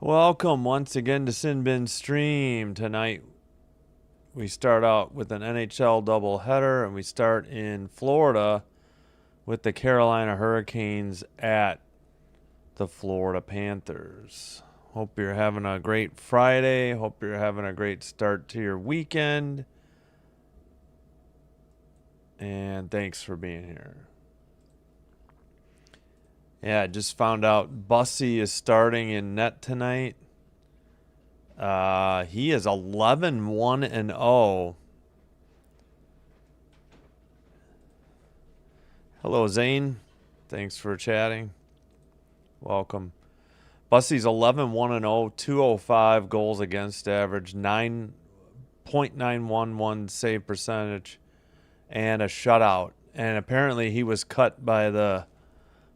Welcome once again to Sin Bin Stream. Tonight we start out with an NHL doubleheader, and we start in Florida with the Carolina Hurricanes at the Florida Panthers. Hope you're having a great Friday. Hope you're having a great start to your weekend. And thanks for being here. Yeah, I just found out Bussy is starting in net tonight. He is 11-1-0. Hello, Zane. Thanks for chatting. Welcome. Bussy's 11-1-0, 205 goals against average, 9.911 save percentage, and a shutout. And apparently he was cut by the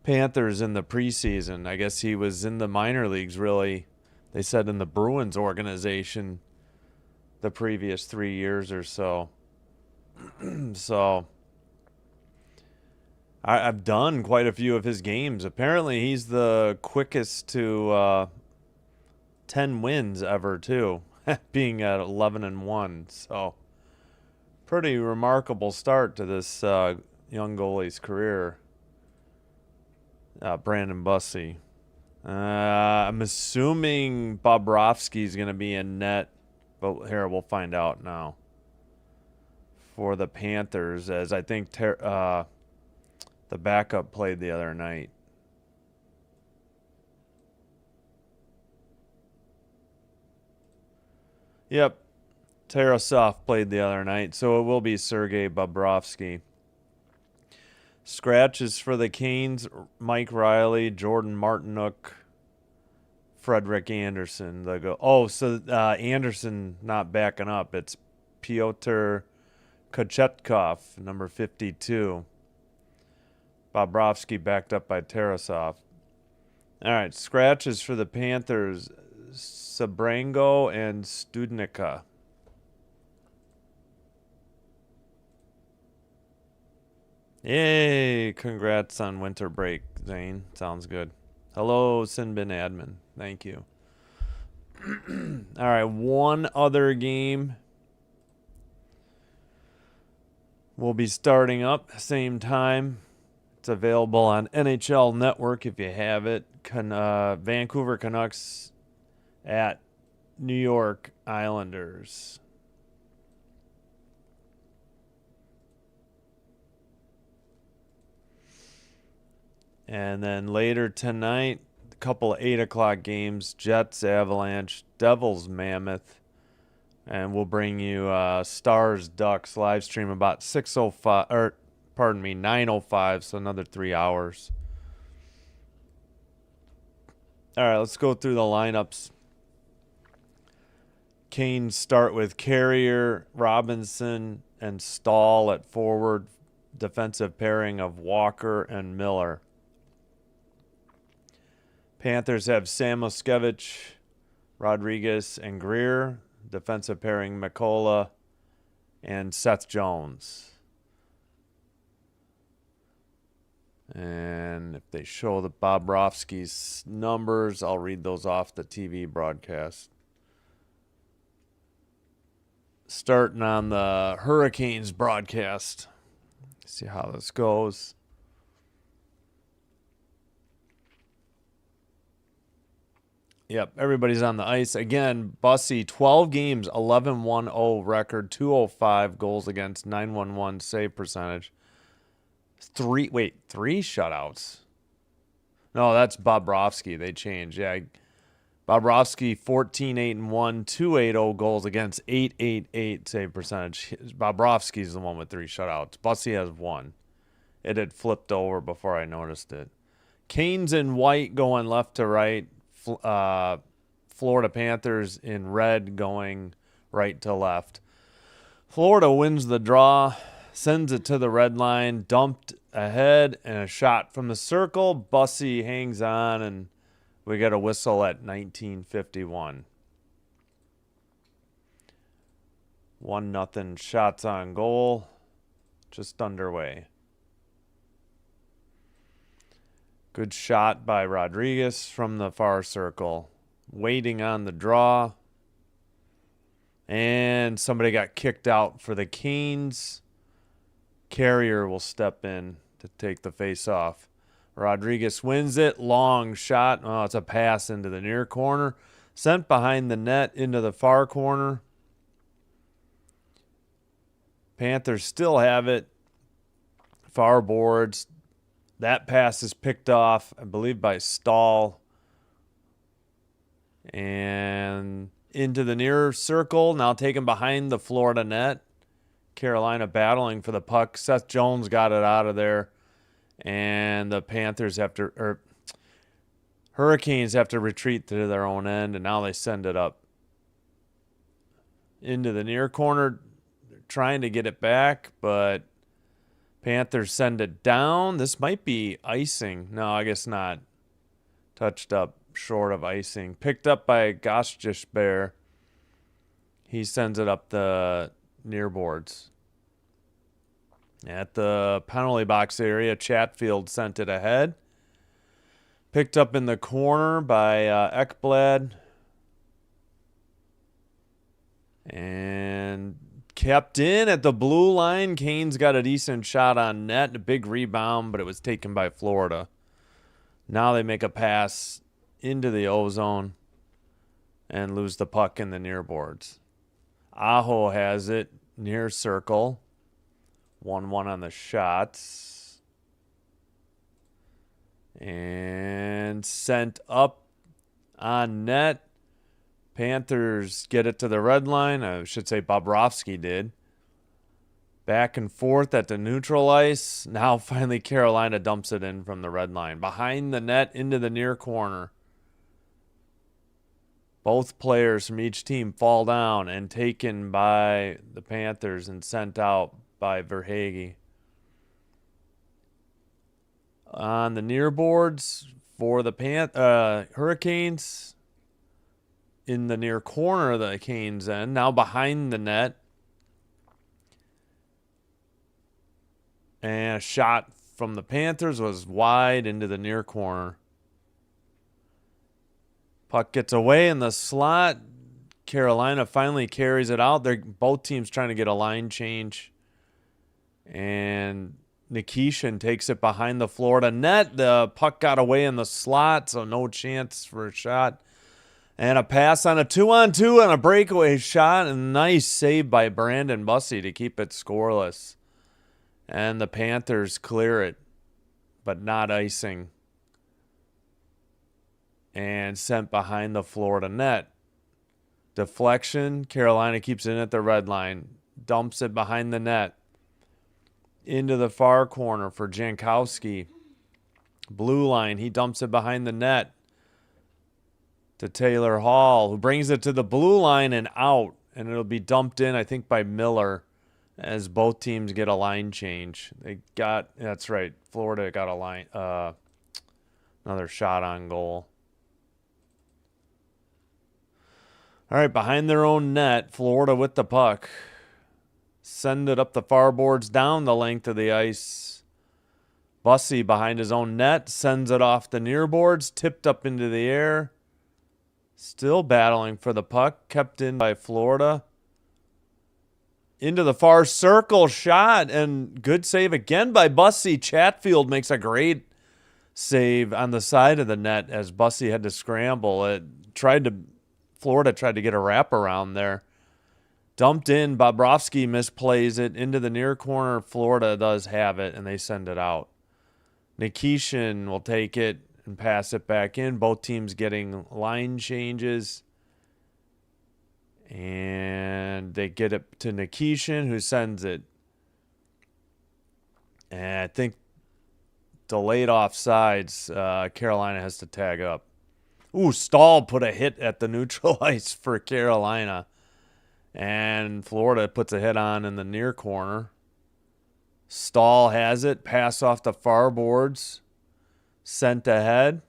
Panthers in the preseason. I guess he was in the minor leagues, really. They said in the Bruins organization the previous 3 years or so. So I've done quite a few of his games. Apparently he's the quickest to 10 wins ever, too, being at 11-1. So pretty remarkable start to this young goalie's career. Brandon Bussy. I'm assuming Bobrovsky's going to be in net, but here we'll find out now. For the Panthers, as I think the backup played the other night. Yep, Tarasov played the other night, so it will be Sergei Bobrovsky. Scratches for the Canes: Mike Riley, Jordan Martinook, Frederick Anderson. Anderson not backing up. It's Pyotr Kochetkov, number 52. Bobrovsky backed up by Tarasov. All right, scratches for the Panthers: Sabrango and Studnicka. Yay! Congrats on winter break, Zane. Sounds good. Hello, Sinbin admin. Thank you. All right, one other game will be starting up same time. It's available on NHL Network if you have it. Vancouver Canucks at New York Islanders. And then later tonight, a couple of 8 o'clock games: Jets, Avalanche, Devils, Mammoth. And we'll bring you Stars, Ducks live stream about 9:05, so another 3 hours. All right, let's go through the lineups. Canes start with Carrier, Robinson, and Stahl at forward. Defensive pairing of Walker and Miller. Panthers have Sam Moskevich, Rodriguez, and Greer. Defensive pairing McCullough and Seth Jones. And if they show the Bobrovsky's numbers, I'll read those off the TV broadcast. Starting on the Hurricanes broadcast. See how this goes. Yep, everybody's on the ice. Again, Bussy, 12 games, 11-1-0 record, 205 goals against, 911 save percentage. Three shutouts. No, that's Bobrovsky. They changed. Yeah, Bobrovsky, 14-8-1, 280 goals against, 888 save percentage. Bobrovsky's the one with 3 shutouts. Bussy has 1. It had flipped over before I noticed it. Canes in white going left to right. Florida Panthers in red going right to left. Florida wins the draw, sends it to the red line, dumped ahead, and a shot from the circle. Bussy hangs on, and we get a whistle at 19:51. 1-0 shots on goal, just underway. Good shot by Rodriguez from the far circle. waiting on the draw. And somebody got kicked out for the Canes. Carrier will step in to take the face off. Rodriguez wins it. Long shot. Oh, it's a pass into the near corner. Sent behind the net into the far corner. Panthers still have it. Far boards. That pass is picked off, I believe, by Stahl. And into the near circle. Now taken behind the Florida net. Carolina battling for the puck. Seth Jones got it out of there. And the Panthers have to, or Hurricanes have to retreat to their own end. And now they send it up into the near corner. They're trying to get it back, but Panthers send it down. This might be icing. No, I guess not. Touched up short of icing. Picked up by Gostish Bear. He sends it up the near boards. At the penalty box area, Chatfield sent it ahead. Picked up in the corner by Ekblad. And kept in at the blue line. Canes got a decent shot on net. A big rebound, but it was taken by Florida. Now they make a pass into the O-zone and lose the puck in the near boards. Aho has it near circle. 1-1 on the shots. And sent up on net. Panthers get it to the red line. I should say Bobrovsky did. Back and forth at the neutral ice. Now finally Carolina dumps it in from the red line. Behind the net into the near corner. Both players from each team fall down and taken by the Panthers and sent out by Verhaeghe. On the near boards for the Hurricanes, in the near corner of the Canes end, now behind the net. And a shot from the Panthers was wide into the near corner. Puck gets away in the slot. Carolina finally carries it out. They're both teams trying to get a line change. And Nikishin takes it behind the Florida net. The puck got away in the slot, so no chance for a shot. And a pass on a 2-on-2 and a breakaway shot. And nice save by Brandon Bussey to keep it scoreless. And the Panthers clear it, but not icing. And sent behind the Florida net. Deflection. Carolina keeps it in at the red line. Dumps it behind the net. Into the far corner for Jankowski. Blue line. He dumps it behind the net to Taylor Hall, who brings it to the blue line and out. And it'll be dumped in, I think, by Miller as both teams get a line change. That's right. Florida got a line, another shot on goal. All right, behind their own net, Florida with the puck. Send it up the far boards, down the length of the ice. Bussey behind his own net, sends it off the near boards, tipped up into the air. Still battling for the puck, kept in by Florida. Into the far circle, shot, and good save again by Bussey. Chatfield makes a great save on the side of the net as Bussey had to scramble. Florida tried to get a wraparound there. Dumped in, Bobrovsky misplays it into the near corner. Florida does have it, and they send it out. Nikishin will take it and pass it back in. Both teams getting line changes. And they get it to Nikishin, who sends it. And I think delayed offsides, Carolina has to tag up. Ooh, Stahl put a hit at the neutral ice for Carolina. And Florida puts a hit on in the near corner. Stahl has it. Pass off the far boards. Sent ahead.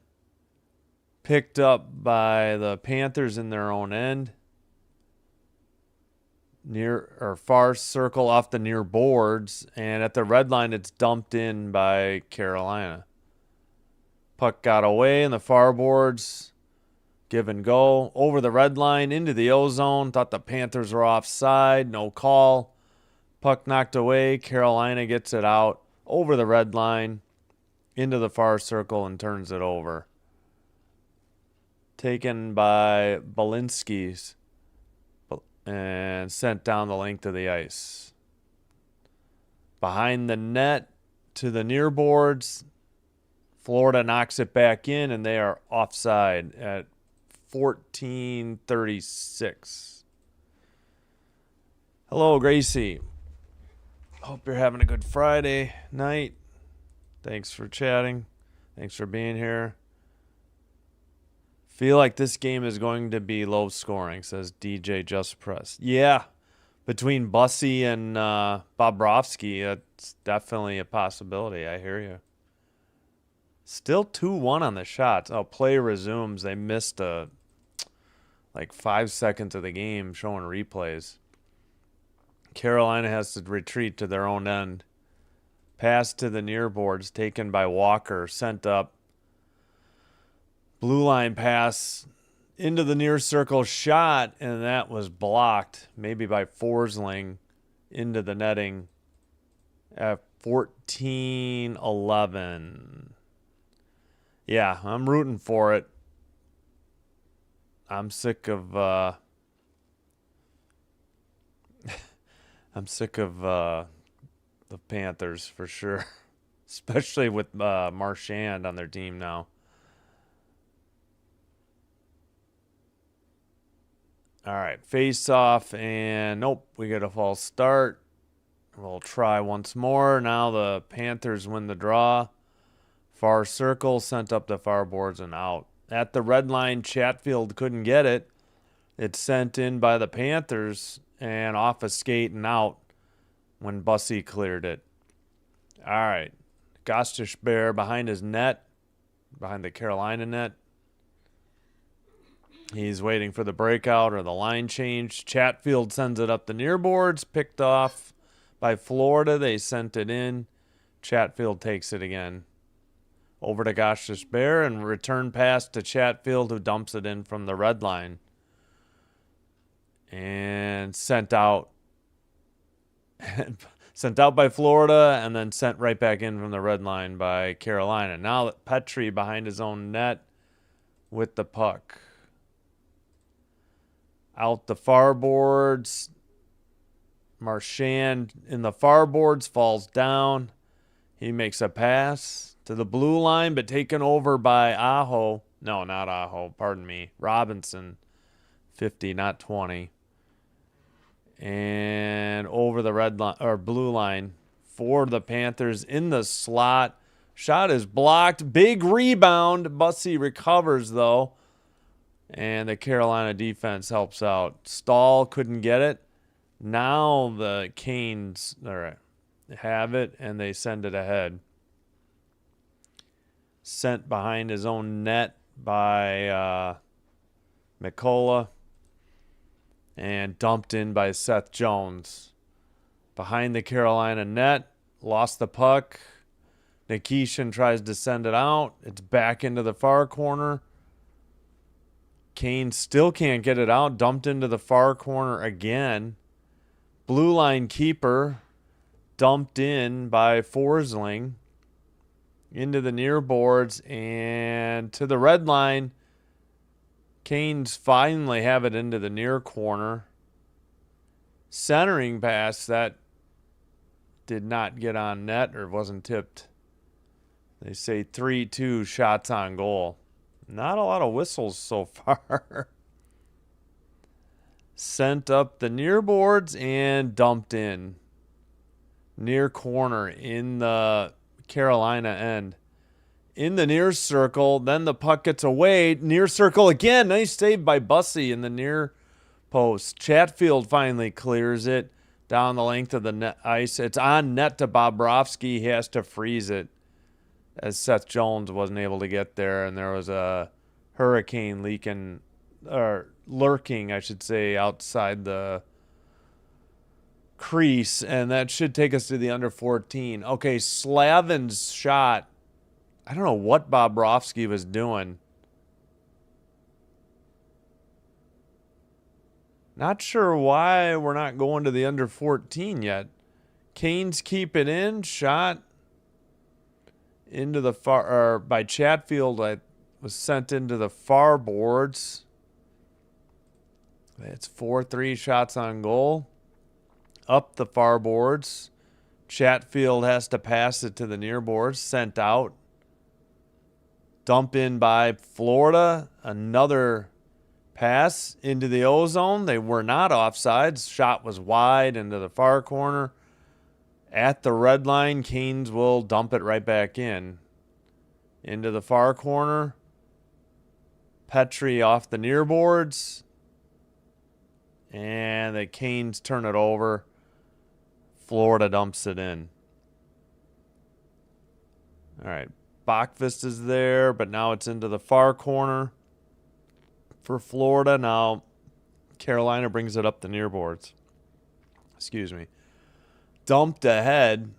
Picked up by the Panthers in their own end. Near or far circle off the near boards. And at the red line, it's dumped in by Carolina. Puck got away in the far boards. Give and go. Over the red line, into the O-zone. Thought the Panthers were offside. No call. Puck knocked away. Carolina gets it out. Over the red line. Into the far circle and turns it over. Taken by Balinskis and sent down the length of the ice. Behind the net to the near boards. Florida knocks it back in, and they are offside at 14:36. Hello, Gracie. Hope you're having a good Friday night. Thanks for chatting. Thanks for being here. Feel like this game is going to be low scoring, says DJ Just Press. Yeah, between Bussy and Bobrovsky, that's definitely a possibility. I hear you. Still 2-1 on the shots. Oh, play resumes. They missed like 5 seconds of the game showing replays. Carolina has to retreat to their own end. Pass to the near boards taken by Walker. Sent up. Blue line pass into the near circle shot, and that was blocked, maybe by Forsling, into the netting at 14-11. Yeah, I'm rooting for it. I'm sick of the Panthers for sure, especially with Marchand on their team now. All right, face off, and nope, we get a false start. We'll try once more. Now the Panthers win the draw. Far circle, sent up the far boards and out. At the red line, Chatfield couldn't get it. It's sent in by the Panthers and off a skate and out when Bussy cleared it. All right, Gostish Bear behind his net, behind the Carolina net. He's waiting for the breakout or the line change. Chatfield sends it up the near boards, picked off by Florida. They sent it in. Chatfield takes it again. Over to Gostish Bear and return pass to Chatfield, who dumps it in from the red line. And sent out. Sent out by Florida and then sent right back in from the red line by Carolina. Now Petrie behind his own net with the puck. Out the far boards. Marchand in the far boards falls down. He makes a pass to the blue line, but taken over by Aho. No, not Aho. Pardon me. Robinson. 50, not 20. And over the red line or blue line for the Panthers in the slot. Shot is blocked. Big rebound. Bussy recovers though. And the Carolina defense helps out. Stahl couldn't get it. Now the Canes have it, and they send it ahead. Sent behind his own net by Mikola. And dumped in by Seth Jones. Behind the Carolina net. Lost the puck. Nikishin tries to send it out. It's back into the far corner. Kane still can't get it out. Dumped into the far corner again. Blue line keeper. Dumped in by Forsling. Into the near boards. And to the red line. Canes finally have it into the near corner. Centering pass that did not get on net or wasn't tipped. They say 3-2 shots on goal. Not a lot of whistles so far. Sent up the near boards and dumped in. Near corner in the Carolina end. In the near circle, then the puck gets away. Near circle again. Nice save by Bussy in the near post. Chatfield finally clears it down the length of the net ice. It's on net to Bobrovsky. He has to freeze it as Seth Jones wasn't able to get there, and there was a hurricane lurking, I should say, outside the crease, and that should take us to the under 14. Okay, Slavin's shot. I don't know what Bobrovsky was doing. Not sure why we're not going to the under 14 yet. Canes keep it in. Shot into the far, or by Chatfield, I was sent into the far boards. It's 4-3 shots on goal. Up the far boards. Chatfield has to pass it to the near boards. Sent out. Dump in by Florida. Another pass into the O-zone. They were not offsides. Shot was wide into the far corner. At the red line, Canes will dump it right back in. Into the far corner. Petrie off the near boards. And the Canes turn it over. Florida dumps it in. All right. Bachvist is there, but now it's into the far corner for Florida. Now Carolina brings it up the near boards. Excuse me. Dumped ahead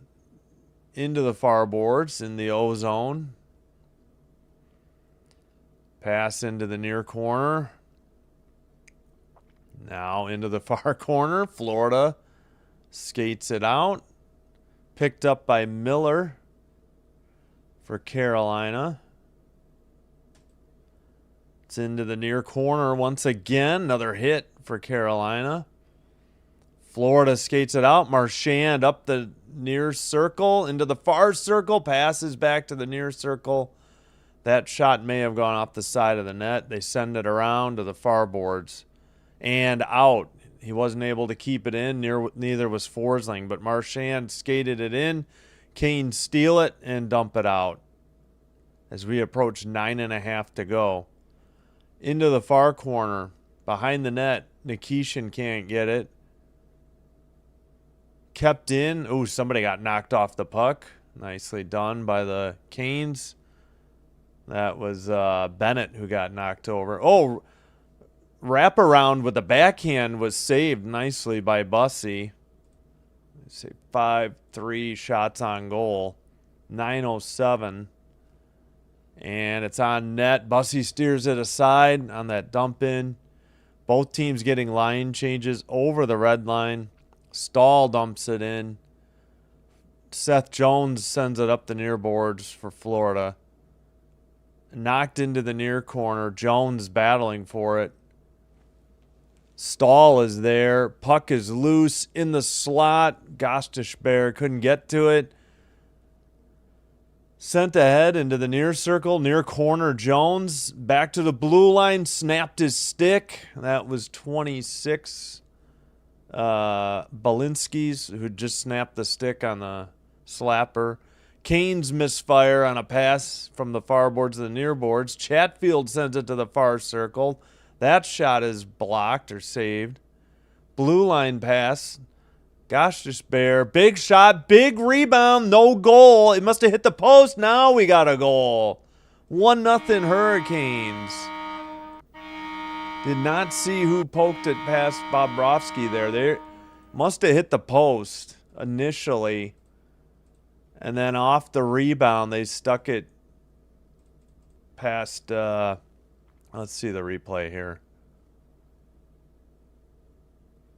into the far boards in the O-zone. Pass into the near corner. Now into the far corner. Florida skates it out. Picked up by Miller for Carolina. It's into the near corner once again. Another hit for Carolina. Florida skates it out. Marchand up the near circle into the far circle. Passes back to the near circle. That shot may have gone off the side of the net. They send it around to the far boards. And out. He wasn't able to keep it in. Neither was Forsling. But Marchand skated it in. Canes steal it and dump it out. As we approach 9.5 to go. Into the far corner. Behind the net. Nikishin can't get it. Kept in. Ooh, somebody got knocked off the puck. Nicely done by the Canes. That was Bennett who got knocked over. Oh, wraparound with the backhand was saved nicely by Bussy. Say 5-3 shots on goal. 9:07. And it's on net. Bussy steers it aside on that dump in. Both teams getting line changes over the red line. Stahl dumps it in. Seth Jones sends it up the near boards for Florida. Knocked into the near corner. Jones battling for it. Stahl is there. Puck is loose in the slot. Gostishbear couldn't get to it. Sent ahead into the near circle. Near corner, Jones. Back to the blue line. Snapped his stick. That was 26. Balinski's, who just snapped the stick on the slapper. Canes misfire on a pass from the far boards to the near boards. Chatfield sends it to the far circle. That shot is blocked or saved. Blue line pass. Gosh, just bear. Big shot, big rebound, no goal. It must have hit the post. Now we got a goal. 1-0 Hurricanes. Did not see who poked it past Bobrovsky there. They must have hit the post initially. And then off the rebound, they stuck it past, let's see the replay here.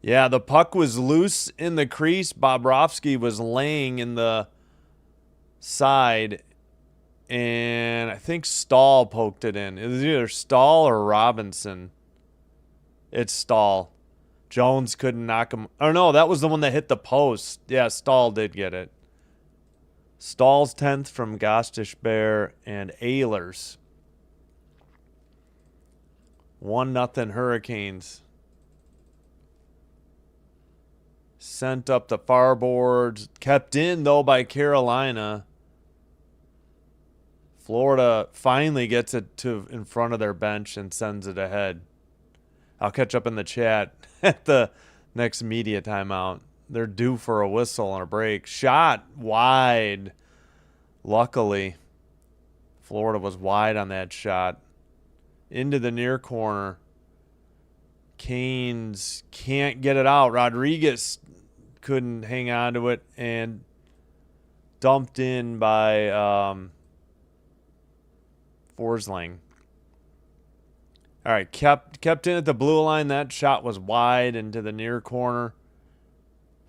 Yeah, the puck was loose in the crease. Bobrovsky was laying in the side. And I think Stahl poked it in. It was either Stahl or Robinson. It's Stahl. Jones couldn't knock him. Oh, no, that was the one that hit the post. Yeah, Stahl did get it. Stahl's 10th from Gostishbear and Ehlers. 1-0 Hurricanes. Sent up the far boards. Kept in, though, by Carolina. Florida finally gets it to in front of their bench and sends it ahead. I'll catch up in the chat at the next media timeout. They're due for a whistle and a break. Shot wide. Luckily, Florida was wide on that shot. Into the near corner. Canes can't get it out. Rodriguez couldn't hang on to it and dumped in by Forsling. All right, kept in at the blue line. That shot was wide into the near corner.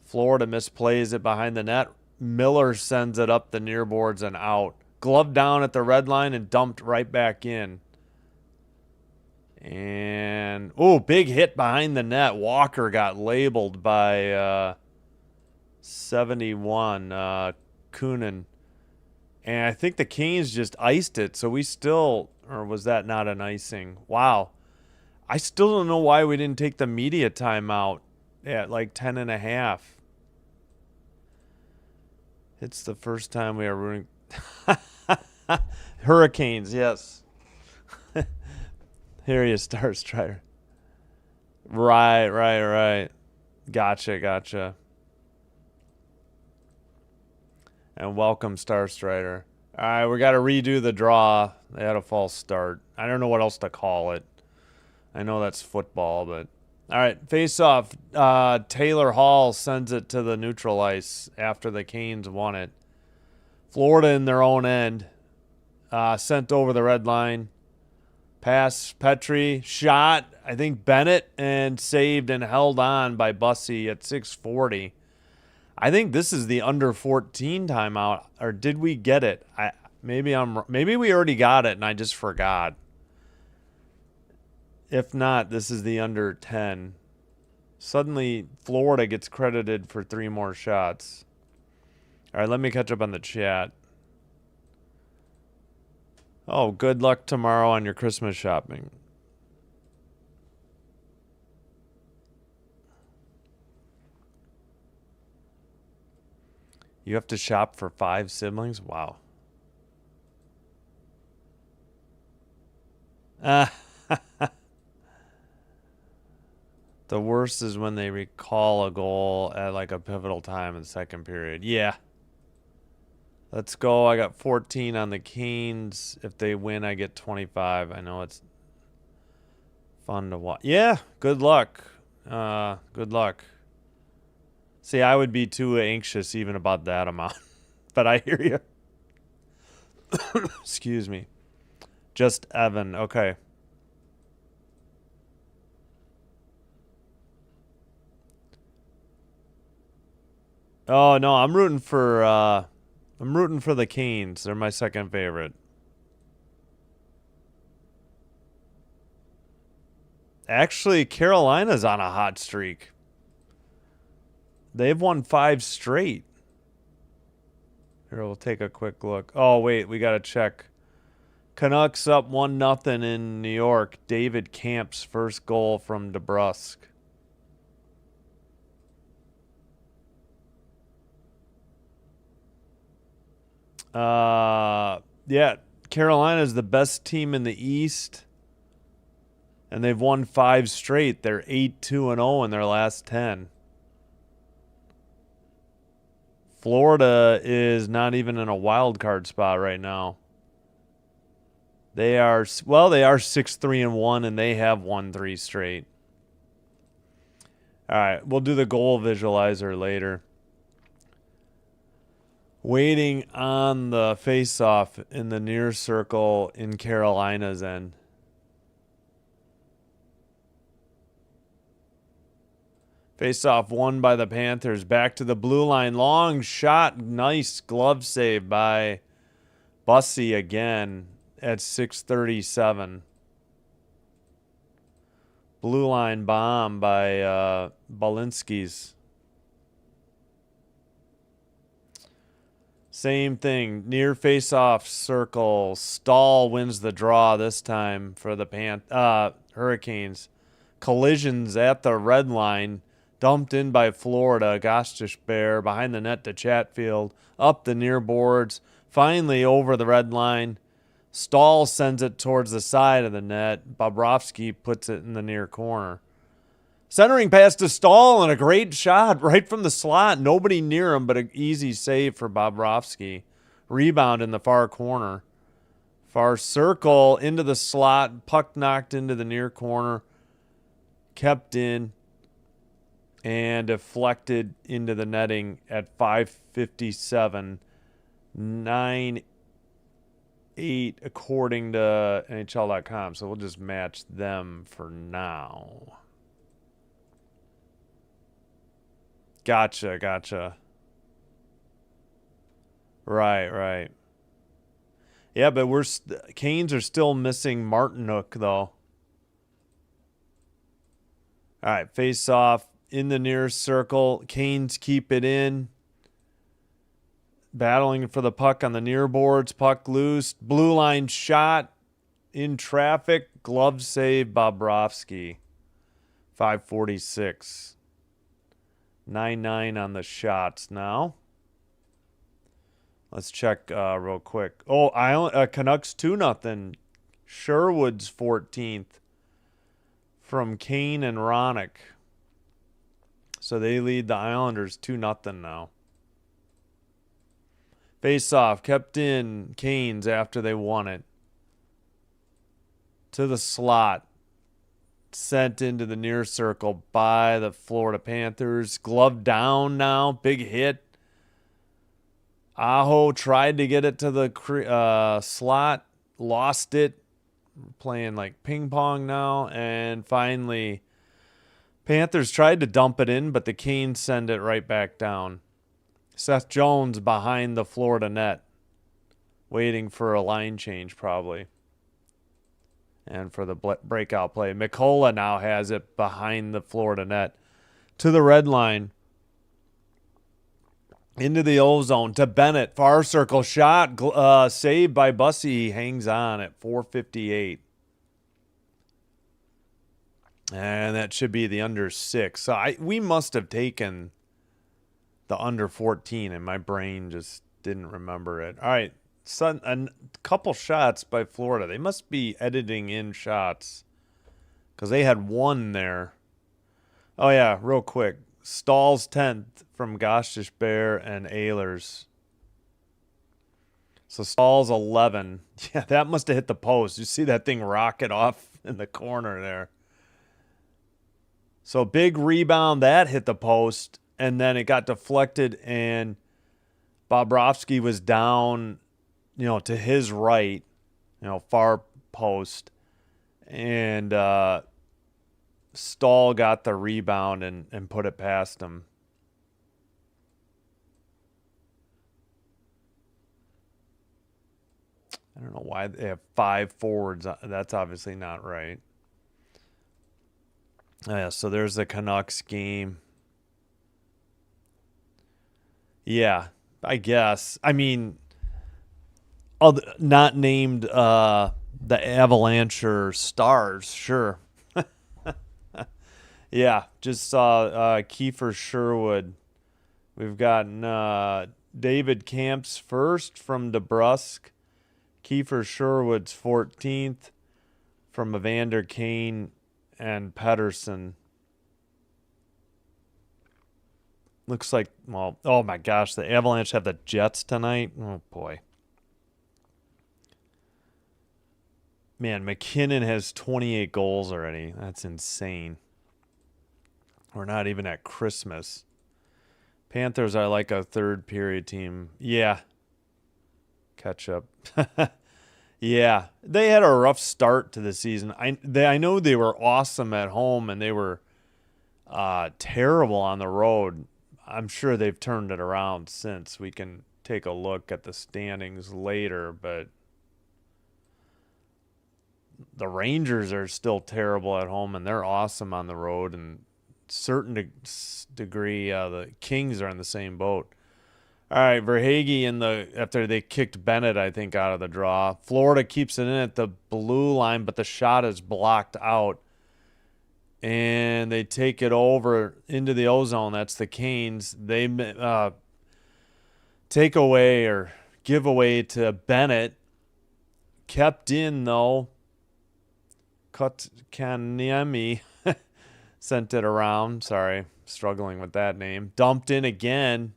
Florida misplays it behind the net. Miller sends it up the near boards and out. Glove down at the red line and dumped right back in. And, big hit behind the net. Walker got labeled by 71, Kunin. And I think the Canes just iced it, so we still, or was that not an icing? Wow. I still don't know why we didn't take the media timeout at like 10 and a half. It's the first time we are rooting. Hurricanes, yes. Here he is, Star Strider. Right. Gotcha. And welcome, Star Strider. All right, we got to redo the draw. They had a false start. I don't know what else to call it. I know that's football, but... All right, face-off. Taylor Hall sends it to the neutral ice after the Canes won it. Florida in their own end. Sent over the red line. Pass, Petrie. Shot, I think Bennett, and saved and held on by Bussy at 6:40. I think this is the under 14 timeout, or did we get it? Maybe we already got it and I just forgot. If not, this is the under 10. Suddenly, Florida gets credited for 3 more shots. All right, let me catch up on the chat. Oh, good luck tomorrow on your Christmas shopping. You have to shop for 5 siblings? Wow. The worst is when they recall a goal at like a pivotal time in the second period. Yeah. Let's go. I got 14 on the Canes. If they win, I get 25. I know it's fun to watch. Yeah, good luck. Good luck. See, I would be too anxious even about that amount. But I hear you. Excuse me. Just Evan. Okay. Oh, no, I'm rooting for the Canes. They're my second favorite. Actually, Carolina's on a hot streak. They've won 5 straight. Here, we'll take a quick look. Oh, wait, we got to check. Canucks up 1-0 in New York. David Camp's first goal from DeBrusque. Yeah, Carolina's the best team in the East. And they've won 5 straight. They're 8-2-0 in their last 10. Florida is not even in a wild card spot right now. They are 6-3-1 and they have won 3 straight. All right, we'll do the goal visualizer later. Waiting on the face-off in the near circle in Carolina's end. Face-off won by the Panthers. Back to the blue line. Long shot. Nice glove save by Bussy again at 6:37. Blue line bomb by Balinski's. Same thing. Near face-off circle. Stahl wins the draw this time for the Hurricanes. Collisions at the red line. Dumped in by Florida. Gostish Bear behind the net to Chatfield. Up the near boards. Finally over the red line. Stahl sends it towards the side of the net. Bobrovsky puts it in the near corner. Centering pass to Stahl and a great shot right from the slot. Nobody near him, but an easy save for Bobrovsky. Rebound in the far corner. Far circle into the slot. Puck knocked into the near corner. Kept in. And deflected into the netting at 5:57. 9-8 8 according to NHL.com. So we'll just match them for now. Gotcha. Right. Yeah, but Canes are still missing Martinook, though. All right, face off in the near circle. Canes keep it in. Battling for the puck on the near boards. Puck loose. Blue line shot in traffic. Glove save, Bobrovsky. 5:46. 9-9 on the shots now. Let's check real quick. Oh, Canucks 2-0. Sherwood's 14th from Kane and Ronick. So they lead the Islanders 2-0 now. Face off, kept in Canes after they won it. To the slot. Sent into the near circle by the Florida Panthers. Glove down now. Big hit. Aho tried to get it to the slot. Lost it. Playing like ping pong now. And finally, Panthers tried to dump it in, but the Canes send it right back down. Seth Jones behind the Florida net. Waiting for a line change probably. And for the breakout play. Mikola now has it behind the Florida net. To the red line. Into the O-zone to Bennett. Far circle shot. Saved by Bussey. He hangs on at 4:58. And that should be the under 6. So we must have taken the under 14, and my brain just didn't remember it. All right. A couple shots by Florida. They must be editing in shots because they had one there. Oh, yeah, real quick. Stahl's 10th from Gostish Bear and Ehlers. So Stahl's 11. Yeah, that must have hit the post. You see that thing rocket off in the corner there. So big rebound. That hit the post, and then it got deflected, and Bobrovsky was down, to his right, far post. And Stahl got the rebound and put it past him. I don't know why they have 5 forwards. That's obviously not right. Yeah, so there's the Canucks game. Yeah, I guess. I mean, not named the Avalanche Stars, sure. Yeah, just saw Kiefer Sherwood. We've gotten David Camps first from DeBrusque. Kiefer Sherwood's 14th from Evander Kane and Pedersen. Looks like, well, oh my gosh, the Avalanche have the Jets tonight. Oh boy. Man, McKinnon has 28 goals already. That's insane. We're not even at Christmas. Panthers are like a third period team. Yeah. Catch up. Yeah. They had a rough start to the season. I know they were awesome at home and they were terrible on the road. I'm sure they've turned it around since. We can take a look at the standings later, but the Rangers are still terrible at home and they're awesome on the road, and certain degree the Kings are in the same boat. All right, Verhaeghe after they kicked Bennett, I think, out of the draw. Florida keeps it in at the blue line, but the shot is blocked out. And they take it over into the O-zone. That's the Canes. They take away or give away to Bennett. Kept in, though. Kotkaniemi sent it around. Sorry, struggling with that name. Dumped in again.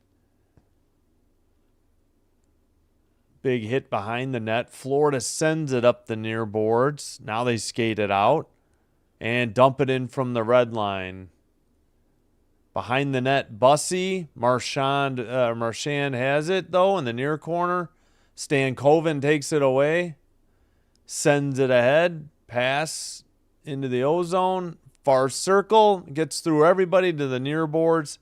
Big hit behind the net. Florida sends it up the near boards. Now they skate it out and dump it in from the red line. Behind the net, Bussey. Marchand has it, though, in the near corner. Stankoven takes it away, sends it ahead, pass into the ozone, far circle, gets through everybody to the near boards.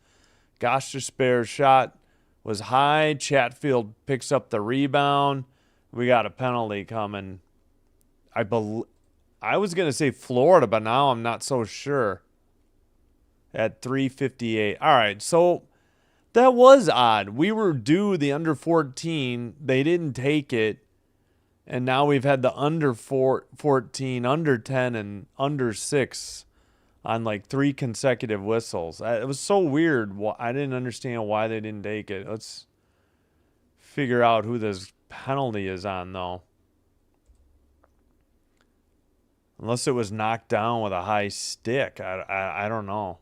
Gostisbehere's shot was high. Chatfield picks up the rebound. We got a penalty coming. I was going to say Florida, but now I'm not so sure. At 3:58. All right, so that was odd. We were due the under 14. They didn't take it. And now we've had the under 14, under 10, and under 6 on like 3 consecutive whistles. It was so weird. I didn't understand why they didn't take it. Let's figure out who this penalty is on, though. Unless it was knocked down with a high stick. I don't know.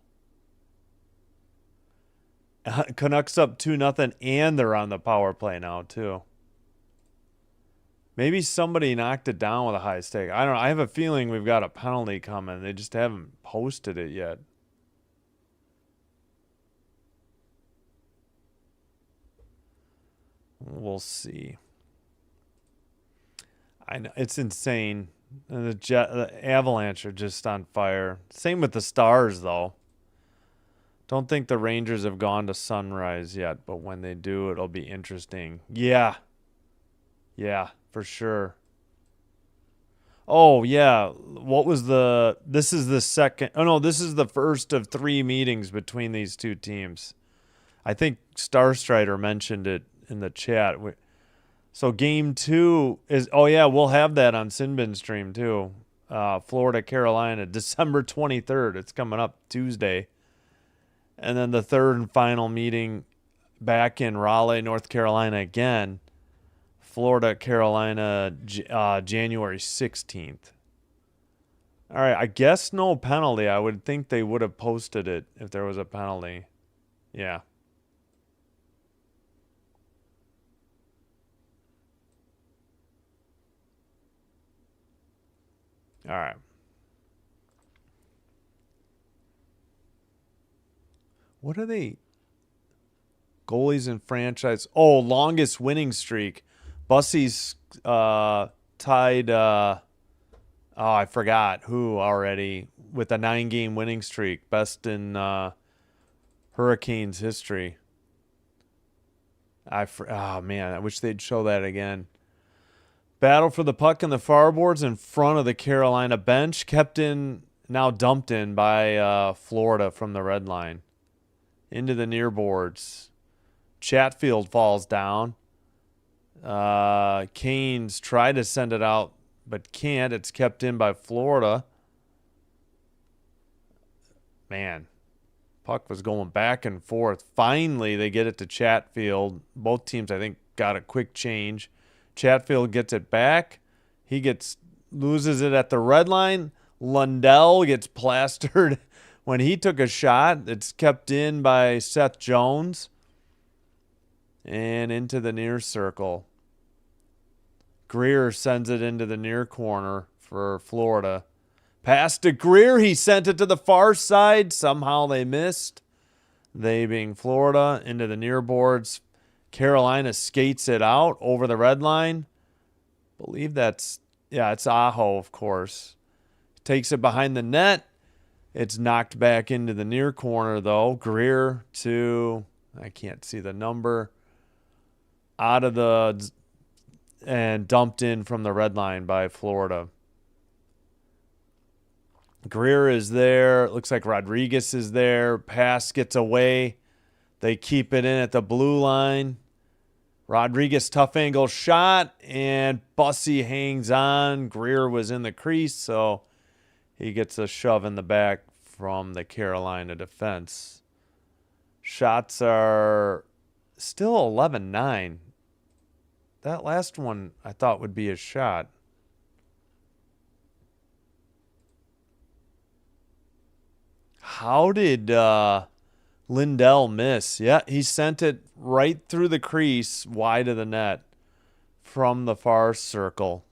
Canucks up 2-0, and they're on the power play now, too. Maybe somebody knocked it down with a high stick. I don't know. I have a feeling we've got a penalty coming. They just haven't posted it yet. We'll see. I know it's insane. And the Avalanche are just on fire. Same with the Stars, though. Don't think the Rangers have gone to Sunrise yet, but when they do, it'll be interesting. Yeah. Yeah, for sure. Oh, yeah. What was this is the second. Oh, no, this is the first of 3 meetings between these two teams. I think Starstrider mentioned it in the chat. So game 2 is, oh, yeah, we'll have that on Sinbin stream, too. Florida, Carolina, December 23rd. It's coming up Tuesday. And then the third and final meeting back in Raleigh, North Carolina again. Florida, Carolina, January 16th. All right, I guess no penalty. I would think they would have posted it if there was a penalty. Yeah. All right. What are they? Goalies in franchise. Oh, longest winning streak. Bussy's tied. I forgot who already with a 9-game winning streak, best in Hurricanes history. Oh man, I wish they'd show that again. Battle for the puck in the farboards in front of the Carolina bench, now dumped in by Florida from the red line. Into the near boards. Chatfield falls down. Canes try to send it out, but can't. It's kept in by Florida. Man, puck was going back and forth. Finally, they get it to Chatfield. Both teams, I think, got a quick change. Chatfield gets it back. Loses it at the red line. Lundell gets plastered when he took a shot. It's kept in by Seth Jones. And into the near circle. Greer sends it into the near corner for Florida. Pass to Greer. He sent it to the far side. Somehow they missed. They being Florida into the near boards. Carolina skates it out over the red line. Believe it's Aho, of course. Takes it behind the net. It's knocked back into the near corner, though. Greer to, I can't see the number, and dumped in from the red line by Florida. Greer is there. Looks like Rodriguez is there. Pass gets away. They keep it in at the blue line. Rodriguez tough angle shot, and Bussy hangs on. Greer was in the crease, so he gets a shove in the back from the Carolina defense. Shots are still 11-9. That last one I thought would be a shot. How did Lindell miss? Yeah, he sent it right through the crease, wide of the net from the far circle.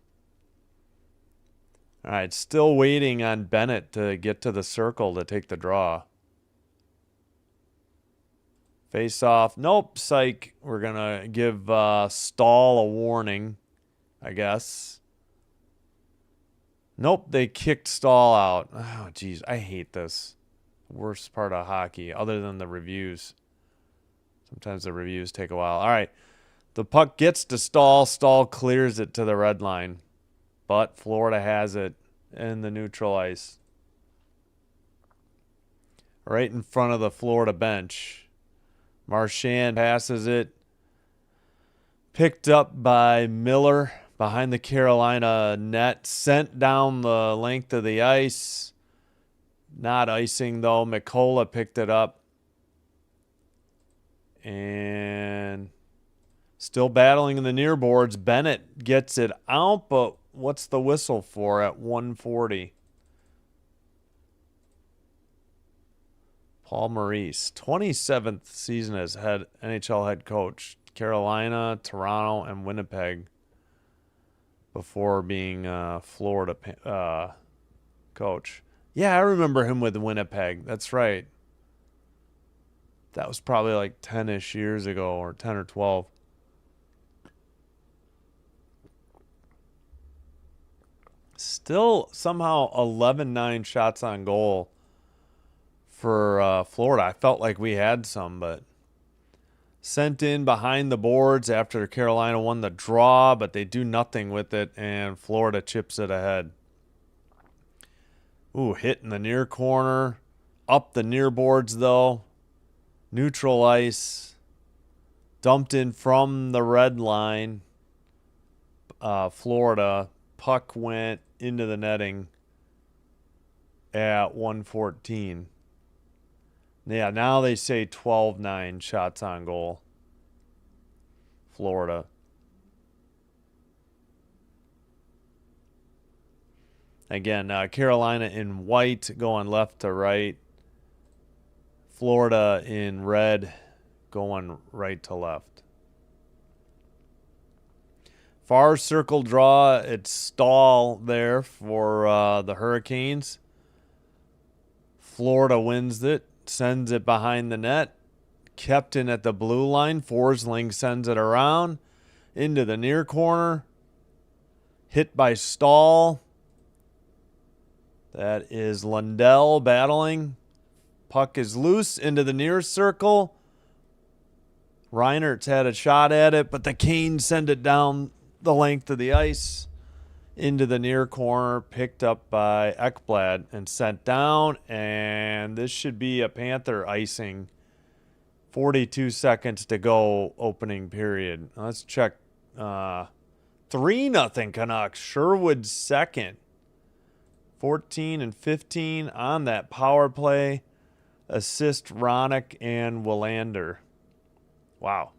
All right, still waiting on Bennett to get to the circle to take the draw. Face off. Nope, psych. We're going to give Stahl a warning, I guess. Nope, they kicked Stahl out. Oh, jeez, I hate this. Worst part of hockey, other than the reviews. Sometimes the reviews take a while. All right, the puck gets to Stahl. Stahl clears it to the red line. But Florida has it in the neutral ice. Right in front of the Florida bench. Marchand passes it. Picked up by Miller behind the Carolina net. Sent down the length of the ice. Not icing, though. Mikola picked it up. And still battling in the near boards. Bennett gets it out, but what's the whistle for at 1:40? Paul Maurice, 27th season as NHL head coach. Carolina, Toronto, and Winnipeg before being Florida coach. Yeah, I remember him with Winnipeg. That's right. That was probably like 10-ish years ago, or 10 or 12. Still somehow 11-9 shots on goal for Florida. I felt like we had some, but sent in behind the boards after Carolina won the draw, but they do nothing with it, and Florida chips it ahead. Ooh, hit in the near corner. Up the near boards, though. Neutral ice. Dumped in from the red line. Florida. Puck went into the netting at 1:14. Yeah, now they say 12-9 shots on goal. Florida. Again, Carolina in white going left to right. Florida in red going right to left. Far circle draw. It's Stahl there for the Hurricanes. Florida wins it. Sends it behind the net. Kept in at the blue line. Forsling sends it around into the near corner. Hit by Stahl. That is Lundell battling. Puck is loose into the near circle. Reinert's had a shot at it, but the Canes send it down the length of the ice into the near corner, picked up by Ekblad and sent down, and this should be a Panther icing. 42 seconds to go, opening period. Let's check. 3-0 Canucks. Sherwood's second. 14 and 15 on that power play. Assist Ronick and Willander. Wow.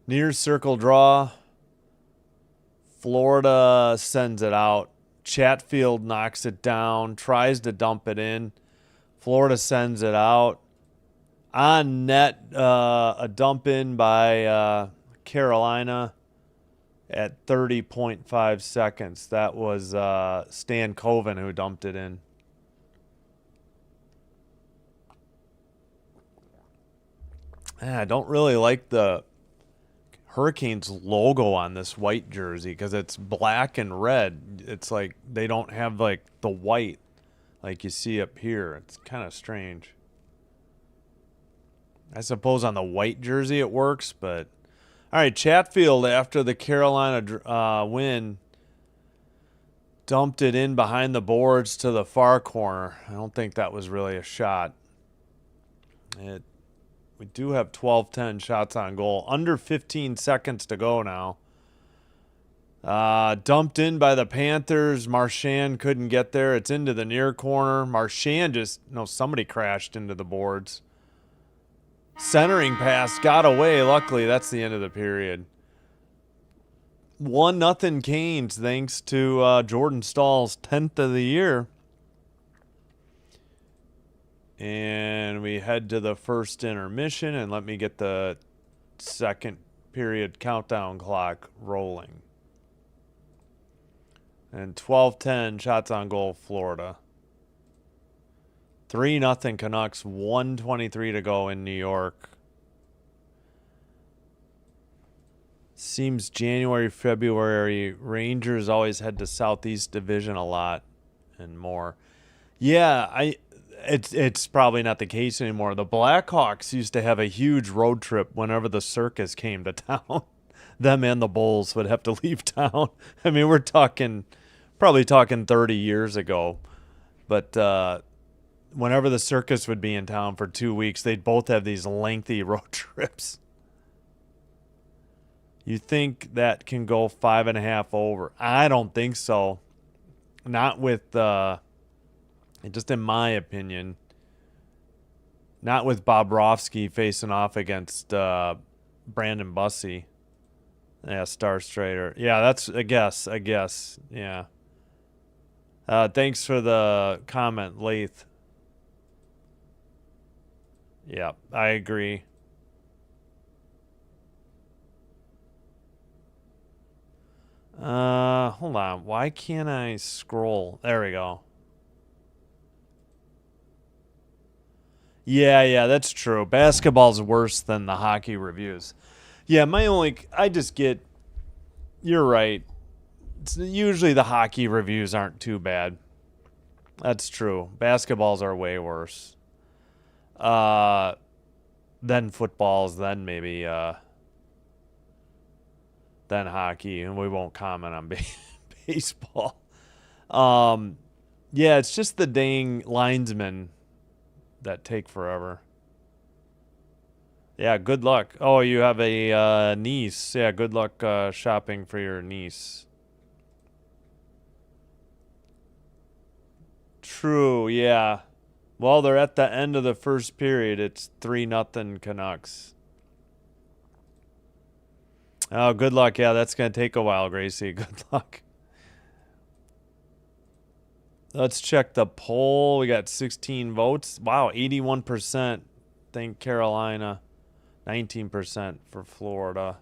Near circle draw. Florida sends it out. Chatfield knocks it down, tries to dump it in. Florida sends it out. On net, a dump in by Carolina at 30.5 seconds. That was Stan Coven who dumped it in. I don't really like the Hurricanes logo on this white jersey because it's black and red. It's like they don't have like the white like you see up here. It's kind of strange. I suppose on the white jersey it works, but all right, Chatfield after the Carolina win dumped it in behind the boards to the far corner. I don't think that was really a shot. We do have 12-10 shots on goal. Under 15 seconds to go now. Dumped in by the Panthers. Marchand couldn't get there. It's into the near corner. Marchand somebody crashed into the boards. Centering pass got away. Luckily, that's the end of the period. 1-0 Canes thanks to Jordan Stahl's 10th of the year. And we head to the first intermission, and let me get the second period countdown clock rolling. And 12-10 shots on goal, Florida. 3-0 Canucks, 1:23 to go in New York. Seems January, February, Rangers always head to Southeast Division a lot and more. Yeah, it's probably not the case anymore. The Blackhawks used to have a huge road trip whenever the circus came to town. Them and the Bulls would have to leave town. I mean, we're probably talking 30 years ago. But whenever the circus would be in town for 2 weeks, they'd both have these lengthy road trips. You think that can go 5.5 over? I don't think so. Not with, just in my opinion, not with Bobrovsky facing off against Brandon Bussey. Yeah, Star Strader. Yeah, that's a guess. Yeah. Thanks for the comment, Lath. Yeah, I agree. Hold on. Why can't I scroll? There we go. Yeah, that's true. Basketball's worse than the hockey reviews. Yeah, you're right. Usually the hockey reviews aren't too bad. That's true. Basketballs are way worse. Then footballs, then maybe, then hockey, and we won't comment on baseball. Yeah, it's just the dang linesmen that take forever. Yeah, good luck. Oh, you have a niece. Yeah, good luck shopping for your niece. True, yeah. Well, they're at the end of the first period. It's 3-0 Canucks. Oh, good luck. Yeah, that's going to take a while, Gracie. Good luck. Let's check the poll. We got 16 votes. Wow, 81%. Think Carolina. 19% for Florida.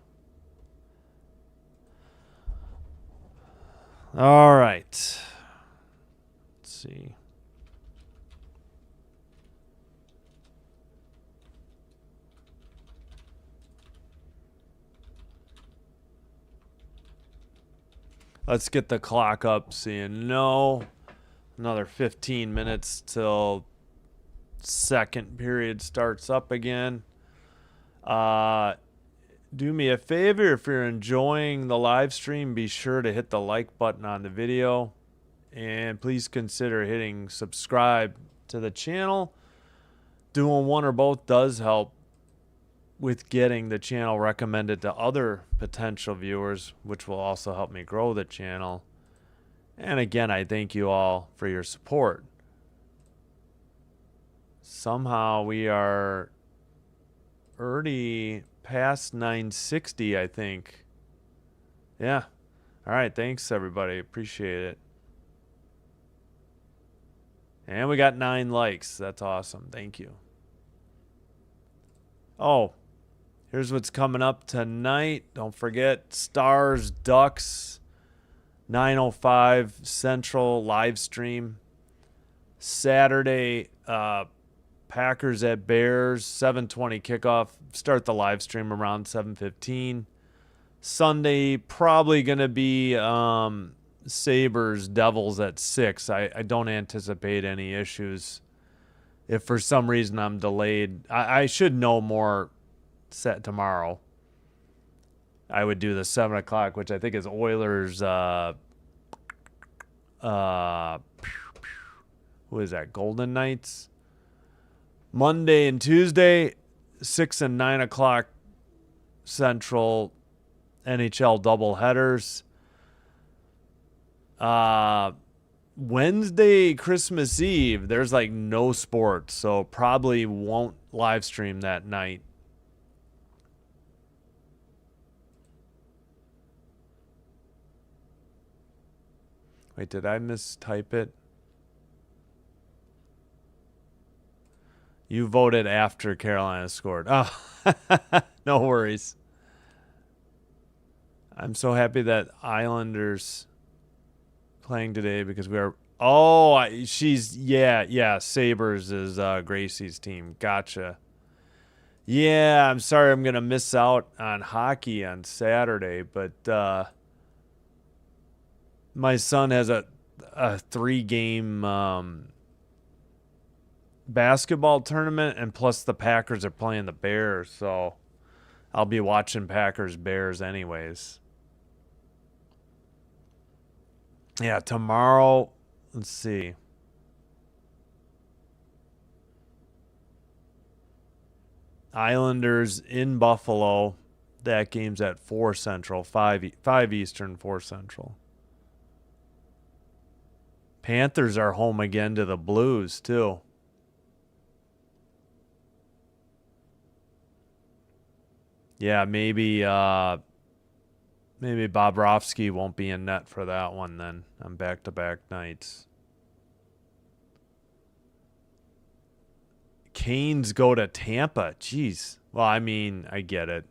All right. Let's see. Let's get the clock up so you know. Another 15 minutes till second period starts up again. Do me a favor, if you're enjoying the live stream, be sure to hit the like button on the video. And please consider hitting subscribe to the channel. Doing one or both does help with getting the channel recommended to other potential viewers, which will also help me grow the channel. And again, I thank you all for your support. Somehow we are already past 960, I think. Yeah. All right. Thanks, everybody. Appreciate it. And we got 9 likes. That's awesome. Thank you. Oh, here's what's coming up tonight. Don't forget, Stars, Ducks, 9:05 Central live stream. Saturday, Packers at Bears, 7:20 kickoff. Start the live stream around 7:15. Sunday, probably going to be Sabres, Devils at 6. I don't anticipate any issues. If for some reason I'm delayed, I should know more set tomorrow. I would do the 7 o'clock, which I think is Oilers. Who is that? Golden Knights. Monday and Tuesday, 6 and 9 o'clock Central NHL doubleheaders. Wednesday, Christmas Eve, there's like no sports, so probably won't live stream that night. Wait, did I mistype it? You voted after Carolina scored. Oh, no worries. I'm so happy that Islanders playing today because we are she's yeah. Sabres is Gracie's team. Gotcha. Yeah, I'm sorry I'm gonna miss out on hockey on Saturday, but my son has a 3-game basketball tournament, and plus the Packers are playing the Bears, so I'll be watching Packers Bears anyways. Yeah, tomorrow. Let's see. Islanders in Buffalo. That game's at 4 Central, 5 Eastern, 4 Central. Panthers are home again to the Blues, too. Yeah, maybe Bobrovsky won't be in net for that one then on back-to-back nights. Canes go to Tampa. Jeez. Well, I mean, I get it.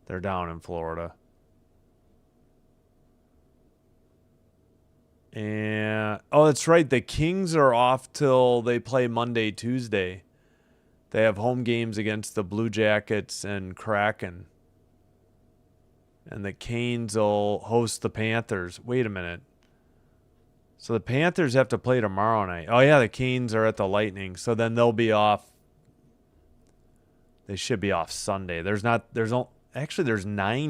They're down in Florida. And that's right. The Kings are off till they play Monday, Tuesday. They have home games against the Blue Jackets and Kraken. And the Canes will host the Panthers. Wait a minute. So the Panthers have to play tomorrow night. Oh yeah, the Canes are at the Lightning. So then they'll be off. They should be off Sunday. There's 9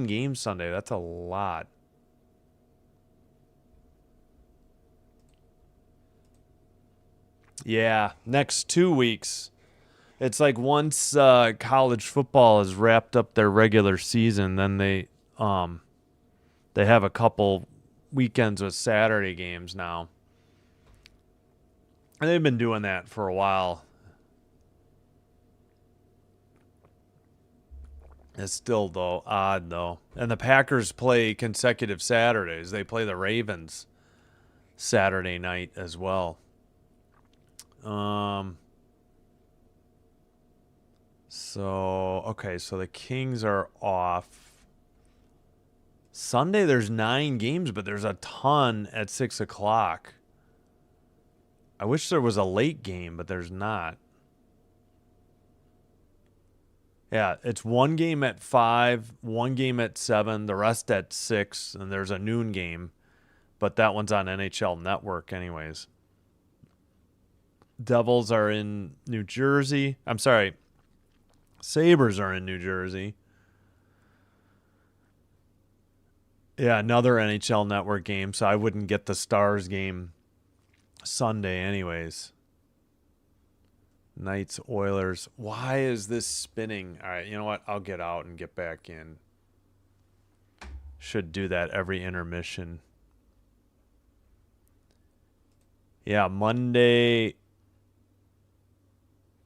games Sunday. That's a lot. Yeah, next 2 weeks. It's like once college football has wrapped up their regular season, then they have a couple weekends with Saturday games now. And they've been doing that for a while. It's still though odd though. And the Packers play consecutive Saturdays. They play the Ravens Saturday night as well. So the Kings are off. Sunday there's 9 games, but there's a ton at 6:00. I wish there was a late game, but there's not. Yeah, it's 1 game at 5, 1 game at 7, the rest at 6, and there's a noon game, but that one's on NHL Network anyways. Devils are in New Jersey. I'm sorry. Sabres are in New Jersey. Yeah, another NHL Network game, so I wouldn't get the Stars game Sunday anyways. Knights, Oilers. Why is this spinning? All right, you know what? I'll get out and get back in. Should do that every intermission. Yeah, Monday,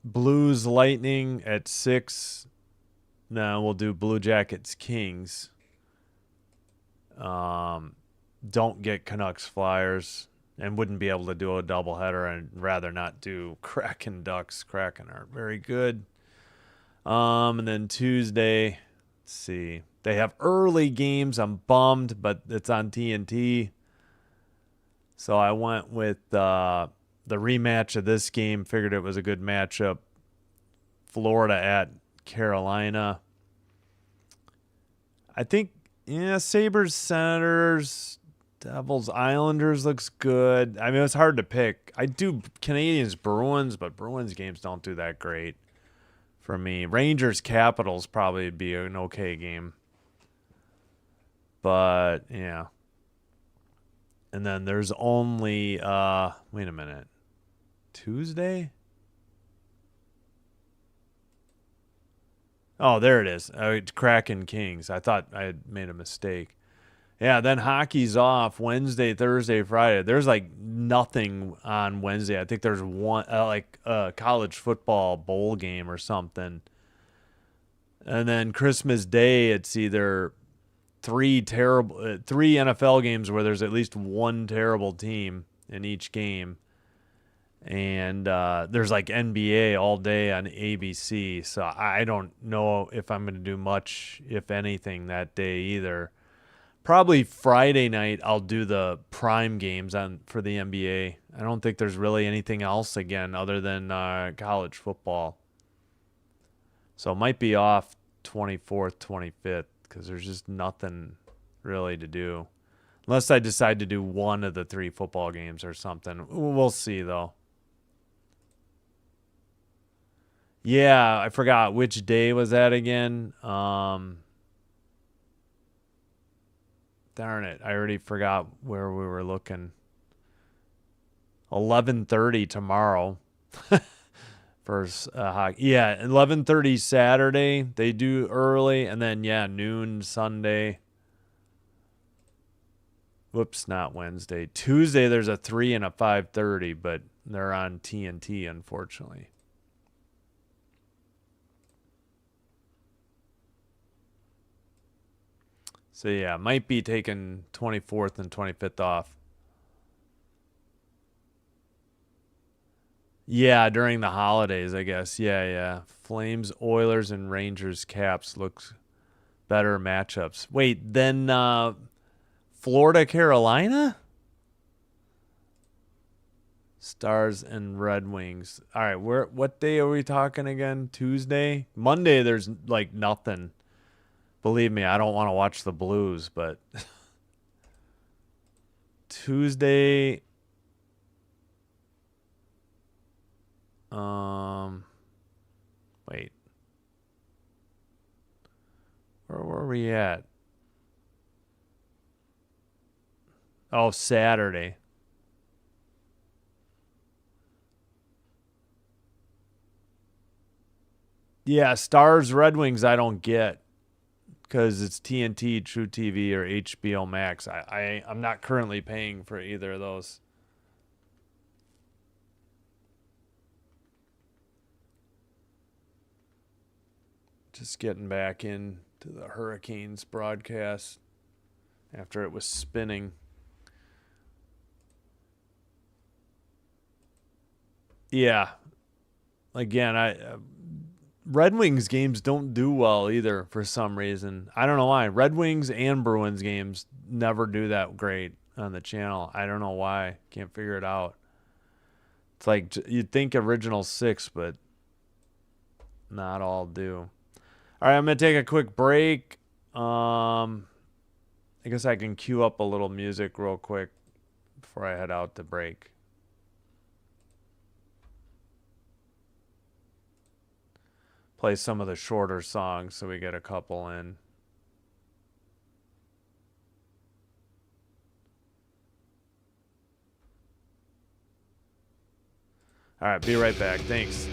Blues, Lightning at 6. Now we'll do Blue Jackets, Kings. Don't get Canucks, Flyers. And wouldn't be able to do a doubleheader, and rather not do Kraken, Ducks. Kraken aren't very good. And then Tuesday, let's see. They have early games. I'm bummed, but it's on TNT. So I went with the rematch of this game. Figured it was a good matchup. Florida at Carolina. I think, Sabres, Senators, Devils, Islanders looks good. I mean, it's hard to pick. I do Canadians, Bruins, but Bruins games don't do that great for me. Rangers, Capitals probably would be an okay game. But, yeah. And then there's only, wait a minute. Tuesday? Oh, there it is. Kraken, Kings. I thought I had made a mistake. Yeah, then hockey's off Wednesday, Thursday, Friday. There's like nothing on Wednesday. I think there's one like a college football bowl game or something. And then Christmas Day, it's either 3 NFL games where there's at least one terrible team in each game. And there's like NBA all day on ABC. So I don't know if I'm going to do much, if anything, that day either. Probably Friday night I'll do the prime games for the NBA. I don't think there's really anything else again other than college football. So it might be off 24th, 25th because there's just nothing really to do. Unless I decide to do one of the 3 football games or something. We'll see, though. Yeah, I forgot. Which day was that again? Darn it. I already forgot where we were looking. 11:30 tomorrow. First hockey. Yeah, 11:30 Saturday. They do early. And then, yeah, noon Sunday. Whoops, not Wednesday. Tuesday, there's a 3 and a 5:30, but they're on TNT, unfortunately. So, yeah, might be taking 24th and 25th off. Yeah, during the holidays, I guess. Yeah. Flames, Oilers, and Rangers Caps looks better matchups. Wait, then Florida, Carolina? Stars and Red Wings. All right, what day are we talking again? Tuesday? Monday, there's like nothing. Believe me, I don't want to watch the Blues, but Tuesday. Wait. Where were we at? Oh, Saturday. Yeah, Stars Red Wings I don't get because it's TNT, True TV, or HBO Max. I'm not currently paying for either of those. Just getting back into the Hurricanes broadcast after it was spinning. Yeah. Again, Red Wings games don't do well either for some reason. I don't know why. Red Wings and Bruins games never do that great on the channel. I don't know why. Can't figure it out. It's like you'd think original 6, but not all do. All right, I'm going to take a quick break. I guess I can cue up a little music real quick before I head out to break. Play some of the shorter songs so we get a couple in. All right, be right back. Thanks.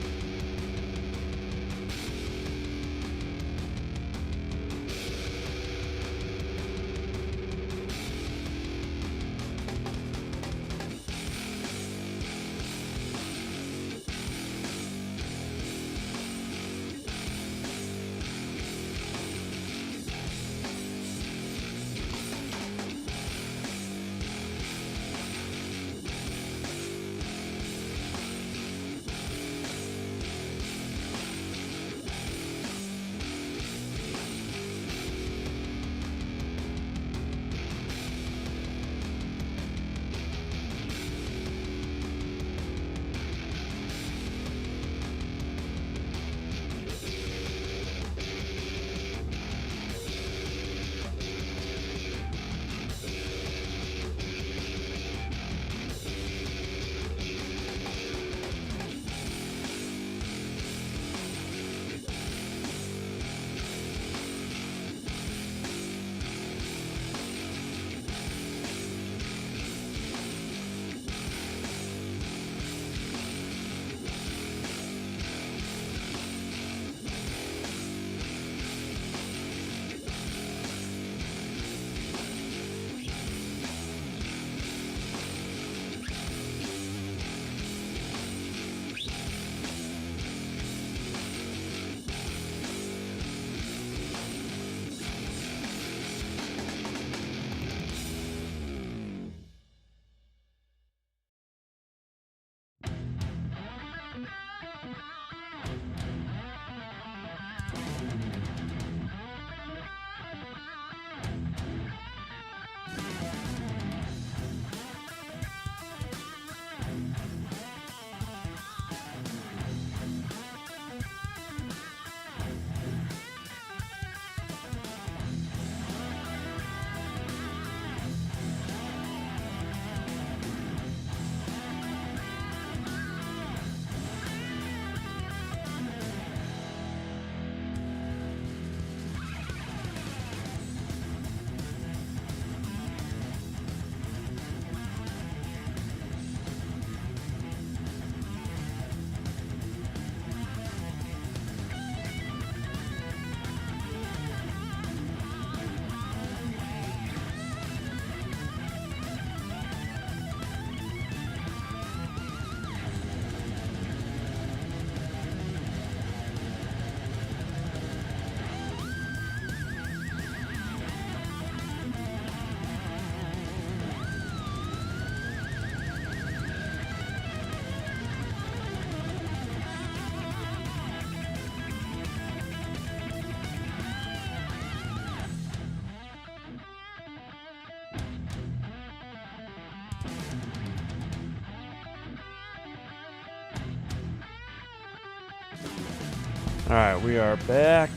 All right, we are back.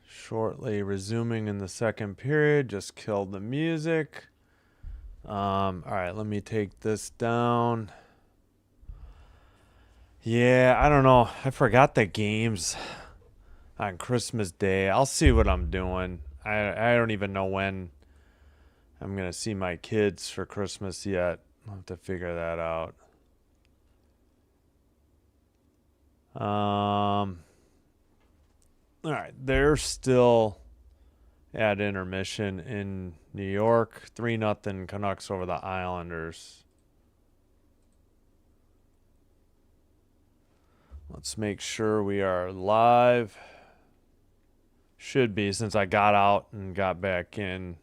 Shortly resuming in the second period. Just killed the music. All right, let me take this down. Yeah, I don't know. I forgot the games on Christmas Day. I'll see what I'm doing. I don't even know when I'm going to see my kids for Christmas yet. I'll have to figure that out. All right, they're still at intermission in New York. 3-0 Canucks over the Islanders. Let's make sure we are live. Should be, since I got out and got back in.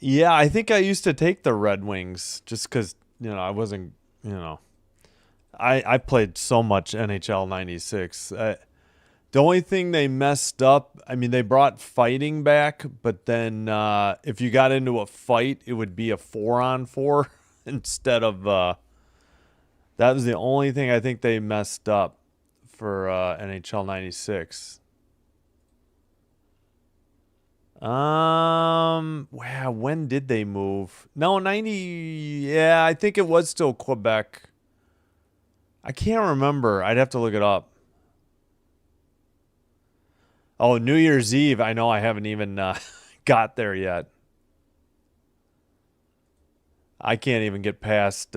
Yeah, I think I used to take the Red Wings just because, I wasn't, I played so much NHL 96. The only thing they messed up, they brought fighting back, but then if you got into a fight, it would be a 4-on-4 instead of, that was the only thing I think they messed up for NHL 96. Wow, when did they move? No, 90. Yeah, I think it was still Quebec. I can't remember. I'd have to look it up. Oh, New Year's Eve. I know I haven't even got there yet. I can't even get past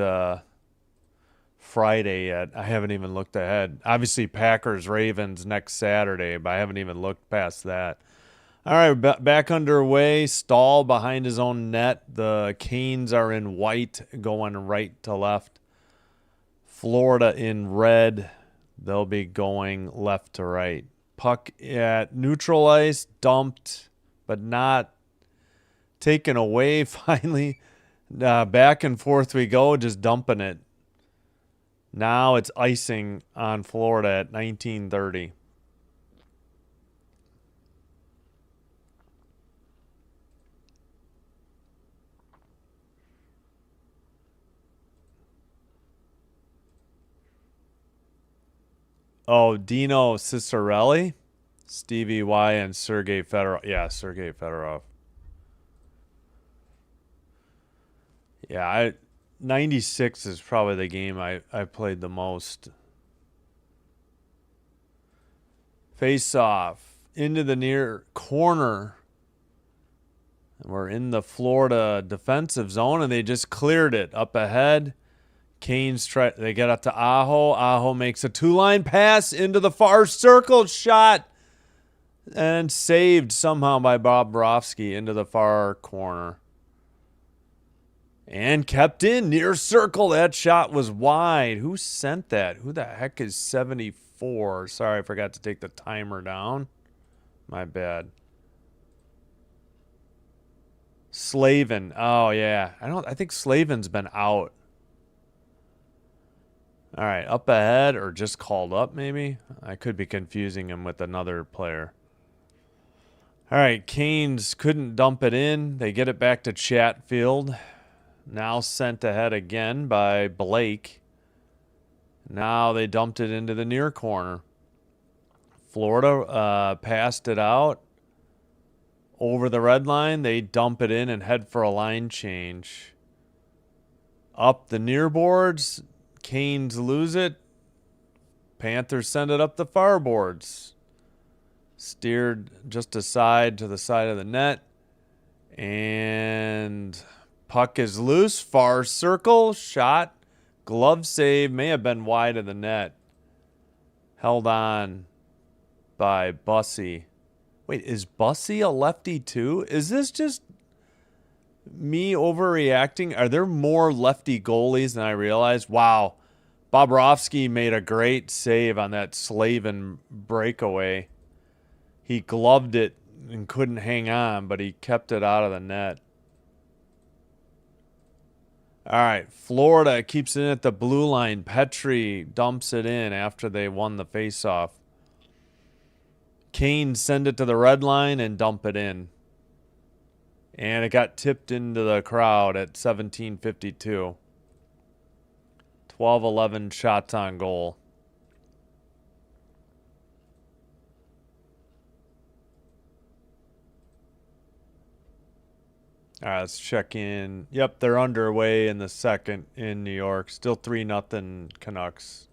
Friday yet. I haven't even looked ahead. Obviously, Packers Ravens next Saturday, but I haven't even looked past that. All right, back underway. Stahl behind his own net. The Canes are in white, going right to left. Florida in red. They'll be going left to right. Puck at neutral ice, dumped, but not taken away. Finally, back and forth we go, just dumping it. Now it's icing on Florida at 19:30. Oh, Dino Ciccarelli, Stevie Y, and Sergei Fedorov. Yeah, Sergei Fedorov. Yeah, 96 is probably the game I played the most. Face off into the near corner. And we're in the Florida defensive zone, and they just cleared it up ahead. Canes they get up to Aho. Aho makes a 2-line pass into the far circle, shot, and saved somehow by Bobrovsky into the far corner. And kept in near circle. That shot was wide. Who sent that? Who the heck is 74? Sorry, I forgot to take the timer down. My bad. Slavin. Oh yeah. I think Slavin's been out. All right, up ahead or just called up maybe? I could be confusing him with another player. All right, Canes couldn't dump it in. They get it back to Chatfield. Now sent ahead again by Blake. Now they dumped it into the near corner. Florida passed it out. Over the red line, they dump it in and head for a line change. Up the near boards. Canes lose it. Panthers send it up the far boards. Steered just aside to the side of the net. And puck is loose. Far circle. Shot. Glove save. May have been wide of the net. Held on by Bussy. Wait, is Bussy a lefty too? Is this just me overreacting? Are there more lefty goalies than I realized? Wow. Bobrovsky made a great save on that Slavin breakaway. He gloved it and couldn't hang on, but he kept it out of the net. All right, Florida keeps it at the blue line. Petrie dumps it in after they won the faceoff. Canes send it to the red line and dump it in. And it got tipped into the crowd at 17:52. 12-11 shots on goal. All right, let's check in. Yep, they're underway in the second in New York. Still 3-0 Canucks.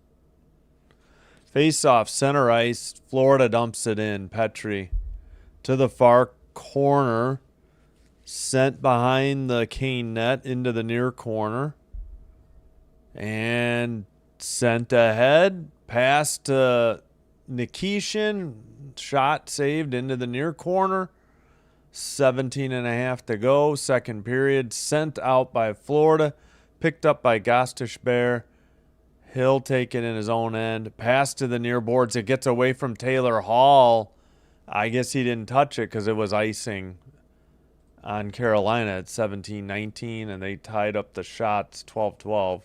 Face-off, center ice. Florida dumps it in. Petrie to the far corner. Sent behind the Kane net into the near corner. And sent ahead. Pass to Nikishin. Shot saved into the near corner. 17.5 to go. Second period. Sent out by Florida. Picked up by Gostishbear. He'll take it in his own end. Pass to the near boards. It gets away from Taylor Hall. I guess he didn't touch it because it was icing on Carolina at 17-19, and they tied up the shots 12-12.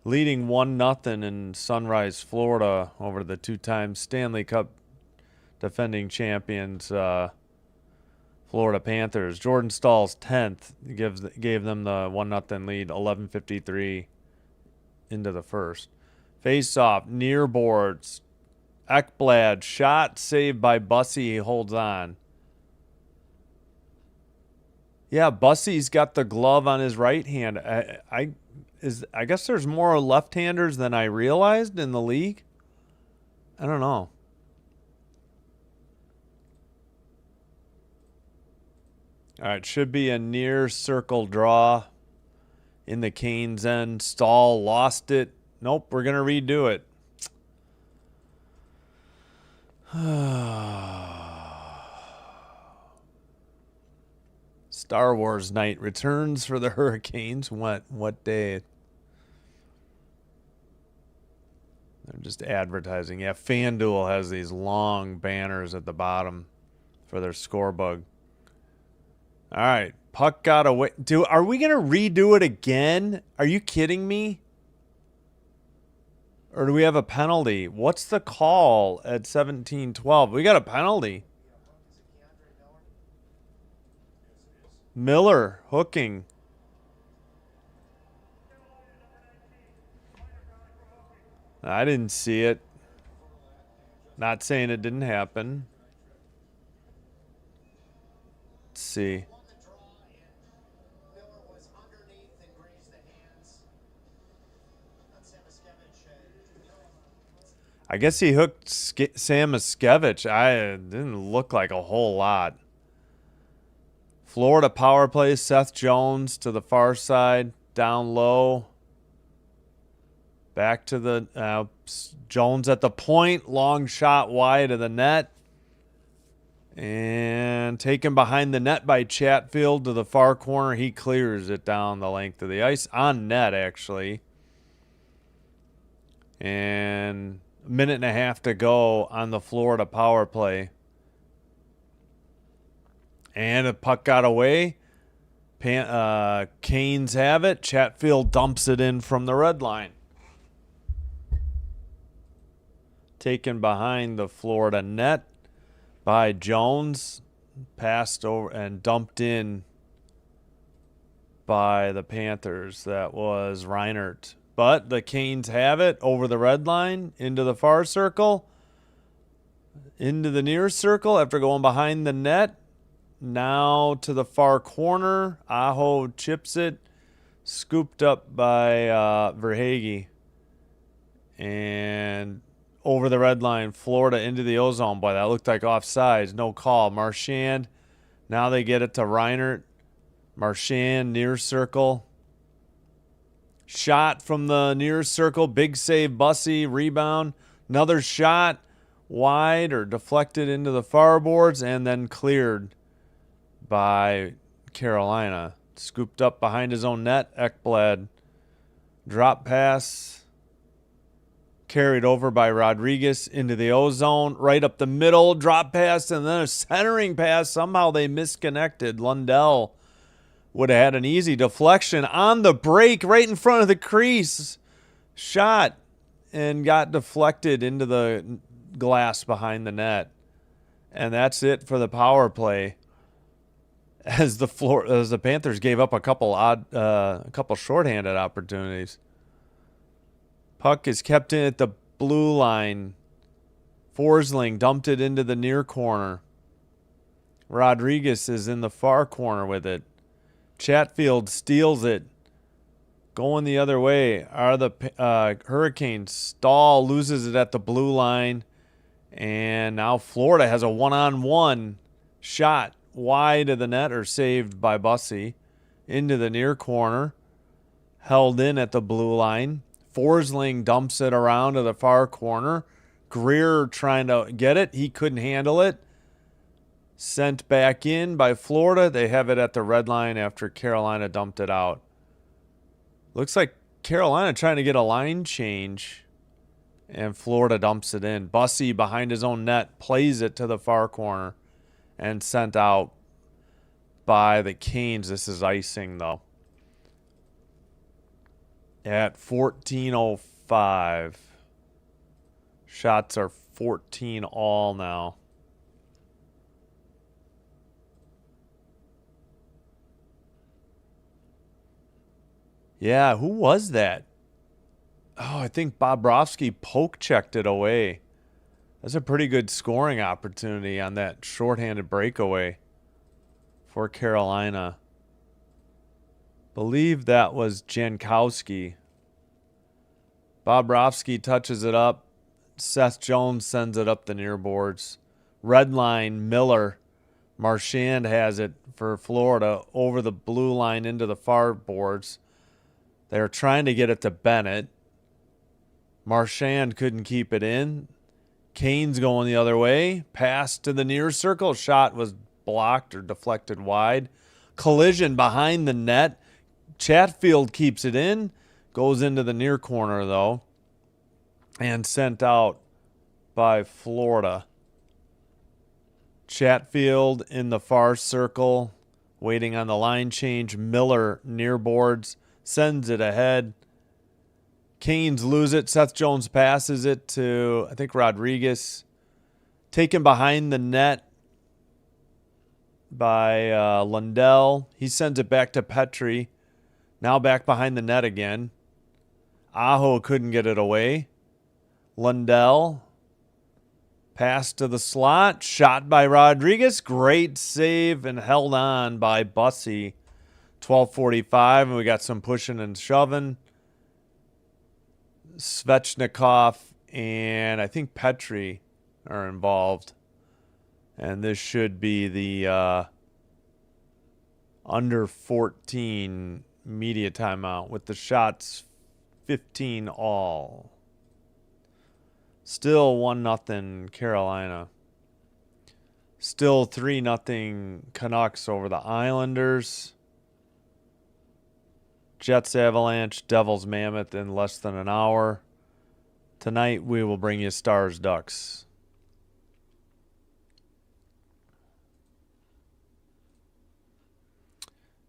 Leading 1-0 in Sunrise, Florida over the two-time Stanley Cup defending champions, Florida Panthers. Jordan Stahl's 10th gave them the 1-0 lead, 11:53 into the first. Face-off, near boards. Ekblad, shot saved by Bussy. He holds on. Yeah, Bussy's got the glove on his right hand. I guess there's more left-handers than I realized in the league. I don't know. All right, should be a near circle draw in the Canes end. Stahl lost it. Nope, we're going to redo it. Star Wars night returns for the Hurricanes. What day? They're just advertising. Yeah, FanDuel has these long banners at the bottom for their scorebug. All right, puck got away. Dude, are we going to redo it again? Are you kidding me? Or do we have a penalty? What's the call at 17-12? We got a penalty. Miller hooking. I didn't see it. Not saying it didn't happen. Let's see. I guess he hooked Sam Miskevich. It didn't look like a whole lot. Florida power play. Seth Jones to the far side. Down low. Back to the Jones at the point. Long shot wide of the net. And taken behind the net by Chatfield to the far corner. He clears it down the length of the ice. On net, actually. And a minute and a half to go on the Florida power play. And the puck got away. Canes have it. Chatfield dumps it in from the red line. Taken behind the Florida net by Jones. Passed over and dumped in by the Panthers. That was Reinert. But the Canes have it over the red line, into the far circle, into the near circle after going behind the net. Now to the far corner. Aho chips it. Scooped up by Verhaeghe. And over the red line, Florida into the ozone. Boy, that looked like offsides. No call. Marchand. Now they get it to Reinert. Marchand, near circle. Shot from the near circle. Big save, Bussy. Rebound. Another shot. Wide or deflected into the far boards and then cleared by Carolina. Scooped up behind his own net. Ekblad. Drop pass. Carried over by Rodriguez into the ozone. Right up the middle. Drop pass and then a centering pass. Somehow they misconnected. Lundell would have had an easy deflection on the break right in front of the crease. Shot and got deflected into the glass behind the net. And that's it for the power play. as the Panthers gave up a couple shorthanded opportunities. Puck is kept in at the blue line. Forsling dumped it into the near corner. Rodriguez is in the far corner with it. Chatfield steals it. Going the other way are the Hurricanes. Stahl loses it at the blue line. And now Florida has a one-on-one shot wide of the net, or saved by Bussey, into the near corner. Held in at the blue line. Forsling dumps it around to the far corner. Greer trying to get it. He couldn't handle it. Sent back in by Florida. They have it at the red line after Carolina dumped it out. Looks like Carolina trying to get a line change, and Florida dumps it in. Bussey behind his own net plays it to the far corner and sent out by the Canes. This is icing, though. At 14:05. Shots are 14 all now. Yeah, who was that? Oh, I think Bobrovsky poke checked it away. That's a pretty good scoring opportunity on that shorthanded breakaway for Carolina. Believe that was Jankowski. Bobrovsky touches it up. Seth Jones sends it up the near boards. Red line, Miller. Marchand has it for Florida over the blue line into the far boards. They're trying to get it to Bennett. Marchand couldn't keep it in. Kane's going the other way. Pass to the near circle. Shot was blocked or deflected wide. Collision behind the net. Chatfield keeps it in. Goes into the near corner, though. And sent out by Florida. Chatfield in the far circle. Waiting on the line change. Miller near boards. Sends it ahead. Canes lose it. Seth Jones passes it to, I think, Rodriguez. Taken behind the net by Lundell. He sends it back to Petrie. Now back behind the net again. Aho couldn't get it away. Lundell. Pass to the slot. Shot by Rodriguez. Great save and held on by Bussey. 12:45, and we got some pushing and shoving. Svechnikov and I think Petrie are involved. And this should be the under 14 media timeout with the shots 15 all. Still 1-0 Carolina. Still 3-0 Canucks over the Islanders. Jets Avalanche, Devils Mammoth in less than an hour. Tonight we will bring you Stars Ducks.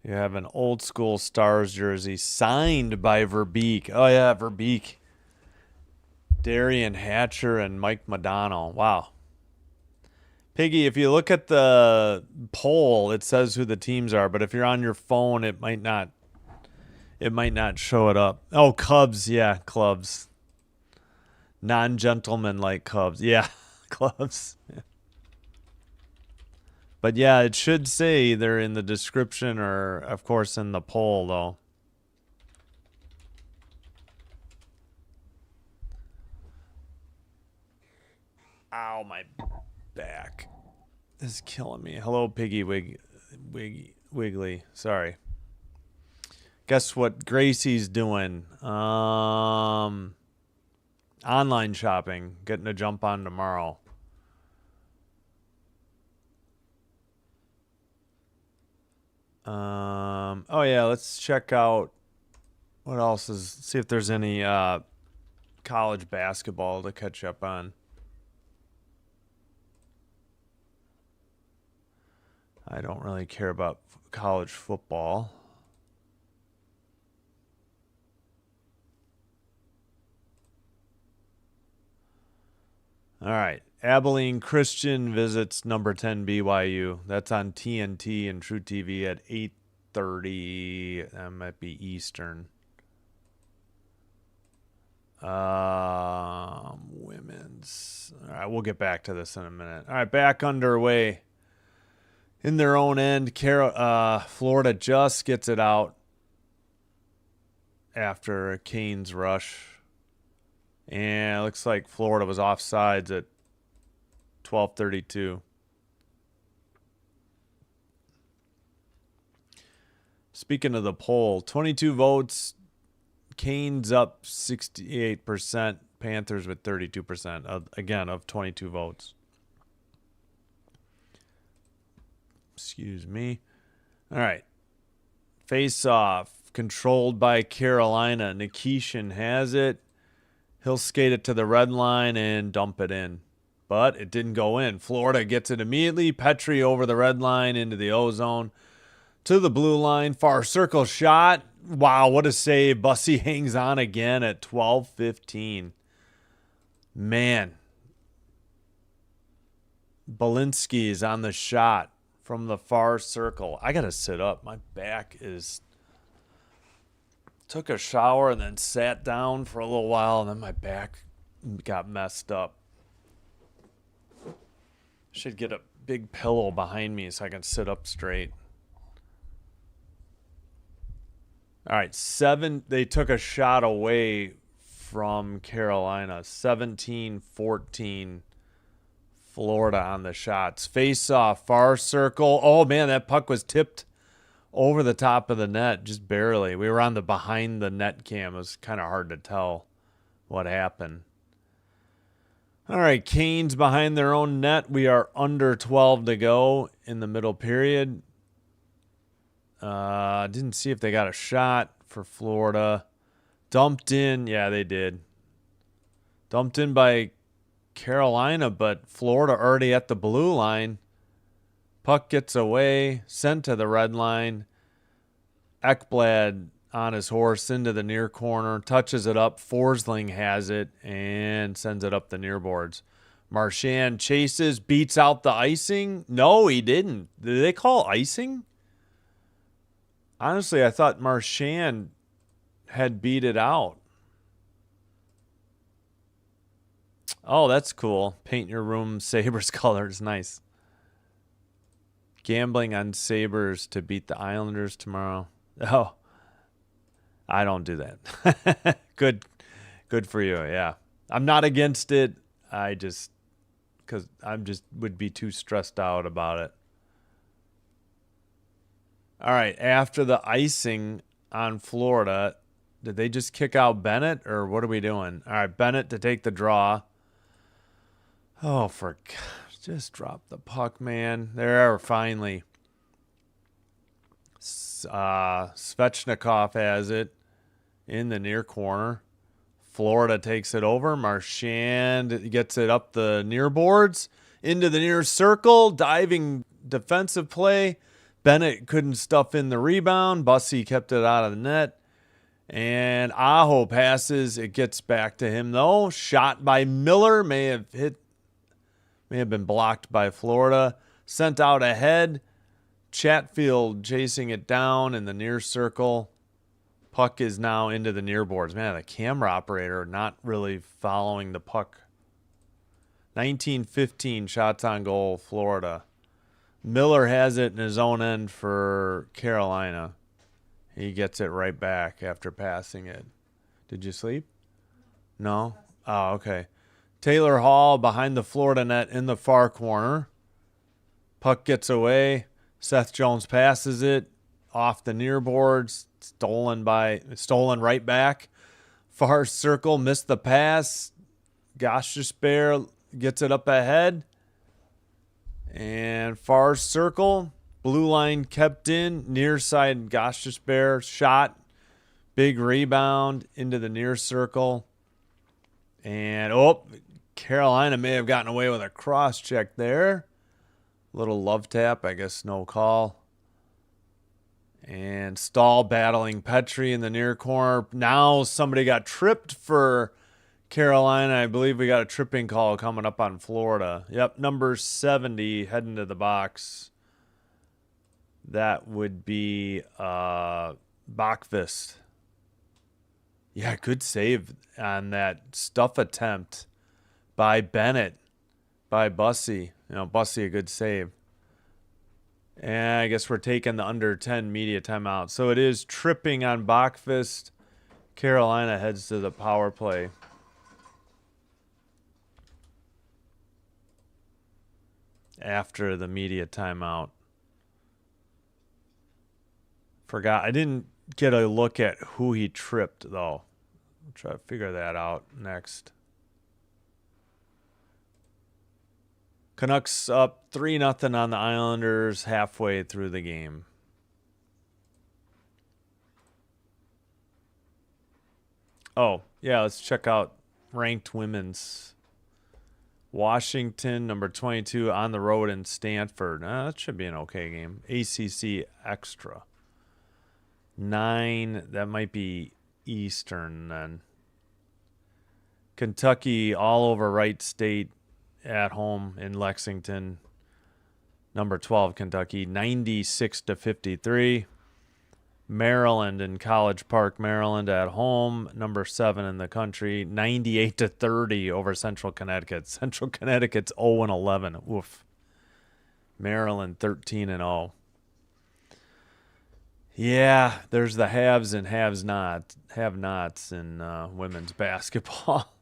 You have an old school Stars jersey signed by Verbeek. Oh yeah, Verbeek. Darian Hatcher and Mike Modano. Wow. Piggy, if you look at the poll, it says who the teams are, but if you're on your phone, it might not show it up. Oh, Cubs. Yeah, Clubs. Non-gentleman like Cubs. Yeah, Clubs. Yeah. But yeah, it should say they're in the description or, of course, in the poll, though. Ow, my back. This is killing me. Hello, Piggy Wiggly. Sorry. Guess what Gracie's doing? Online shopping. Getting a jump on tomorrow. Oh yeah, let's check out what else is. See if there's any college basketball to catch up on. I don't really care about college football. All right. Abilene Christian visits number 10 BYU. That's on TNT and True TV at 8:30. That might be Eastern. Women's. All right, we'll get back to this in a minute. All right, back underway. In their own end, Florida just gets it out after Kane's rush. And it looks like Florida was offsides at 12:32. Speaking of the poll, 22 votes. Kane's up 68%. Panthers with 32%. Again, of 22 votes. Excuse me. All right. Face off. Controlled by Carolina. Nikishin has it. He'll skate it to the red line and dump it in. But it didn't go in. Florida gets it immediately. Petrie over the red line into the O-zone. To the blue line. Far circle shot. Wow, what a save. Bussy hangs on again at 12:15. Man. Belinsky is on the shot from the far circle. I got to sit up. My back is... Took a shower and then sat down for a little while, and then my back got messed up. Should get a big pillow behind me so I can sit up straight. All right, they took a shot away from Carolina. 17-14, Florida on the shots. Face off, far circle. Oh, man, that puck was tipped over the top of the net, just barely. We were on the behind the net cam. It was kind of hard to tell what happened. All right, Canes behind their own net. We are under 12 to go in the middle period. Didn't see if they got a shot for Florida. Dumped in. Yeah, they did. Dumped in by Carolina, but Florida already at the blue line. Puck gets away, sent to the red line. Ekblad on his horse into the near corner, touches it up. Forsling has it and sends it up the near boards. Marchand chases, beats out the icing. No, he didn't. Did they call icing? Honestly, I thought Marchand had beat it out. Oh, that's cool. Paint your room Sabres colors. Nice. Gambling on Sabres to beat the Islanders tomorrow. Oh, I don't do that. Good for you. Yeah. I'm not against it. Because would be too stressed out about it. All right, after the icing on Florida, did they just kick out Bennett, or what are we doing? All right, Bennett to take the draw. Oh, for gosh, just drop the puck, man. There, finally. Svechnikov has it in the near corner. Florida takes it over. Marchand gets it up the near boards, into the near circle, diving defensive play. Bennett couldn't stuff in the rebound. Bussy kept it out of the net. And Aho passes. It gets back to him, though. Shot by Miller. May have been blocked by Florida. Sent out ahead. Chatfield chasing it down in the near circle. Puck is now into the near boards. Man, the camera operator not really following the puck. 19-15 shots on goal, Florida. Miller has it in his own end for Carolina. He gets it right back after passing it. Did you sleep? No? Oh, okay. Taylor Hall behind the Florida net in the far corner. Puck gets away. Seth Jones passes it off the near boards. Stolen right back. Far circle, missed the pass. Gostisbehere gets it up ahead. And far circle, blue line kept in. Near side, Gostisbehere shot. Big rebound into the near circle. And, Carolina may have gotten away with a cross check there. Little love tap, I guess no call. And Stahl battling Petrie in the near corner. Now somebody got tripped for Carolina, I believe we got a tripping call coming up on Florida. Yep, number 70 heading to the box. That would be Bachvist. Yeah, good save on that stuff attempt by Bennett, by Bussy. You know, Bussy, a good save. And I guess we're taking the under 10 media timeout. So it is tripping on Bachvist. Carolina heads to the power play. After the media timeout. Forgot. I didn't get a look at who he tripped, though. I'll try to figure that out next. Canucks up 3-0 on the Islanders halfway through the game. Oh, yeah, let's check out ranked women's. Washington, number 22, on the road in Stanford. That should be an okay game. ACC Extra. 9, that might be Eastern then. Kentucky all over Wright State at home in Lexington. Number 12, Kentucky, 96-53. Maryland in College Park, Maryland at home, number 7 in the country, 98-30 over Central Connecticut. Central Connecticut's 0-11. Oof. Maryland 13-0. Yeah, there's the haves and have-nots in women's basketball.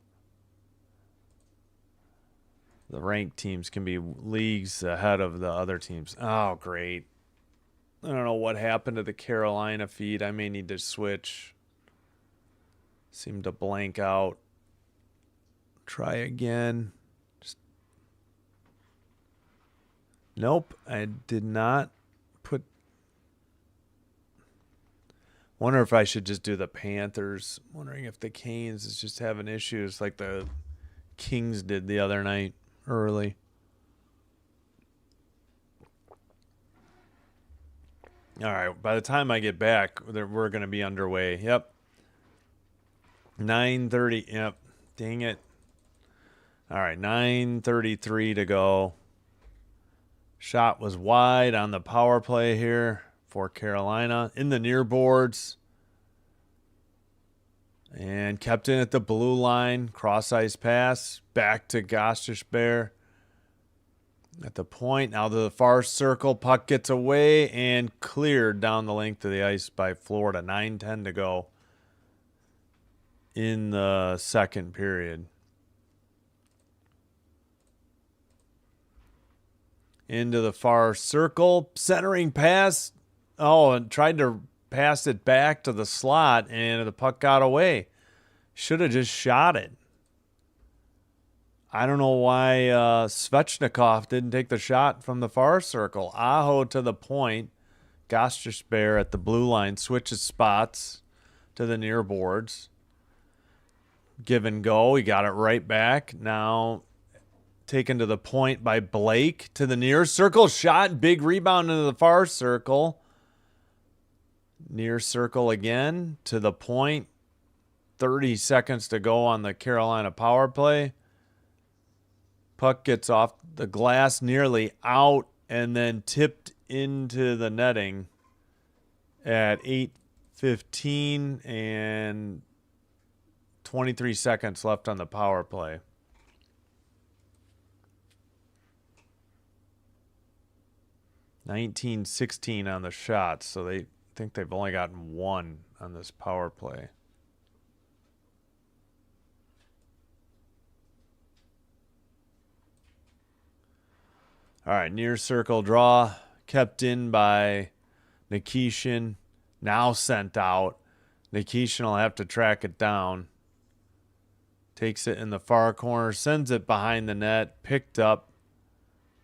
The ranked teams can be leagues ahead of the other teams. Oh, great. I don't know what happened to the Carolina feed. I may need to switch. Seemed to blank out. Try again. Nope, I did not put. Wonder if I should just do the Panthers. Wondering if the Canes is just having issues like the Kings did the other night early. All right, by the time I get back, we're going to be underway. Yep. 9:30. Yep. Dang it. All right, 9:33 to go. Shot was wide on the power play here for Carolina. In the near boards. And kept in at the blue line. Cross-ice pass. Back to Gostisbehere. At the point, now to the far circle, puck gets away and cleared down the length of the ice by Florida. 9:10 to go in the second period. Into the far circle, centering pass. Oh, and tried to pass it back to the slot, and the puck got away. Should have just shot it. I don't know why Svechnikov didn't take the shot from the far circle. Aho to the point. Gostisbehere at the blue line switches spots to the near boards. Give and go. He got it right back. Now taken to the point by Blake to the near circle. Shot. Big rebound into the far circle. Near circle again to the point. 30 seconds to go on the Carolina power play. Puck gets off the glass, nearly out, and then tipped into the netting at 8:15 and 23 seconds left on the power play. $19-16 on the shots, so they think they've only gotten one on this power play. All right, near circle draw, kept in by Nikishin, now sent out. Nikishin will have to track it down. Takes it in the far corner, sends it behind the net, picked up,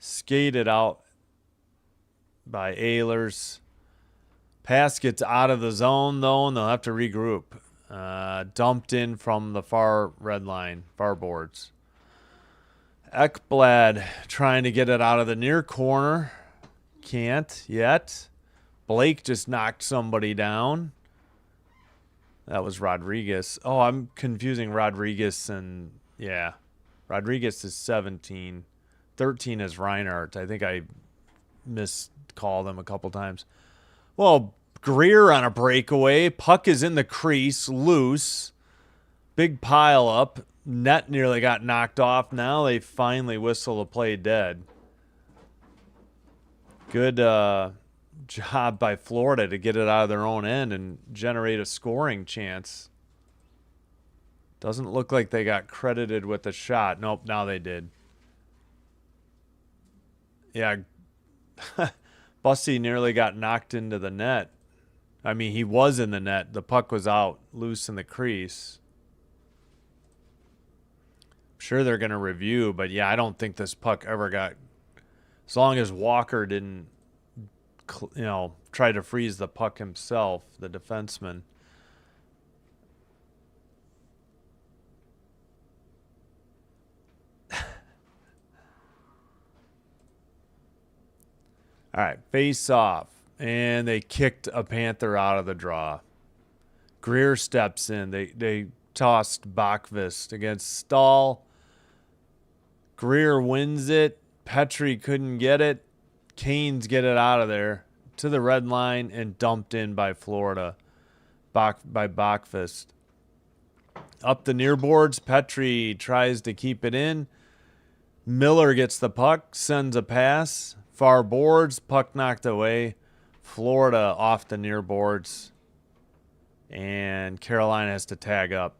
skated out by Ehlers. Pass gets out of the zone, though, and they'll have to regroup. Dumped in from the far red line, far boards. Ekblad trying to get it out of the near corner. Can't yet. Blake just knocked somebody down. That was Rodriguez. Oh, I'm confusing Rodriguez and, yeah. Rodriguez is 17. 13 is Reinhardt. I think I miscalled him a couple times. Well, Greer on a breakaway. Puck is in the crease, loose. Big pile up. Net nearly got knocked off. Now they finally whistle the play dead. Good job by Florida to get it out of their own end and generate a scoring chance. Doesn't look like they got credited with the shot. Nope, now they did. Yeah. Bussy nearly got knocked into the net. I mean, he was in the net. The puck was out, loose in the crease. I'm sure they're going to review, but yeah, I don't think this puck ever got... As long as Walker didn't, try to freeze the puck himself, the defenseman. All right, face off. And they kicked a Panther out of the draw. Greer steps in. They tossed Bachvist against Stahl. Greer wins it. Petrie couldn't get it. Canes get it out of there to the red line and dumped in by Florida by Bachvist. Up the near boards, Petrie tries to keep it in. Miller gets the puck, sends a pass. Far boards, puck knocked away. Florida off the near boards. And Carolina has to tag up.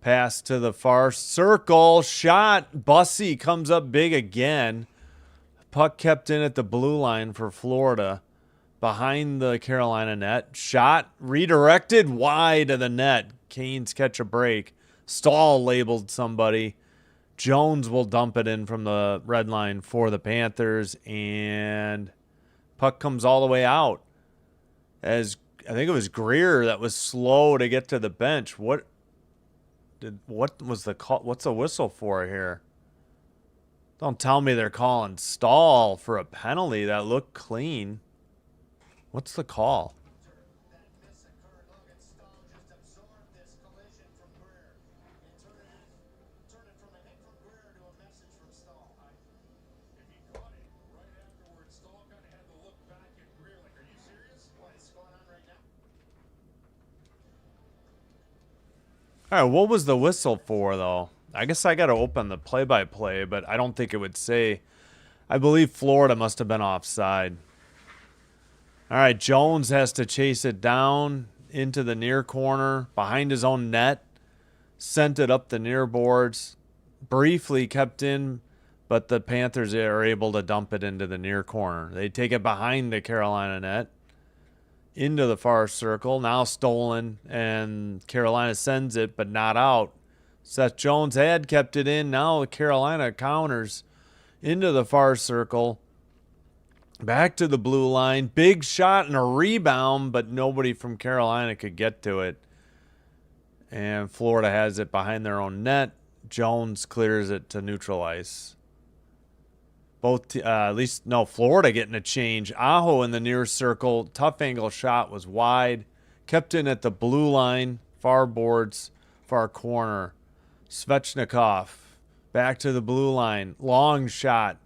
Pass to the far circle. Shot. Bussy comes up big again. Puck kept in at the blue line for Florida. Behind the Carolina net. Shot. Redirected wide of the net. Canes catch a break. Stahl labeled somebody. Jones will dump it in from the red line for the Panthers. And puck comes all the way out. As I think it was Greer that was slow to get to the bench. What was the call? What's a whistle for here? Don't tell me they're calling Stahl for a penalty that looked clean. What's the call? All right, what was the whistle for, though? I guess I got to open the play-by-play, but I don't think it would say. I believe Florida must have been offside. All right, Jones has to chase it down into the near corner, behind his own net. Sent it up the near boards. Briefly kept in, but the Panthers are able to dump it into the near corner. They take it behind the Carolina net. Into the far circle, now stolen, and Carolina sends it, but not out. Seth Jones had kept it in. Now Carolina counters into the far circle. Back to the blue line. Big shot and a rebound, but nobody from Carolina could get to it. And Florida has it behind their own net. Jones clears it to neutral ice. Florida getting a change. Aho in the near circle. Tough angle shot was wide. Kept in at the blue line. Far boards. Far corner. Svechnikov. Back to the blue line. Long shot.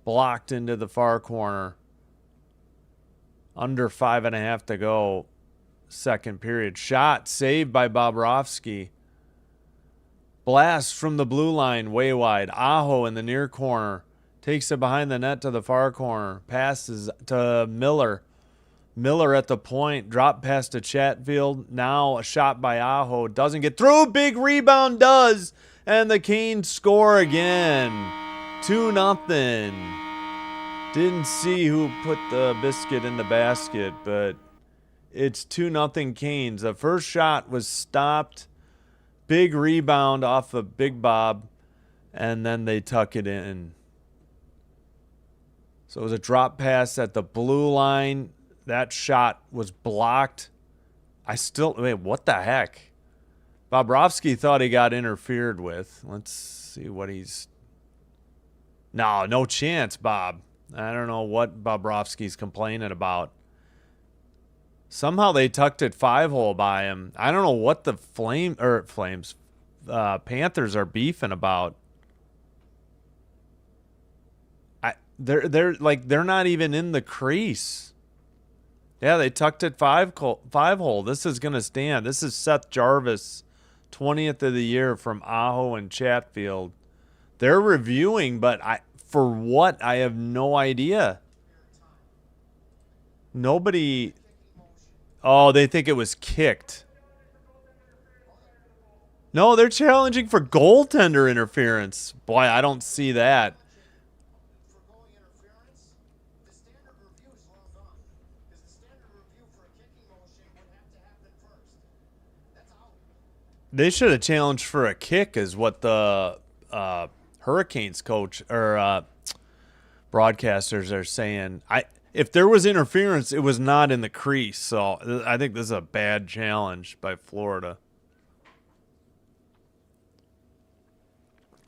Blocked into the far corner. Under 5.5 to go. Second period. Shot saved by Bobrovsky. Blast from the blue line. Way wide. Aho in the near corner. Takes it behind the net to the far corner. Passes to Miller. Miller at the point. Drop pass to Chatfield. Now a shot by Aho. Doesn't get through. Big rebound does. And the Canes score again. 2-0. Didn't see who put the biscuit in the basket, but it's 2-0 Canes. The first shot was stopped. Big rebound off of Big Bob. And then they tuck it in. So it was a drop pass at the blue line. That shot was blocked. What the heck? Bobrovsky thought he got interfered with. Let's see what he's... No chance, Bob. I don't know what Bobrovsky's complaining about. Somehow they tucked it 5-hole by him. I don't know what the Panthers are beefing about. They're not even in the crease. Yeah, they tucked it 5-hole. This is gonna stand. This is Seth Jarvis, 20th of the year from Aho and Chatfield. They're reviewing, but for what, I have no idea. Nobody. Oh, they think it was kicked. No, they're challenging for goaltender interference. Boy, I don't see that. They should have challenged for a kick, is what the Hurricanes coach or broadcasters are saying. If there was interference, it was not in the crease. So I think this is a bad challenge by Florida.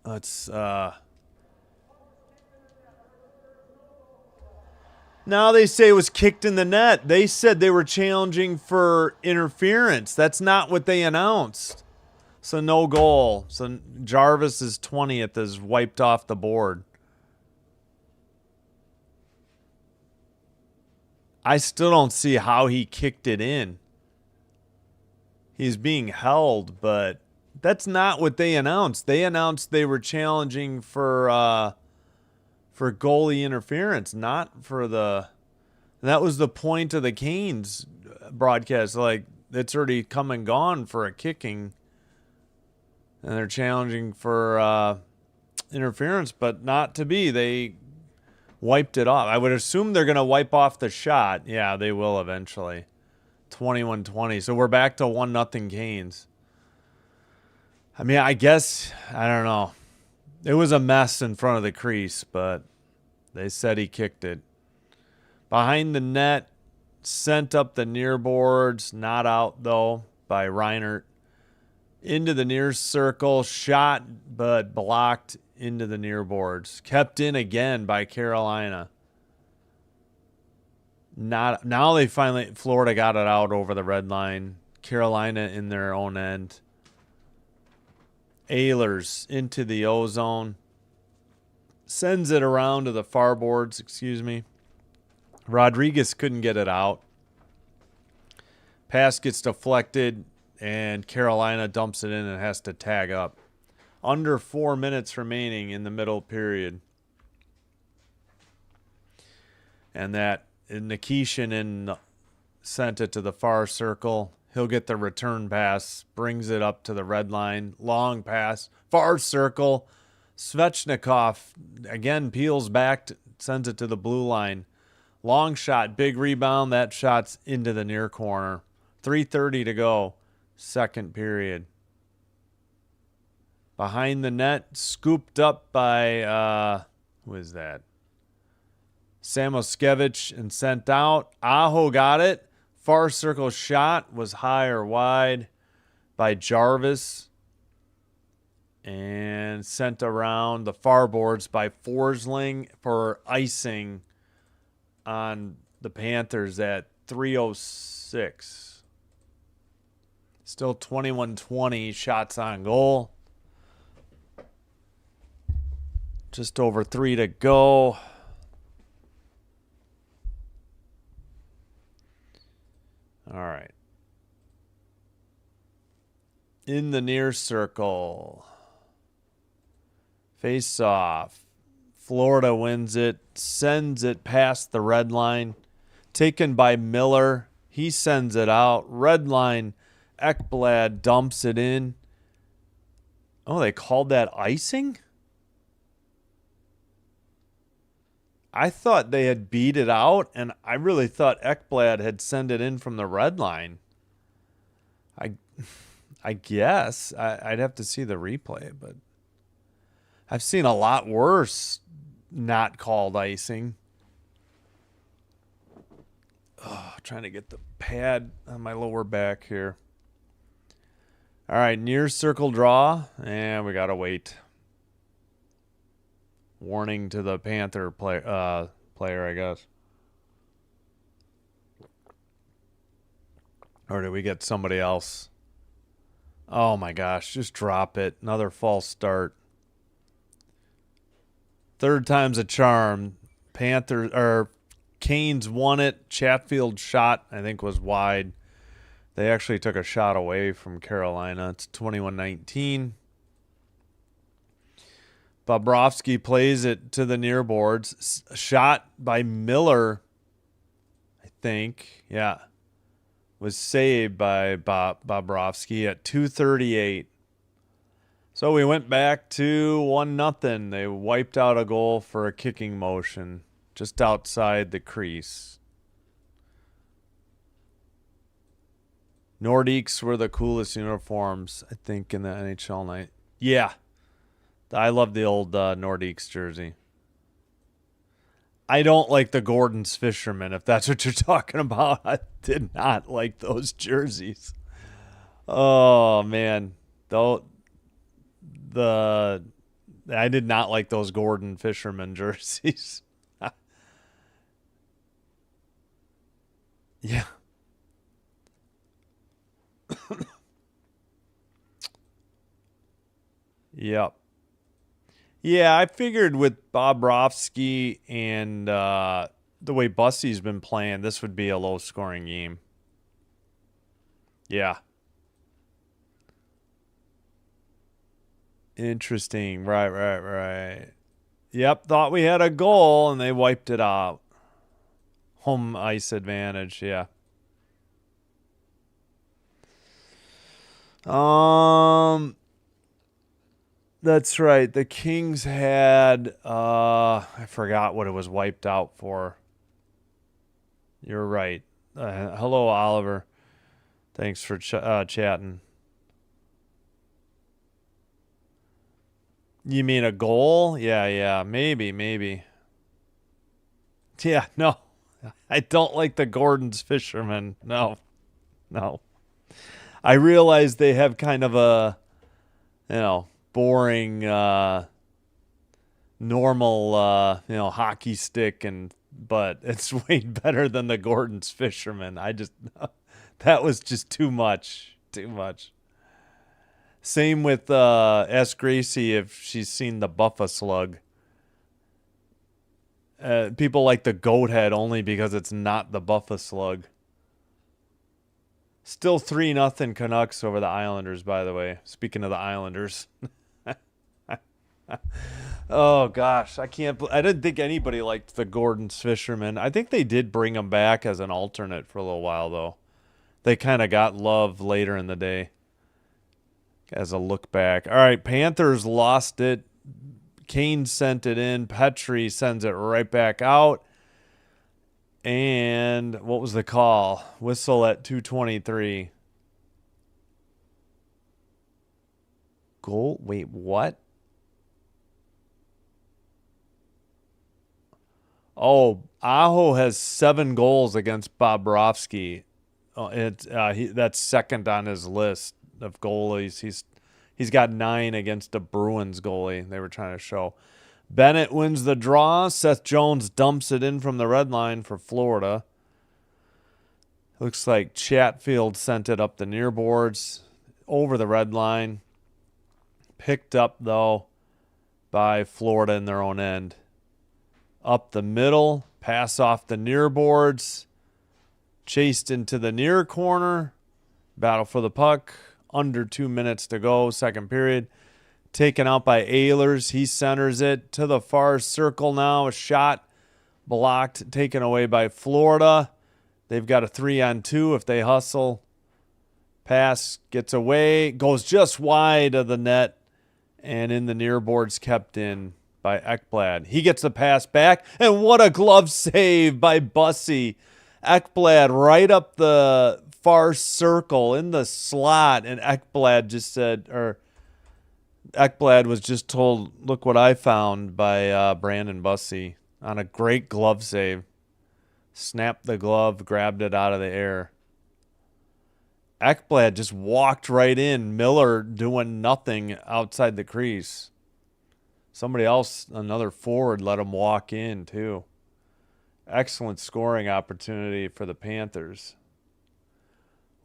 Let's now they say it was kicked in the net. They said they were challenging for interference. That's not what they announced. So no goal. So Jarvis's 20th is wiped off the board. I still don't see how he kicked it in. He's being held, but that's not what they announced. They announced they were challenging for goalie interference, not for the. That was the point of the Canes broadcast. Like, it's already come and gone for a kicking, and they're challenging for interference, but not to be. They wiped it off. I would assume they're going to wipe off the shot. Yeah, they will eventually. 21-20. So we're back to 1-0 Canes. I mean, I guess, I don't know. It was a mess in front of the crease, but they said he kicked it. Behind the net, sent up the near boards. Not out, though, by Reinert. Into the near circle. Shot, but blocked into the near boards. Kept in again by Carolina. Now they finally, Florida got it out over the red line. Carolina in their own end. Ehlers into the O-zone. Sends it around to the far boards, Rodriguez couldn't get it out. Pass gets deflected, and Carolina dumps it in and has to tag up. Under 4 minutes remaining in the middle period. And that Nikishin sent it to the far circle. He'll get the return pass, brings it up to the red line. Long pass, far circle. Svechnikov again peels back, sends it to the blue line. Long shot, big rebound. That shot's into the near corner. 3:30 to go, second period. Behind the net, scooped up by, who is that? Samoskevich, and sent out. Aho got it. Far circle shot was high or wide by Jarvis. And sent around the far boards by Forsling for icing on the Panthers at 3:06. Still 21-20 shots on goal. Just over 3 to go. All right. In the near circle. Face off. Florida wins it. Sends it past the red line. Taken by Miller. He sends it out. Red line. Ekblad dumps it in. Oh, they called that icing? I thought they had beat it out, and I really thought Ekblad had sent it in from the red line. I guess. I'd have to see the replay, but I've seen a lot worse not called icing. Oh, trying to get the pad on my lower back here. All right, near circle draw, and we got to wait. Warning to the Panther player, I guess. Or did we get somebody else? Oh my gosh, just drop it. Another false start. Third time's a charm. Panthers or Canes won it. Chatfield's shot, I think, was wide. They actually took a shot away from Carolina. It's 21-19. Bobrovsky plays it to the near boards. Shot by Miller, I think. Yeah. Was saved by Bobrovsky at 2:38. So we went back to 1-0. They wiped out a goal for a kicking motion just outside the crease. Nordiques were the coolest uniforms, I think, in the NHL night. Yeah. I love the old Nordiques jersey. I don't like the Gordon's Fisherman, if that's what you're talking about. I did not like those jerseys. Oh, man. Though I did not like those Gordon Fisherman jerseys. Yeah. Yep. Yeah, I figured with Bobrovsky and the way Bussy's been playing, this would be a low-scoring game. Yeah. Interesting. Right. Yep, thought we had a goal, and they wiped it out. Home ice advantage, yeah. That's right. The Kings had I forgot what it was wiped out for. You're right. Hello, Oliver. Thanks for chatting. You mean a goal? Yeah. Maybe. Yeah, no. I don't like the Gordon's Fisherman. No. I realize they have kind of a, boring, normal, hockey stick, but it's way better than the Gordon's Fisherman. That was just too much. Same with S. Gracie if she's seen the Buffa Slug. People like the goat head only because it's not the Buffa Slug. Still 3-0 Canucks over the Islanders, by the way. Speaking of the Islanders. Oh, gosh. I didn't think anybody liked the Gordon's Fisherman. I think they did bring him back as an alternate for a little while, though. They kind of got love later in the day as a look back. All right, Panthers lost it. Kane sent it in. Petrie sends it right back out. And what was the call? Whistle at 2:23. Goal? Wait, what? Oh, Aho has 7 goals against Bobrovsky. That's second on his list of goalies. He's got 9 against the Bruins goalie. They were trying to show. Bennett wins the draw. Seth Jones dumps it in from the red line for Florida. Looks like Chatfield sent it up the near boards over the red line. Picked up, though, by Florida in their own end. Up the middle. Pass off the near boards. Chased into the near corner. Battle for the puck. Under 2 minutes to go, second period. Taken out by Ehlers. He centers it to the far circle now. A shot blocked, taken away by Florida. They've got a 3-on-2 if they hustle. Pass gets away, goes just wide of the net, and in the near boards kept in by Ekblad. He gets the pass back, and what a glove save by Bussy. Ekblad right up the far circle in the slot, and Ekblad was just told, look what I found by Brandon Bussy on a great glove save. Snapped the glove, grabbed it out of the air. Ekblad just walked right in. Miller doing nothing outside the crease. Somebody else, another forward, let him walk in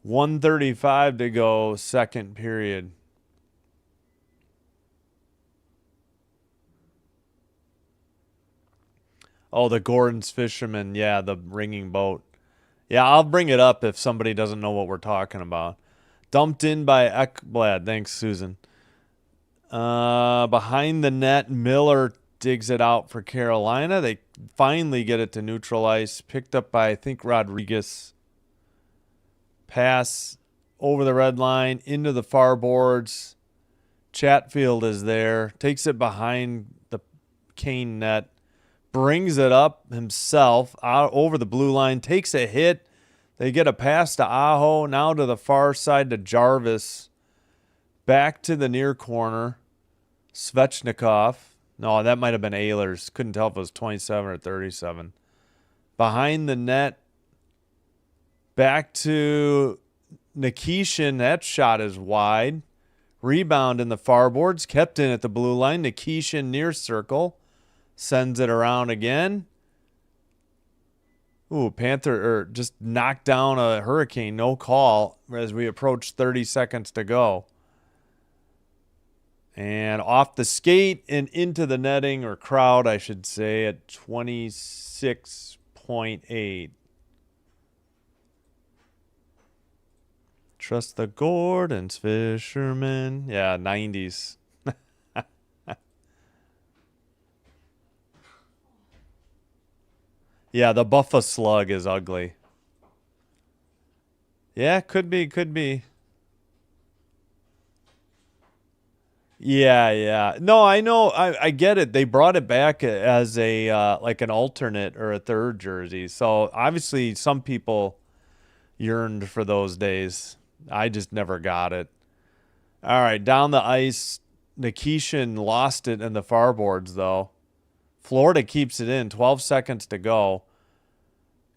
1:35 to go, second period. Oh, the Gordon's Fisherman. Yeah, the ringing boat. Yeah, I'll bring it up if somebody doesn't know what we're talking about. Dumped in by Ekblad. Thanks, Susan. Behind the net, Miller digs it out for Carolina. They finally get it to neutral ice. Picked up by, I think, Rodriguez. Pass over the red line, into the far boards. Chatfield is there. Takes it behind the Kane net. Brings it up himself out over the blue line. Takes a hit. They get a pass to Aho. Now to the far side to Jarvis. Back to the near corner. Svechnikov. No, that might have been Ehlers. Couldn't tell if it was 27 or 37. Behind the net. Back to Nikishin. That shot is wide. Rebound in the far boards. Kept in at the blue line. Nikishin near circle. Sends it around again. Ooh, Panther just knocked down a Hurricane. No call as we approach 30 seconds to go. And off the skate and into the netting, or crowd, I should say, at 26.8. Trust the Gordon's Fisherman. Yeah, 90s. Yeah, the Buffa Slug is ugly. Yeah, could be. Yeah. No, I know. I get it. They brought it back as a like an alternate or a third jersey. So obviously some people yearned for those days. I just never got it. All right, down the ice. Nikishin lost it in the far boards, though. Florida keeps it in. 12 seconds to go.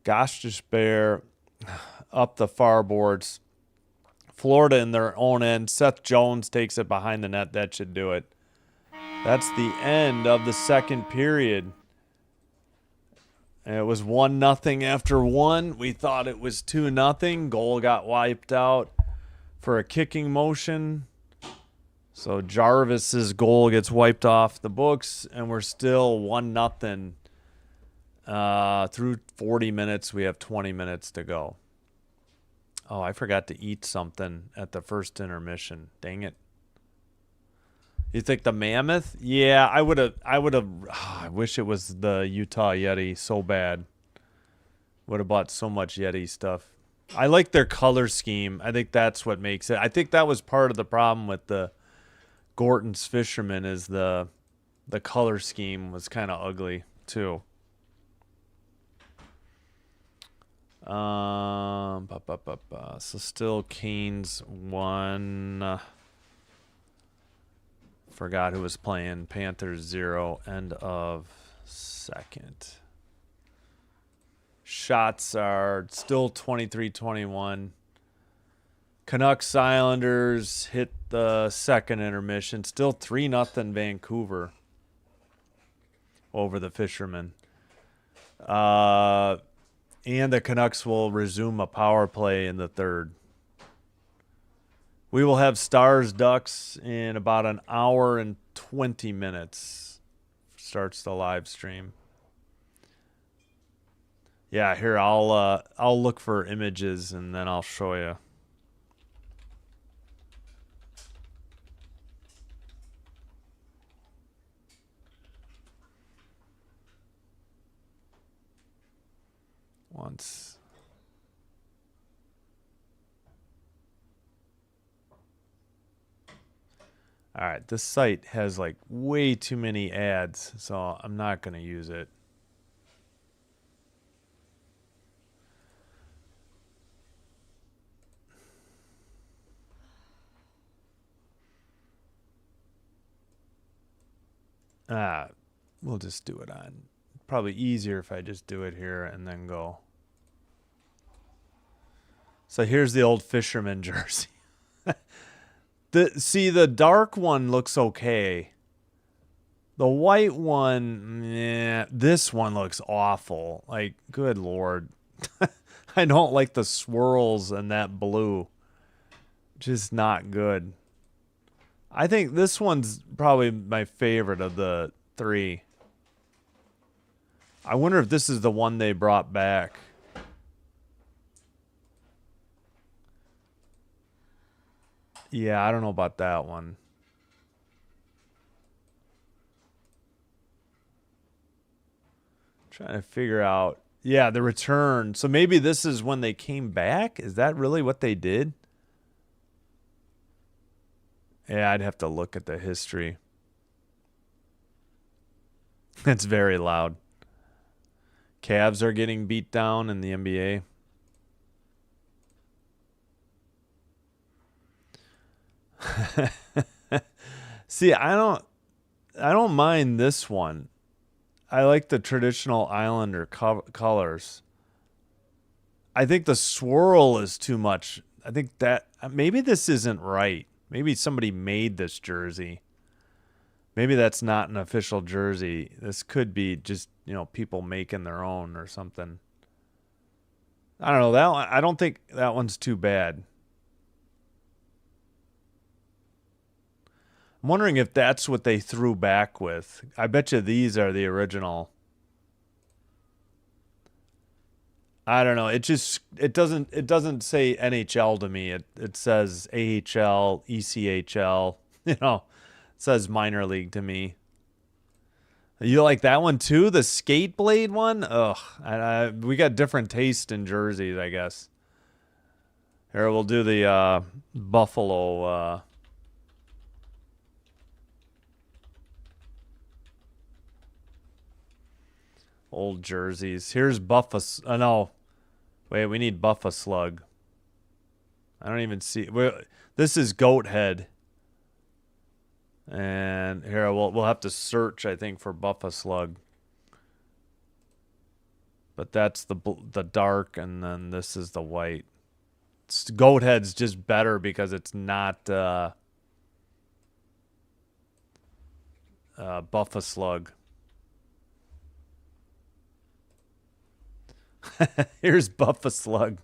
Gosh, Bear up the far boards. Florida in their own end. Seth Jones takes it behind the net. That should do it. That's the end of the second period. And it was 1-0 after one. We thought it was 2-0. Goal got wiped out for a kicking motion. So Jarvis's goal gets wiped off the books, and we're still 1-0 through 40 minutes. We have 20 minutes to go. Oh, I forgot to eat something at the first intermission. Dang it. You think the Mammoth? Yeah, I would have. I wish it was the Utah Yeti so bad. Would have bought so much Yeti stuff. I like their color scheme. I think that's what makes it. I think that was part of the problem with the Gorton's Fisherman is the color scheme was kind of ugly too. So still Canes 1. Forgot who was playing. Panthers 0. End of second. Shots are still 23-21. Canucks Islanders hit the second intermission. Still 3-0 Vancouver over the Fishermen. And the Canucks will resume a power play in the third. We will have Stars Ducks in about an hour and 20 minutes. Starts the live stream. Yeah, here I'll look for images and then I'll show you. Once. All right, this site has like way too many ads, so I'm not going to use it. We'll just do it on. Probably easier if I just do it here and then go. So here's the old Fisherman jersey. The dark one looks okay. The white one, this one looks awful. Like, good Lord. I don't like the swirls and that blue. Just not good. I think this one's probably my favorite of the three. I wonder if this is the one they brought back. Yeah, I don't know about that one. Trying to figure out. Yeah, the return. So maybe this is when they came back? Is that really what they did? Yeah, I'd have to look at the history. It's very loud. Cavs are getting beat down in the NBA. See, I don't mind this one. I like the traditional Islander colors. I think the swirl is too much. I think that maybe this isn't right. Maybe somebody made this jersey. Maybe that's not an official jersey. This could be just, people making their own or something. I don't know. That one, I don't think that one's too bad. I'm wondering if that's what they threw back with. I bet you these are the original. I don't know. It doesn't say NHL to me. It says AHL, ECHL. It says minor league to me. You like that one too? The skate blade one? Ugh. We got different taste in jerseys, I guess. Here, we'll do the Buffalo. Old jerseys. Here's no. Wait, we need Buffa Slug. I don't even see. This is Goat Head. And here, we'll have to search, I think, for Buffa Slug. But that's the dark, and then this is the white. Goat Head's just better because it's not Buffa Slug. Here's Buffa Slug.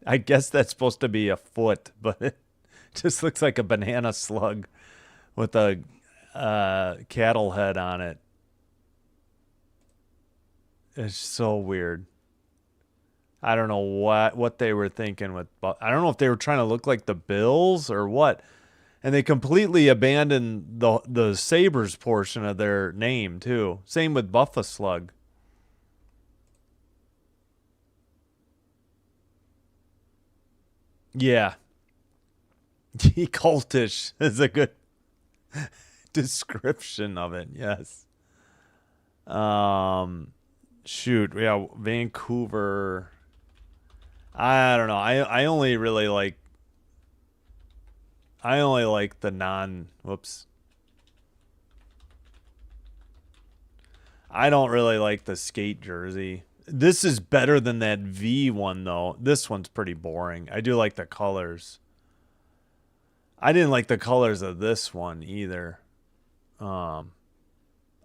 I guess that's supposed to be a foot, but it just looks like a banana slug with a cattle head on it. It's so weird. I don't know what they were thinking with. I don't know if they were trying to look like the Bills or what. And they completely abandoned the Sabres portion of their name too. Same with Buffa Slug. Yeah. Cultish is a good description of it. Yes. Shoot. Yeah. Vancouver. I don't know. I only really like. I only like the whoops. I don't really like the skate jersey. This is better than that V one, though. This one's pretty boring. I do like the colors. I didn't like the colors of this one either. I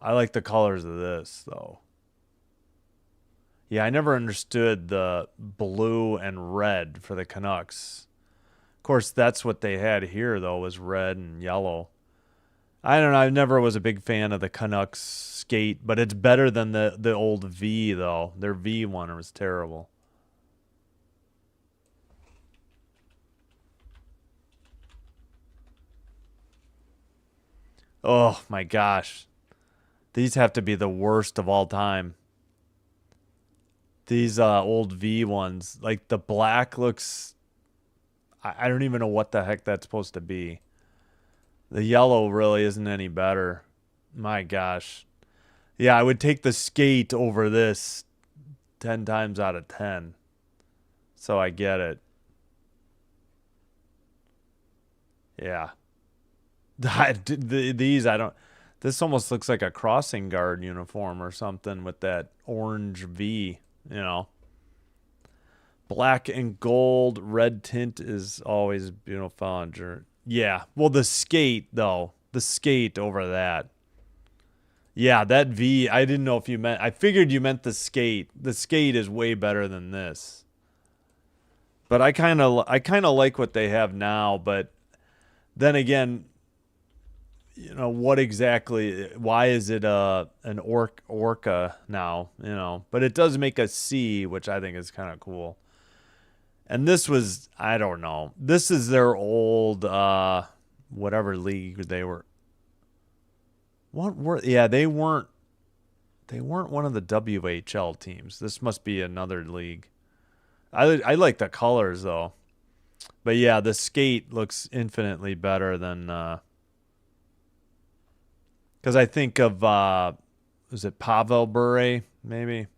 like the colors of this, though. Yeah, I never understood the blue and red for the Canucks. Of course, that's what they had here, though, was red and yellow. I don't know. I never was a big fan of the Canucks skate, but it's better than the old V, though. Their V one was terrible. Oh, my gosh. These have to be the worst of all time. These old V ones. Like, the black looks... I don't even know what the heck that's supposed to be. The yellow really isn't any better. My gosh. Yeah, I would take the skate over this 10 times out of 10. So I get it. Yeah. These, I don't... This almost looks like a crossing guard uniform or something with that orange V, Black and gold, red tint is always beautiful. Yeah. Well, the skate, though. The skate over that. Yeah, that V, I didn't know if you meant, I figured you meant the skate. The skate is way better than this. But I kind of like what they have now, but then again, what exactly, why is it an orca now, But it does make a C, which I think is kind of cool. And this was, I don't know. This is their old whatever league they were. What were Yeah, they weren't one of the WHL teams. This must be another league. I like the colors though. But yeah, the skate looks infinitely better than because I think of was it Pavel Bure maybe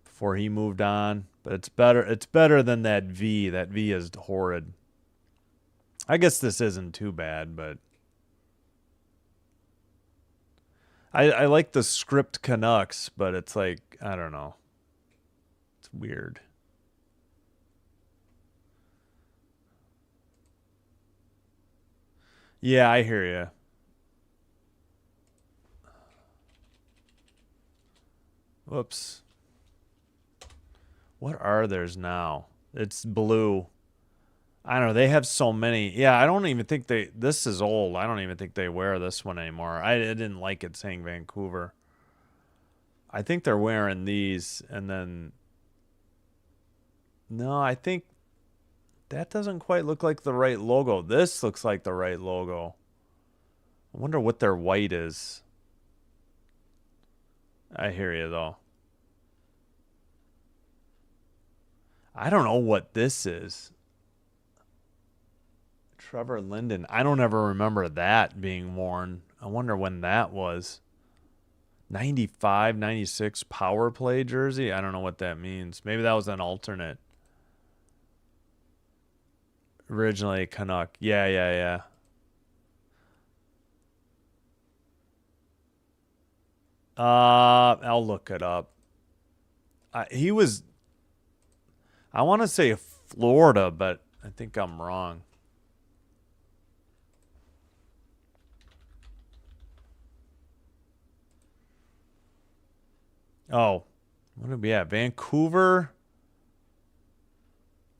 before he moved on. But it's better. It's better than that V. That V is horrid. I guess this isn't too bad, but I like the script Canucks, but it's like I don't know. It's weird. Yeah, I hear you. Whoops. What are theirs now? It's blue. I don't know. They have so many. Yeah, I don't even think they. This is old. I don't even think they wear this one anymore. I didn't like it saying Vancouver. I think they're wearing these, and then no, I think that doesn't quite look like the right logo. This looks like the right logo. I wonder what their white is. I hear you though. I don't know what this is. Trevor Linden. I don't ever remember that being worn. I wonder when that was. 95, 96 power play jersey. I don't know what that means. Maybe that was an alternate. Originally Canuck. Yeah, yeah, yeah. I'll look it up. He was, I want to say Florida, but I think I'm wrong. Oh, what did we have? Vancouver.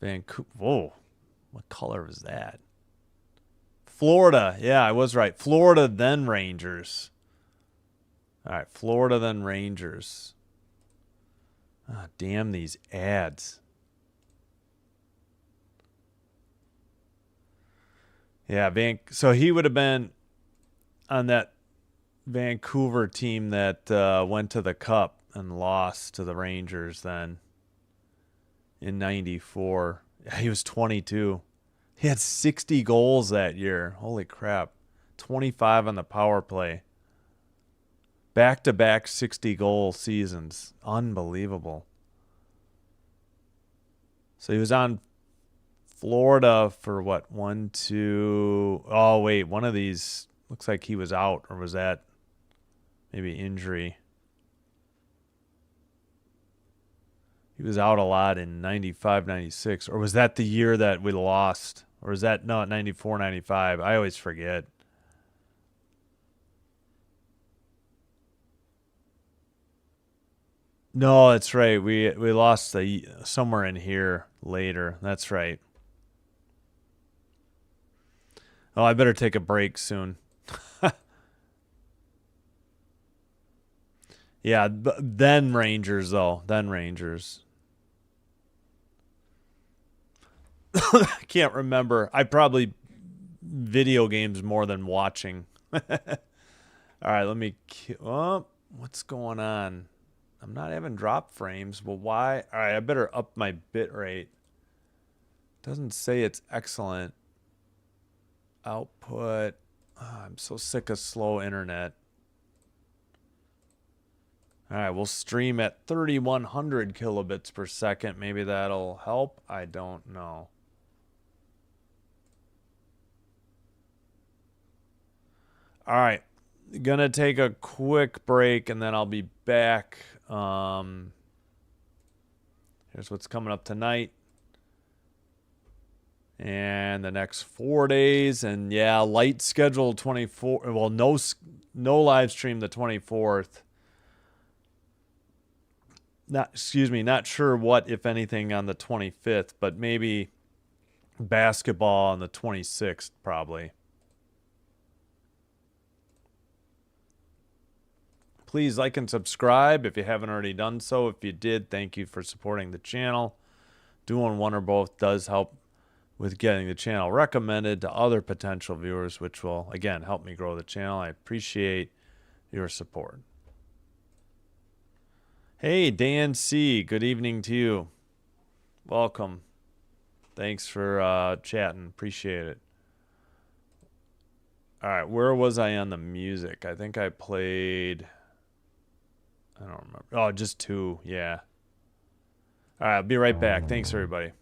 Vancouver. Whoa, what color was that? Florida. Yeah, I was right. Florida, then Rangers. All right, Florida, then Rangers. Ah, damn these ads. Yeah, so he would have been on that Vancouver team that went to the Cup and lost to the Rangers then in 94. He was 22. He had 60 goals that year. Holy crap. 25 on the power play. Back to back 60 goal seasons. Unbelievable. So he was on Florida for what? One, two. Oh, wait. One of these looks like he was out, or was that maybe injury? He was out a lot in 95, 96. Or was that the year that we lost? Or is that, no, 94, 95? I always forget. No, that's right. We lost somewhere in here later. That's right. Oh, I better take a break soon. Yeah, then Rangers though. Then Rangers. I can't remember. I probably video games more than watching. All right, let me. Oh, what's going on? I'm not having drop frames. Well, why? All right, I better up my bit rate. Doesn't say it's excellent. Output. Oh, I'm so sick of slow internet. All right, we'll stream at 3100 kilobits per second. Maybe that'll help. I don't know. All right, gonna take a quick break and then I'll be back. Here's what's coming up tonight and the next 4 days. And yeah, light schedule 24. Well, no no live stream the 24th. Not sure what, if anything, on the 25th, but maybe basketball on the 26th, probably. Please like and subscribe if you haven't already done so. If you did, thank you for supporting the channel. Doing one or both does help with getting the channel recommended to other potential viewers, which will, again, help me grow the channel. I appreciate your support. Hey, Dan C. Good evening to you. Welcome. Thanks for chatting. Appreciate it. All right, where was I on the music? I think I played... I don't remember. Oh, just 2. Yeah. All right, I'll be right back. Thanks, everybody.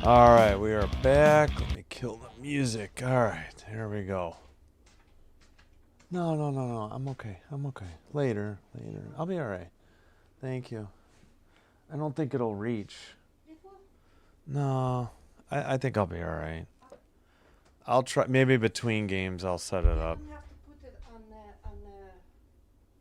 All right, we are back. Let me kill the music. All right, here we go. No. I'm okay. Later. I'll be all right. Thank you. I don't think it'll reach. No, I think I'll be all right. I'll try. Maybe between games, I'll set it up. You have to put it on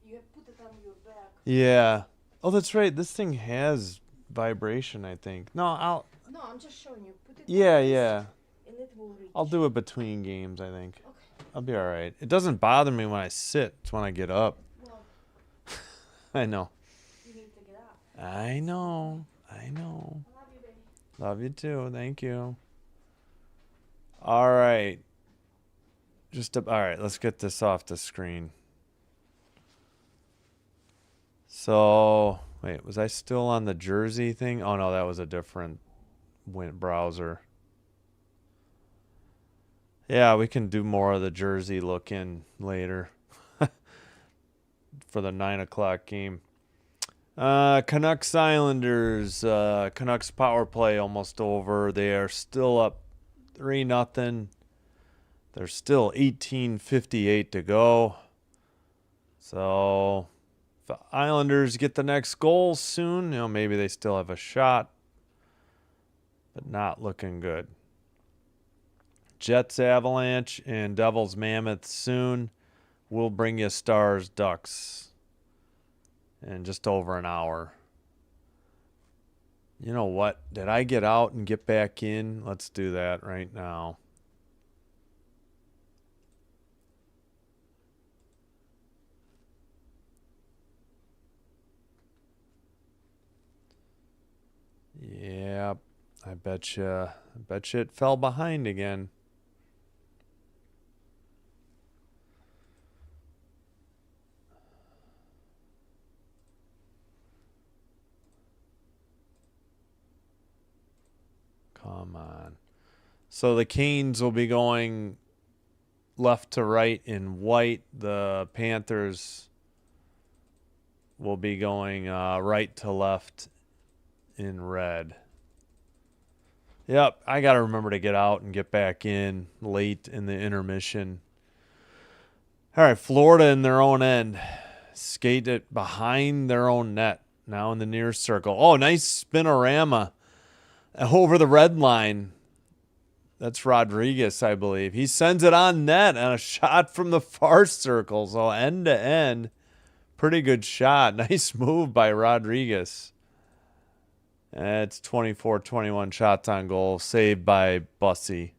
you have put it on your back. Yeah. Oh, that's right. This thing has vibration, I think. No, I'm just showing you. Put it Yeah. and it will reach. I'll do it between games, I think. Okay. I'll be all right. It doesn't bother me when I sit. It's when I get up. Well, I know. you need to get up. I know. I love you, baby. Love you too. Thank you. All right. All right, let's get this off the screen. So, wait, was I still on the jersey thing? Oh, no, that was a different browser. Yeah, we can do more of the jersey look in later for the 9 o'clock game. Canucks Islanders. Canucks power play almost over. They are still up 3-0. There's still 18:58 to go. So if the Islanders get the next goal soon, maybe they still have a shot, but not looking good. Jets Avalanche and Devils Mammoth soon. We'll bring you Stars Ducks in just over an hour. You know what? Did I get out and get back in? Let's do that right now. Yeah, I bet you it fell behind again. Come on. So the Canes will be going left to right in white. The Panthers will be going right to left in red. Yep, I got to remember to get out and get back in late in the intermission. All right, Florida in their own end. Skate it behind their own net. Now in the near circle. Oh, nice spinorama over the red line. That's Rodriguez, I believe. He sends it on net and a shot from the far circle. So end to end, pretty good shot. Nice move by Rodriguez. It's 24-21 shots on goal, saved by Bussy.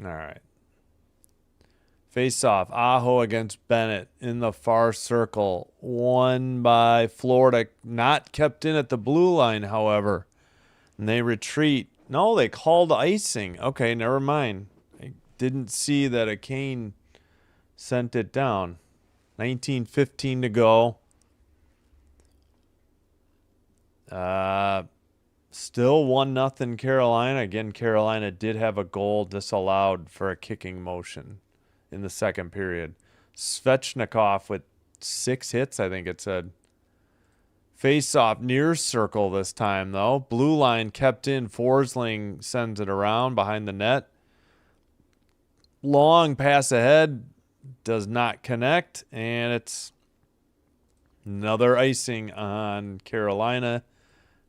All right. Face off. Aho against Bennett in the far circle. Won by Florida. Not kept in at the blue line, however. And they retreat. No, they called icing. Okay, never mind. I didn't see that a Kane sent it down. 19:15 to go. Still 1-0 Carolina. Again, Carolina did have a goal disallowed for a kicking motion in the second period. Svechnikov with 6 hits, I think it said. Face off near circle this time, though. Blue line kept in. Forsling sends it around behind the net. Long pass ahead. Does not connect. And it's another icing on Carolina.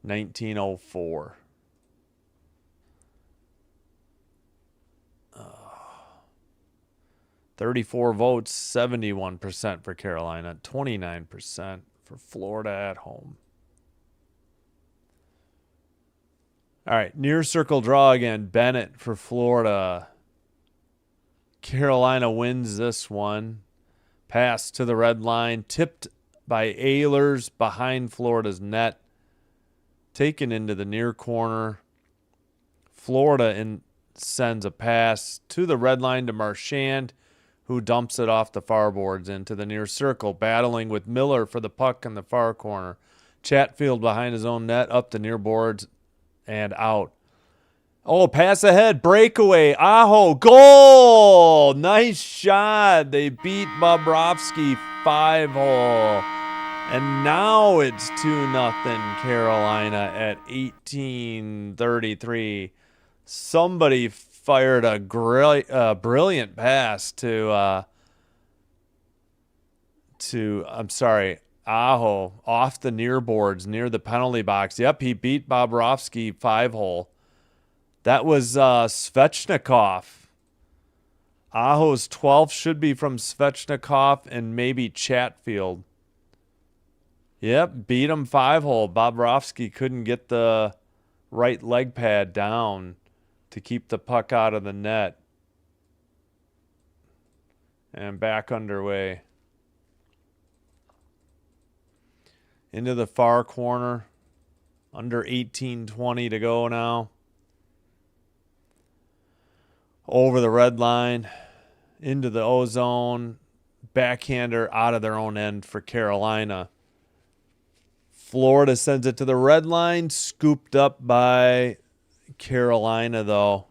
1904. 34 votes, 71% for Carolina, 29% for Florida at home. All right, near circle draw again. Bennett for Florida. Carolina wins this one. Pass to the red line, tipped by Ehlers behind Florida's net. Taken into the near corner. Florida sends a pass to the red line to Marchand, who dumps it off the far boards into the near circle, battling with Miller for the puck in the far corner. Chatfield behind his own net, up the near boards and out. Oh, pass ahead, breakaway, Aho, goal! Nice shot. They beat Bobrovsky 5-hole. And now it's 2-0 Carolina at 18:33. Somebody fired a brilliant pass to Aho off the near boards near the penalty box. Yep, he beat Bobrovsky 5-hole. That was Svechnikov. Aho's 12th should be from Svechnikov and maybe Chatfield. Yep, beat him 5-hole. Bobrovsky couldn't get the right leg pad down to keep the puck out of the net. And back underway. Into the far corner. Under 18:20 to go now. over the red line, into the O-zone, backhander out of their own end for Carolina. Florida sends it to the red line, scooped up by Carolina, though.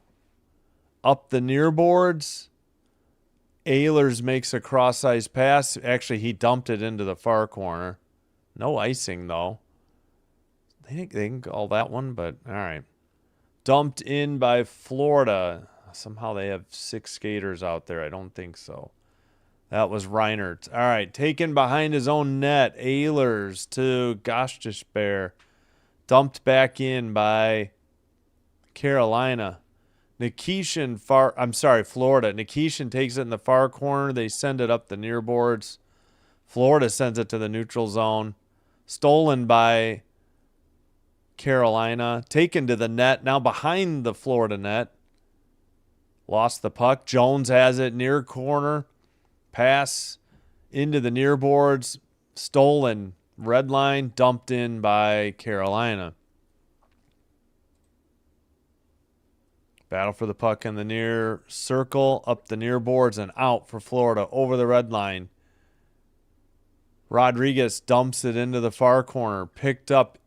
Up the near boards, Ehlers makes a cross-ice pass. Actually, he dumped it into the far corner. No icing, though. They can call that one, but all right. Dumped in by Florida. Somehow they have 6 skaters out there. I don't think so. That was Reinert. All right, taken behind his own net. Ehlers to Gostisbehere. Dumped back in by Carolina. Florida. Nikishin takes it in the far corner. They send it up the near boards. Florida sends it to the neutral zone. Stolen by Carolina. Taken to the net. Now behind the Florida net. Lost the puck. Jones has it near corner. Pass into the near boards. Stolen. Red line. Dumped in by Carolina. Battle for the puck in the near circle, up the near boards, and out for Florida over the red line. Rodriguez dumps it into the far corner, picked up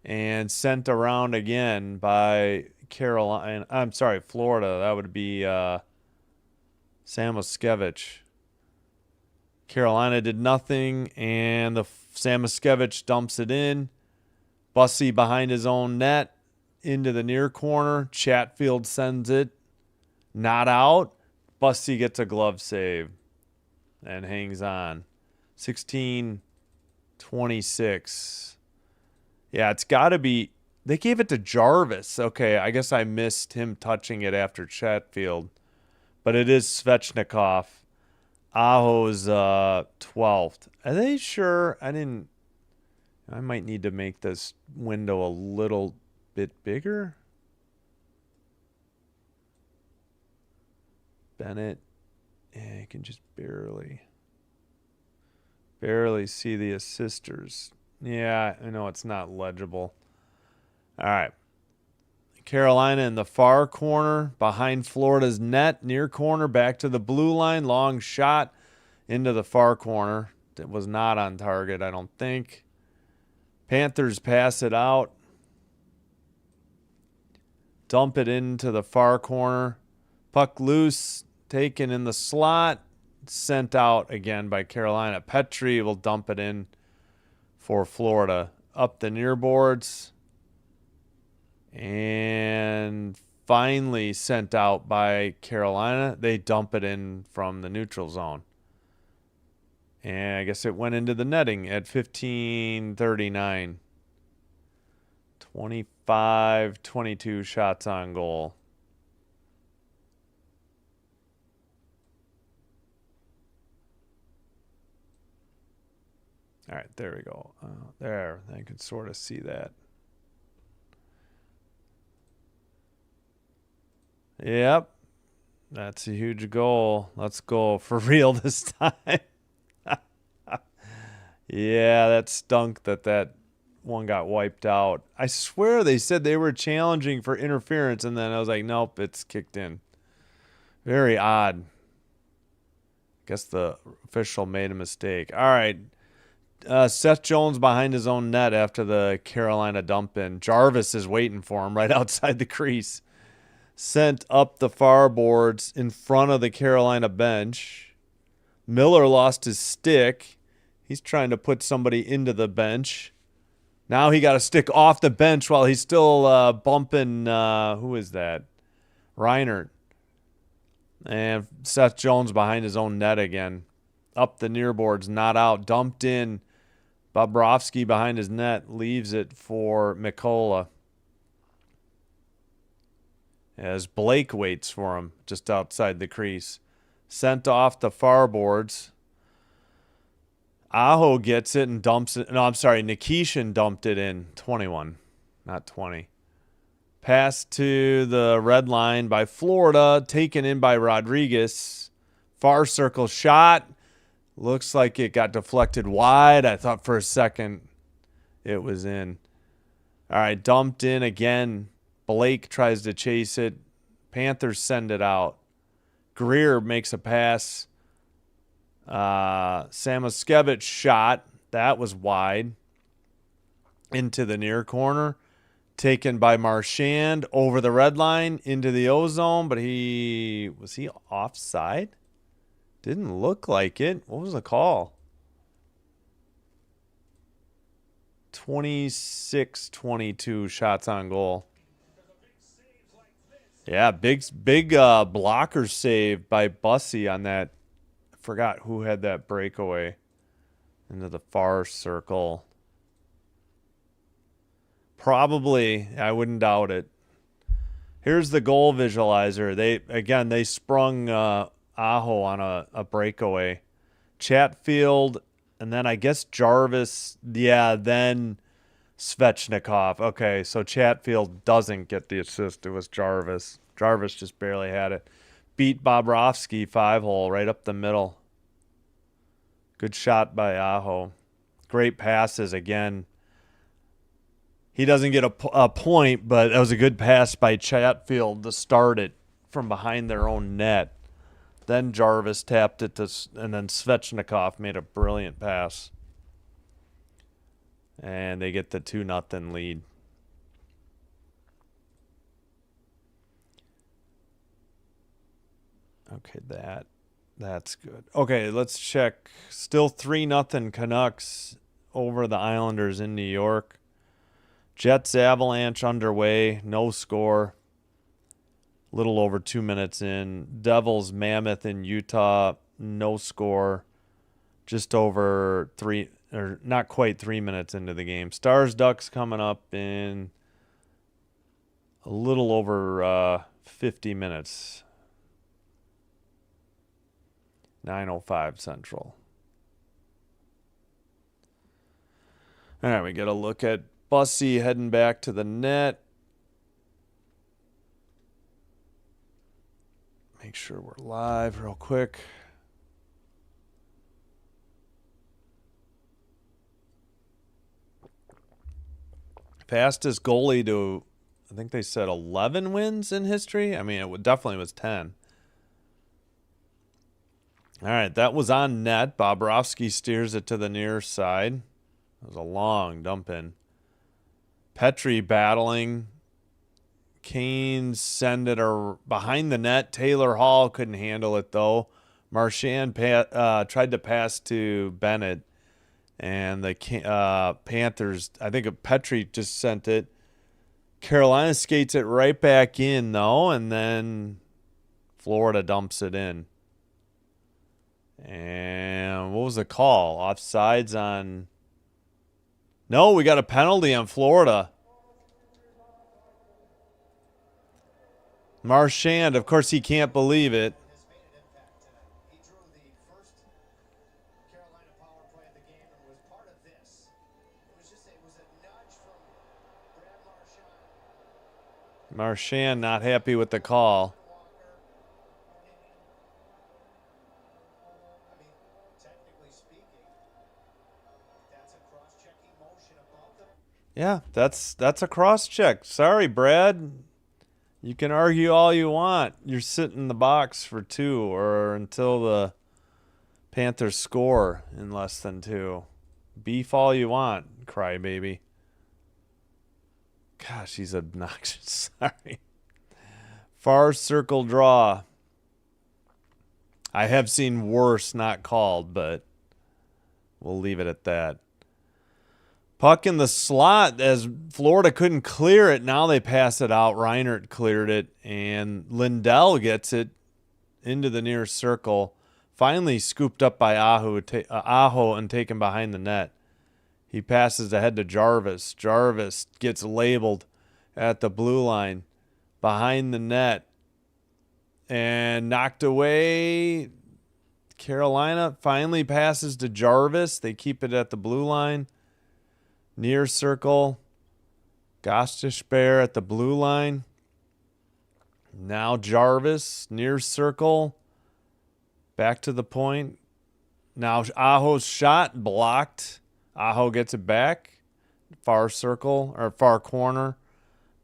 and sent around again by Florida. That would be Samoskevich. Carolina did nothing, and the Samoskevich dumps it in. Bussy behind his own net. Into the near corner. Chatfield sends it. Not out. Bussy gets a glove save and hangs on. 16-26. Yeah, it's got to be. They gave it to Jarvis. Okay, I guess I missed him touching it after Chatfield. But it is Svechnikov. Aho's 12th. Are they sure? I might need to make this window a little bit bigger. Bennett, yeah, you can just barely see the assisters. Yeah, I know it's not legible. All right. Carolina in the far corner, behind Florida's net, near corner, back to the blue line, long shot into the far corner. It was not on target, I don't think. Panthers pass it out. Dump it into the far corner. Puck loose, taken in the slot, sent out again by Carolina. Petrie will dump it in for Florida. Up the near boards. And finally sent out by Carolina. They dump it in from the neutral zone. And I guess it went into the netting at 15:39. 25-22 shots on goal. All right, there we go. There, I can sort of see that. Yep, that's a huge goal. Let's go for real this time. Yeah, that stunk that one got wiped out. I swear they said they were challenging for interference, and then I was like, nope, it's kicked in. Very odd. Guess the official made a mistake. All right. Seth Jones behind his own net after the Carolina dump in. Jarvis is waiting for him right outside the crease. Sent up the far boards in front of the Carolina bench. Miller lost his stick. He's trying to put somebody into the bench. Now he got a stick off the bench while he's still bumping, who is that? Reinert. And Seth Jones behind his own net again. Up the near boards, not out. Dumped in. Bobrovsky behind his net leaves it for Mikola. As Blake waits for him just outside the crease. Sent off the far boards. Aho gets it and dumps it. No, I'm sorry. Nikishin dumped it in. 21, not 20. Pass to the red line by Florida. Taken in by Rodriguez. Far circle shot. Looks like it got deflected wide. I thought for a second it was in. All right, dumped in again. Blake tries to chase it. Panthers send it out. Greer makes a pass. Samoskevich shot. That was wide. Into the near corner. Taken by Marchand over the red line into the O-zone, but was he offside? Didn't look like it. What was the call? 26-22 shots on goal. Yeah, big blocker save by Bussy on that. I forgot who had that breakaway into the far circle. Probably, I wouldn't doubt it. Here's the goal visualizer. They sprung Aho on a breakaway. Chatfield, and then I guess Jarvis. Yeah, then Svechnikov. Okay, so Chatfield doesn't get the assist. It was Jarvis. Jarvis just barely had it. Beat Bobrovsky 5-hole right up the middle. Good shot by Aho. Great passes again. He doesn't get a point, but that was a good pass by Chatfield to start it from behind their own net. Then Jarvis tapped it and then Svechnikov made a brilliant pass. And they get the 2-0 lead. Okay, that's good. Okay, let's check. Still 3-0 Canucks over the Islanders in New York. Jets Avalanche underway, no score. Little over 2 minutes in. Devils Mammoth in Utah, no score. Just over not quite 3 minutes into the game. Stars Ducks coming up in a little over 50 minutes. 9:05 Central. All right, we get a look at Bussy heading back to the net. Make sure we're live real quick. Fastest goalie to, I think they said 11 wins in history. I mean, it definitely was 10. All right, that was on net. Bobrovsky steers it to the near side. It was a long dump in. Petrie battling. Canes send it behind the net. Taylor Hall couldn't handle it, though. Marchand tried to pass to Bennett. And the Panthers, I think Petrie just sent it. Carolina skates it right back in, though. And then Florida dumps it in. And what was the call? Offsides on... No, we got a penalty on Florida. Marchand, of course, he can't believe it. He drew the first Carolina power play of the game and was part of this. It was a nudge from Brad Marchand. Marchand not happy with the call. I mean, technically speaking, that's a cross-checking motion above the... Yeah, that's a cross check. Sorry, Brad. You can argue all you want. You're sitting in the box for 2 or until the Panthers score in less than 2. Beef all you want, crybaby. Gosh, he's obnoxious. Sorry. Far circle draw. I have seen worse not called, but we'll leave it at that. Puck in the slot as Florida couldn't clear it. Now they pass it out. Reinert cleared it, and Lindell gets it into the near circle. Finally scooped up by Aho and taken behind the net. He passes ahead to Jarvis. Jarvis gets labeled at the blue line behind the net and knocked away. Carolina finally passes to Jarvis. They keep it at the blue line. Near circle. Gostisbehere at the blue line. Now Jarvis, near circle. Back to the point. Now Aho's shot blocked. Aho gets it back. Far circle or far corner.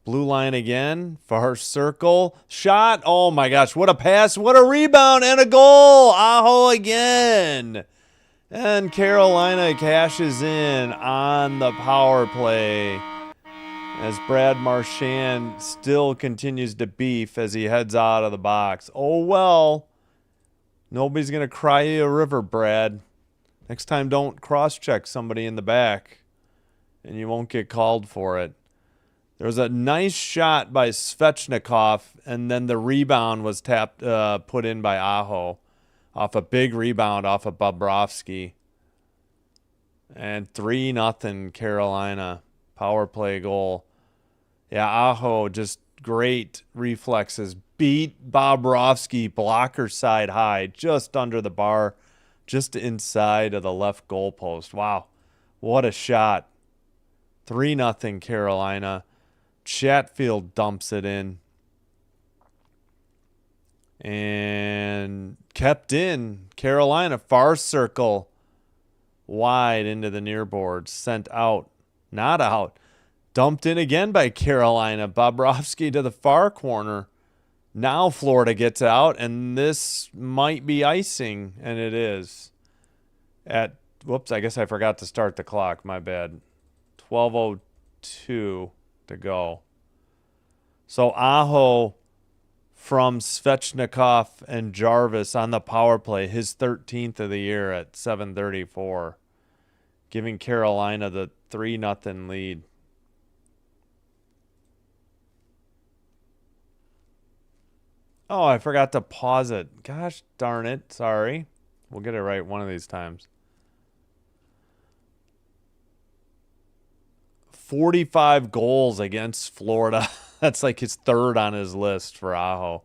Blue line again. Far circle. Shot. Oh my gosh. What a pass. What a rebound and a goal. Aho again. And Carolina cashes in on the power play as Brad Marchand still continues to beef as he heads out of the box. Oh well. Nobody's going to cry you a river, Brad. Next time, don't cross-check somebody in the back, and you won't get called for it. There was a nice shot by Svechnikov, and then the rebound was put in by Aho off a big rebound off of Bobrovsky. And 3-0 Carolina power play goal. Yeah, Aho just great reflexes. Beat Bobrovsky blocker side high, just under the bar, just inside of the left goalpost. Wow, what a shot. 3-0 Carolina. Chatfield dumps it in. And kept in. Carolina, far circle. Wide into the near boards. Sent out. Not out. Dumped in again by Carolina. Bobrovsky to the far corner. Now Florida gets out, and this might be icing, and it is. Whoops, I guess I forgot to start the clock. My bad. 12:02 to go. So Aho from Svechnikov and Jarvis on the power play, his 13th of the year at 7:34, giving Carolina the 3-0 lead. Oh, I forgot to pause it. Gosh darn it. Sorry. We'll get it right one of these times. 45 goals against Florida. That's like his third on his list for Aho.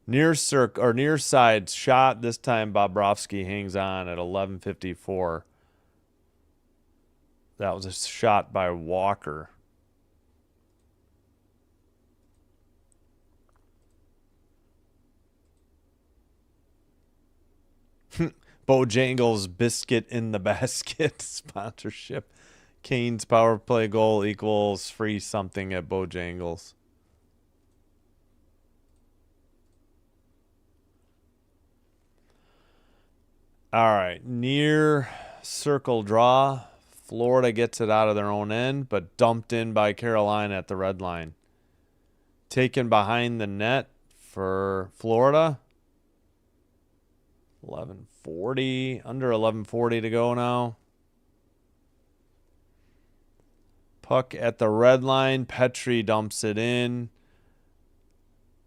Near side shot. This time Bobrovsky hangs on at 11:54. That was a shot by Walker. Bojangles biscuit in the basket sponsorship. Kane's power play goal equals free something at Bojangles. All right, near circle draw. Florida gets it out of their own end, but dumped in by Carolina at the red line. Taken behind the net for Florida. 11:40, under 11:40 to go now. Puck at the red line. Petrie dumps it in.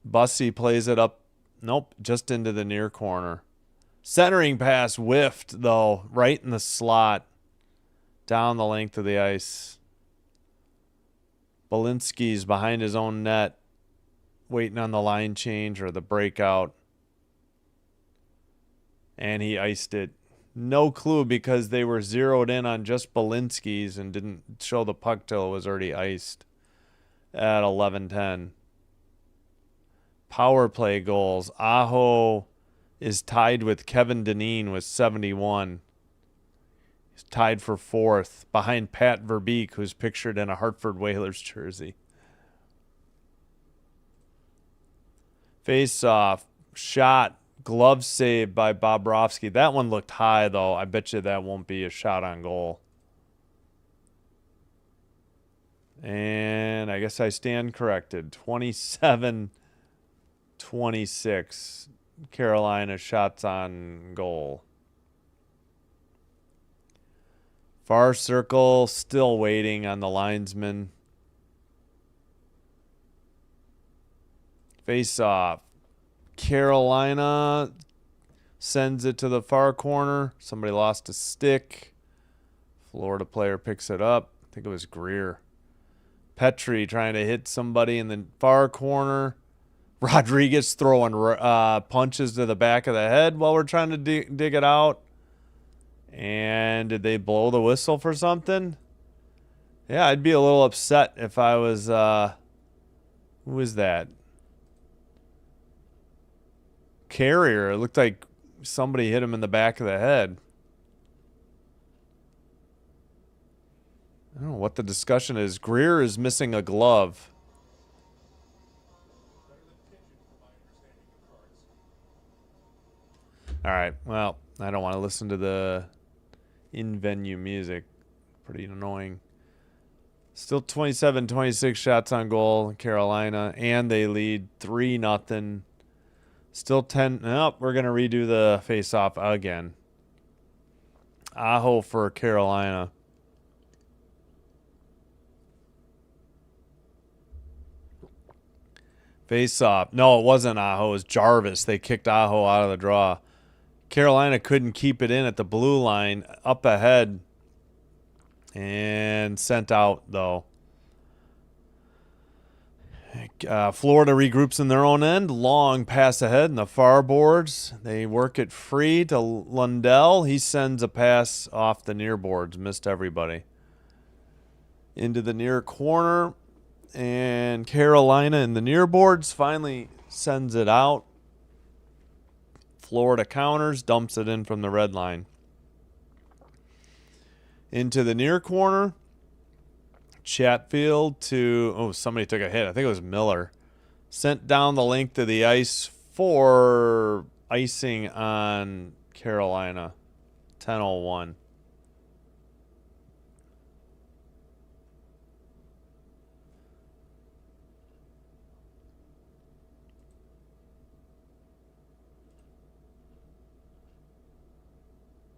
Bussy plays it up. Nope, just into the near corner. Centering pass whiffed, though, right in the slot. Down the length of the ice. Belinsky's behind his own net, waiting on the line change or the breakout. And he iced it. No clue because they were zeroed in on just Belinsky's and didn't show the puck till it was already iced at 11:10. Power play goals. Aho is tied with Kevin Dineen with 71. He's tied for fourth behind Pat Verbeek, who's pictured in a Hartford Whalers jersey. Face off. Shot. Glove save by Bobrovsky. That one looked high, though. I bet you that won't be a shot on goal. And I guess I stand corrected. 27-26. Carolina shots on goal. Far circle, still waiting on the linesman. Face off. Carolina sends it to the far corner. Somebody lost a stick. Florida player picks it up. I think it was Greer. Petrie trying to hit somebody in the far corner. Rodriguez throwing punches to the back of the head while we're trying to dig it out. And did they blow the whistle for something? Yeah, I'd be a little upset if I was... who was that? Carrier. It looked like somebody hit him in the back of the head. I don't know what the discussion is. Greer is missing a glove. All right. Well, I don't want to listen to the in-venue music. Pretty annoying. Still 27-26 shots on goal, Carolina, and they lead 3-0. Still 10. Nope, we're going to redo the face-off again. Aho for Carolina. Face-off. No, it wasn't Aho. It was Jarvis. They kicked Aho out of the draw. Carolina couldn't keep it in at the blue line. Up ahead. And sent out, though. Florida regroups in their own end. Long pass ahead in the far boards. They work it free to Lundell. He sends a pass off the near boards. Missed everybody. Into the near corner. And Carolina in the near boards finally sends it out. Florida counters. Dumps it in from the red line. Into the near corner. Chatfield to, oh, somebody took a hit. I think it was Miller. Sent down the length of the ice for icing on Carolina. 10:01.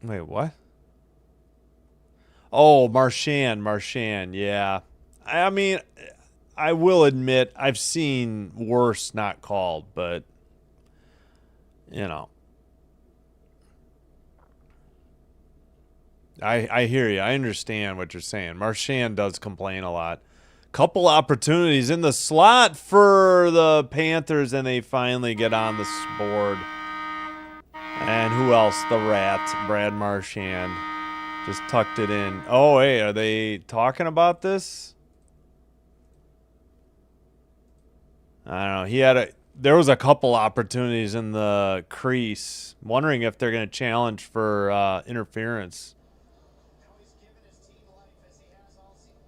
Wait, what? Oh, Marchand, yeah. I mean, I will admit I've seen worse not called, but, you know. I hear you. I understand what you're saying. Marchand does complain a lot. Couple opportunities in the slot for the Panthers, and they finally get on the board. And who else? The Rat, Brad Marchand. Just tucked it in. Oh, hey, are they talking about this? I don't know. There was a couple opportunities in the crease. Wondering if they're going to challenge for interference. Now he's given his team life as he has all season.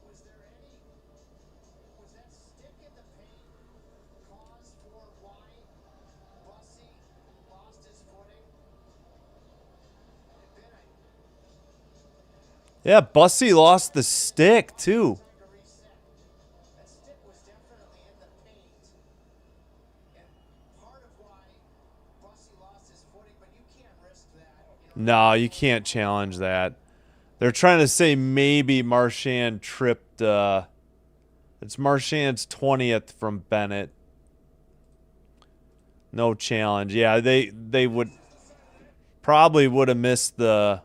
Was there any? Was that stick in the paint cause for why Bussy lost his footing? And then Yeah, Bussy lost the stick, too. time to reset. That stick was definitely in the paint. And part of why Bussy lost his footing, but you can't risk that. No, you can't challenge that. They're trying to say maybe Marchand tripped. It's Marchand's 20th from Bennett. No challenge. Yeah, they would probably would have missed the.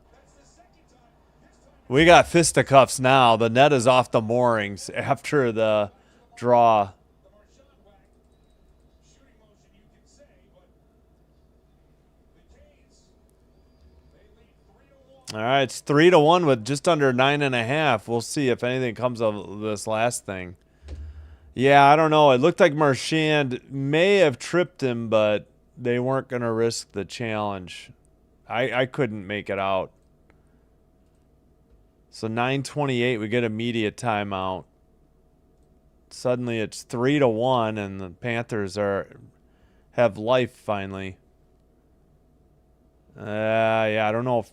We got fisticuffs now. The net is off the moorings after the draw. All right, it's 3-1 with just under 9.5. We'll see if anything comes of this last thing. Yeah, I don't know. It looked like Marchand may have tripped him, but they weren't going to risk the challenge. I couldn't make it out. So 9:28, we get immediate timeout. Suddenly it's 3-1, and the Panthers have life finally. Yeah, I don't know if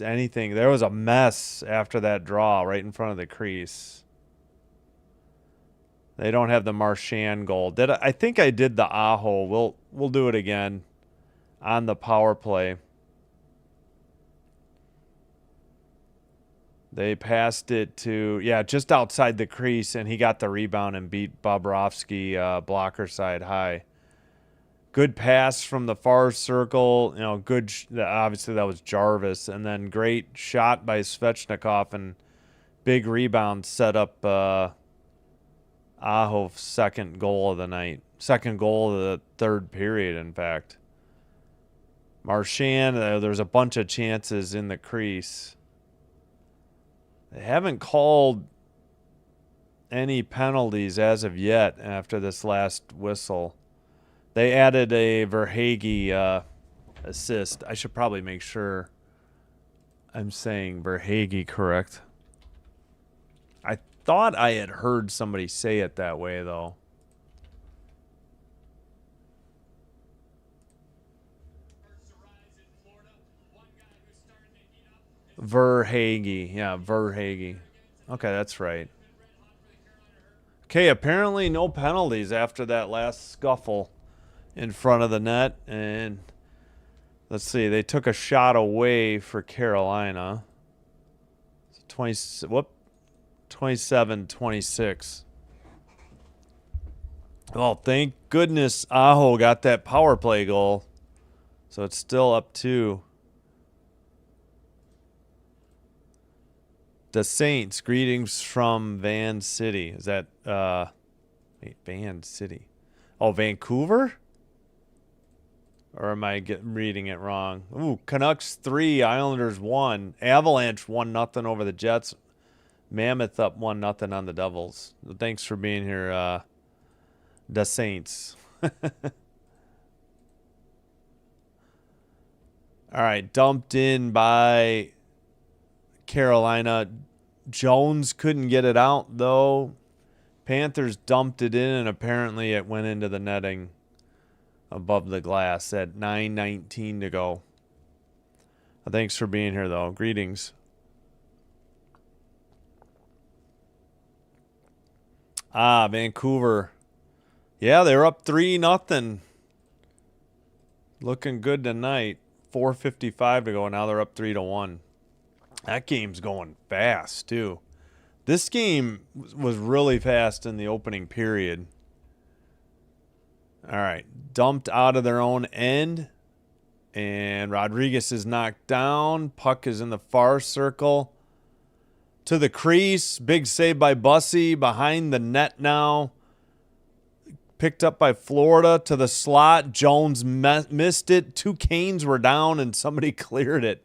anything. There was a mess after that draw right in front of the crease. They don't have the Marchand goal. I think I did the Aho. We'll do it again on the power play. They passed it to, just outside the crease, and he got the rebound and beat Bobrovsky blocker side high. Good pass from the far circle. Good. Obviously, that was Jarvis. And then great shot by Svechnikov, and big rebound set up Aho's second goal of the night. Second goal of the third period, in fact. Marchand, there's a bunch of chances in the crease. They haven't called any penalties as of yet after this last whistle. They added a Verhaeghe assist. I should probably make sure I'm saying Verhaeghe correct. I thought I had heard somebody say it that way, though. Verhage. Yeah, Verhage. Okay, that's right. Okay, apparently no penalties after that last scuffle in front of the net. And let's see, they took a shot away for Carolina. 27-26. Well, thank goodness Aho got that power play goal. So it's still up 2. The Saints, greetings from Van City. Is that, wait, Van City. Oh, Vancouver? Or am I reading it wrong? Ooh, Canucks 3, Islanders 1. Avalanche 1-0 over the Jets. Mammoth up 1-0 on the Devils. Thanks for being here, the Saints. All right, dumped in by Carolina. Jones couldn't get it out, though. Panthers dumped it in, and apparently it went into the netting above the glass at 9:19 to go. Thanks for being here, though. Greetings. Vancouver. Yeah, they were up 3-0. Looking good tonight. 4:55 to go. Now they're up 3-1. That game's going fast, too. This game was really fast in the opening period. All right. Dumped out of their own end. And Rodriguez is knocked down. Puck is in the far circle. To the crease. Big save by Bussy. Behind the net now. Picked up by Florida to the slot. Jones missed it. 2 Canes were down and somebody cleared it.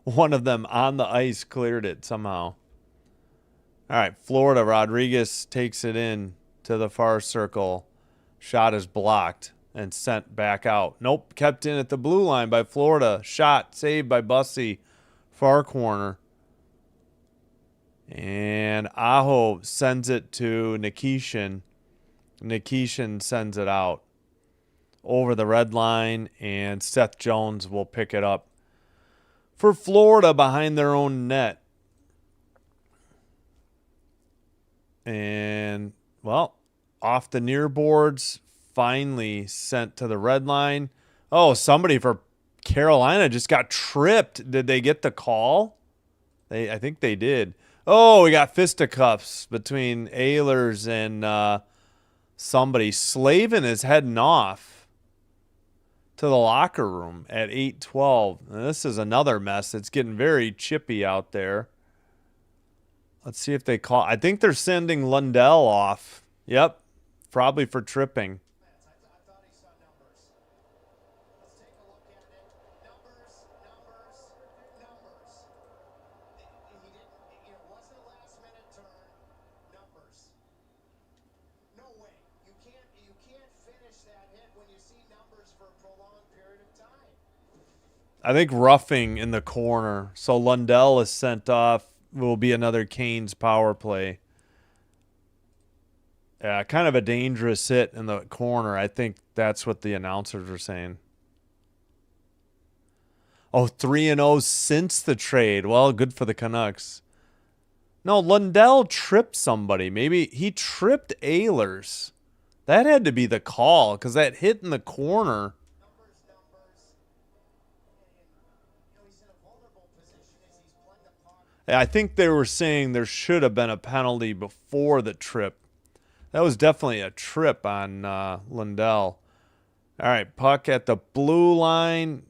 One of them on the ice cleared it somehow. All right, Florida. Rodriguez takes it in to the far circle. Shot is blocked and sent back out. Nope, kept in at the blue line by Florida. Shot saved by Bussy. Far corner. And Aho sends it to Nikishin. Nikishin sends it out over the red line, and Seth Jones will pick it up for Florida behind their own net. And, well, off the near boards, finally sent to the red line. Oh, somebody for Carolina just got tripped. Did they get the call? I think they did. Oh, we got fisticuffs between Ehlers and somebody. Slavin is heading off to the locker room at 8:12. This is another mess. It's getting very chippy out there. Let's see if they call. I think they're sending Lundell off. Yep, probably for tripping. I thought he saw numbers. Let's take a look at it. Numbers. He didn't, it wasn't a last minute turn. Numbers. No way. You can't finish that hit when you see numbers for a prolonged period of time. I think roughing in the corner. So Lundell is sent off. Will be another Canes power play. Yeah, kind of a dangerous hit in the corner. I think that's what the announcers were saying. Oh, 3-0 since the trade. Well, good for the Canucks. No, Lundell tripped somebody. Maybe he tripped Ehlers. That had to be the call because that hit in the corner. Numbers. And, he's in a vulnerable position as he's playing the puck. I think they were saying there should have been a penalty before the trip. That was definitely a trip on Lundell. All right, puck at the blue line.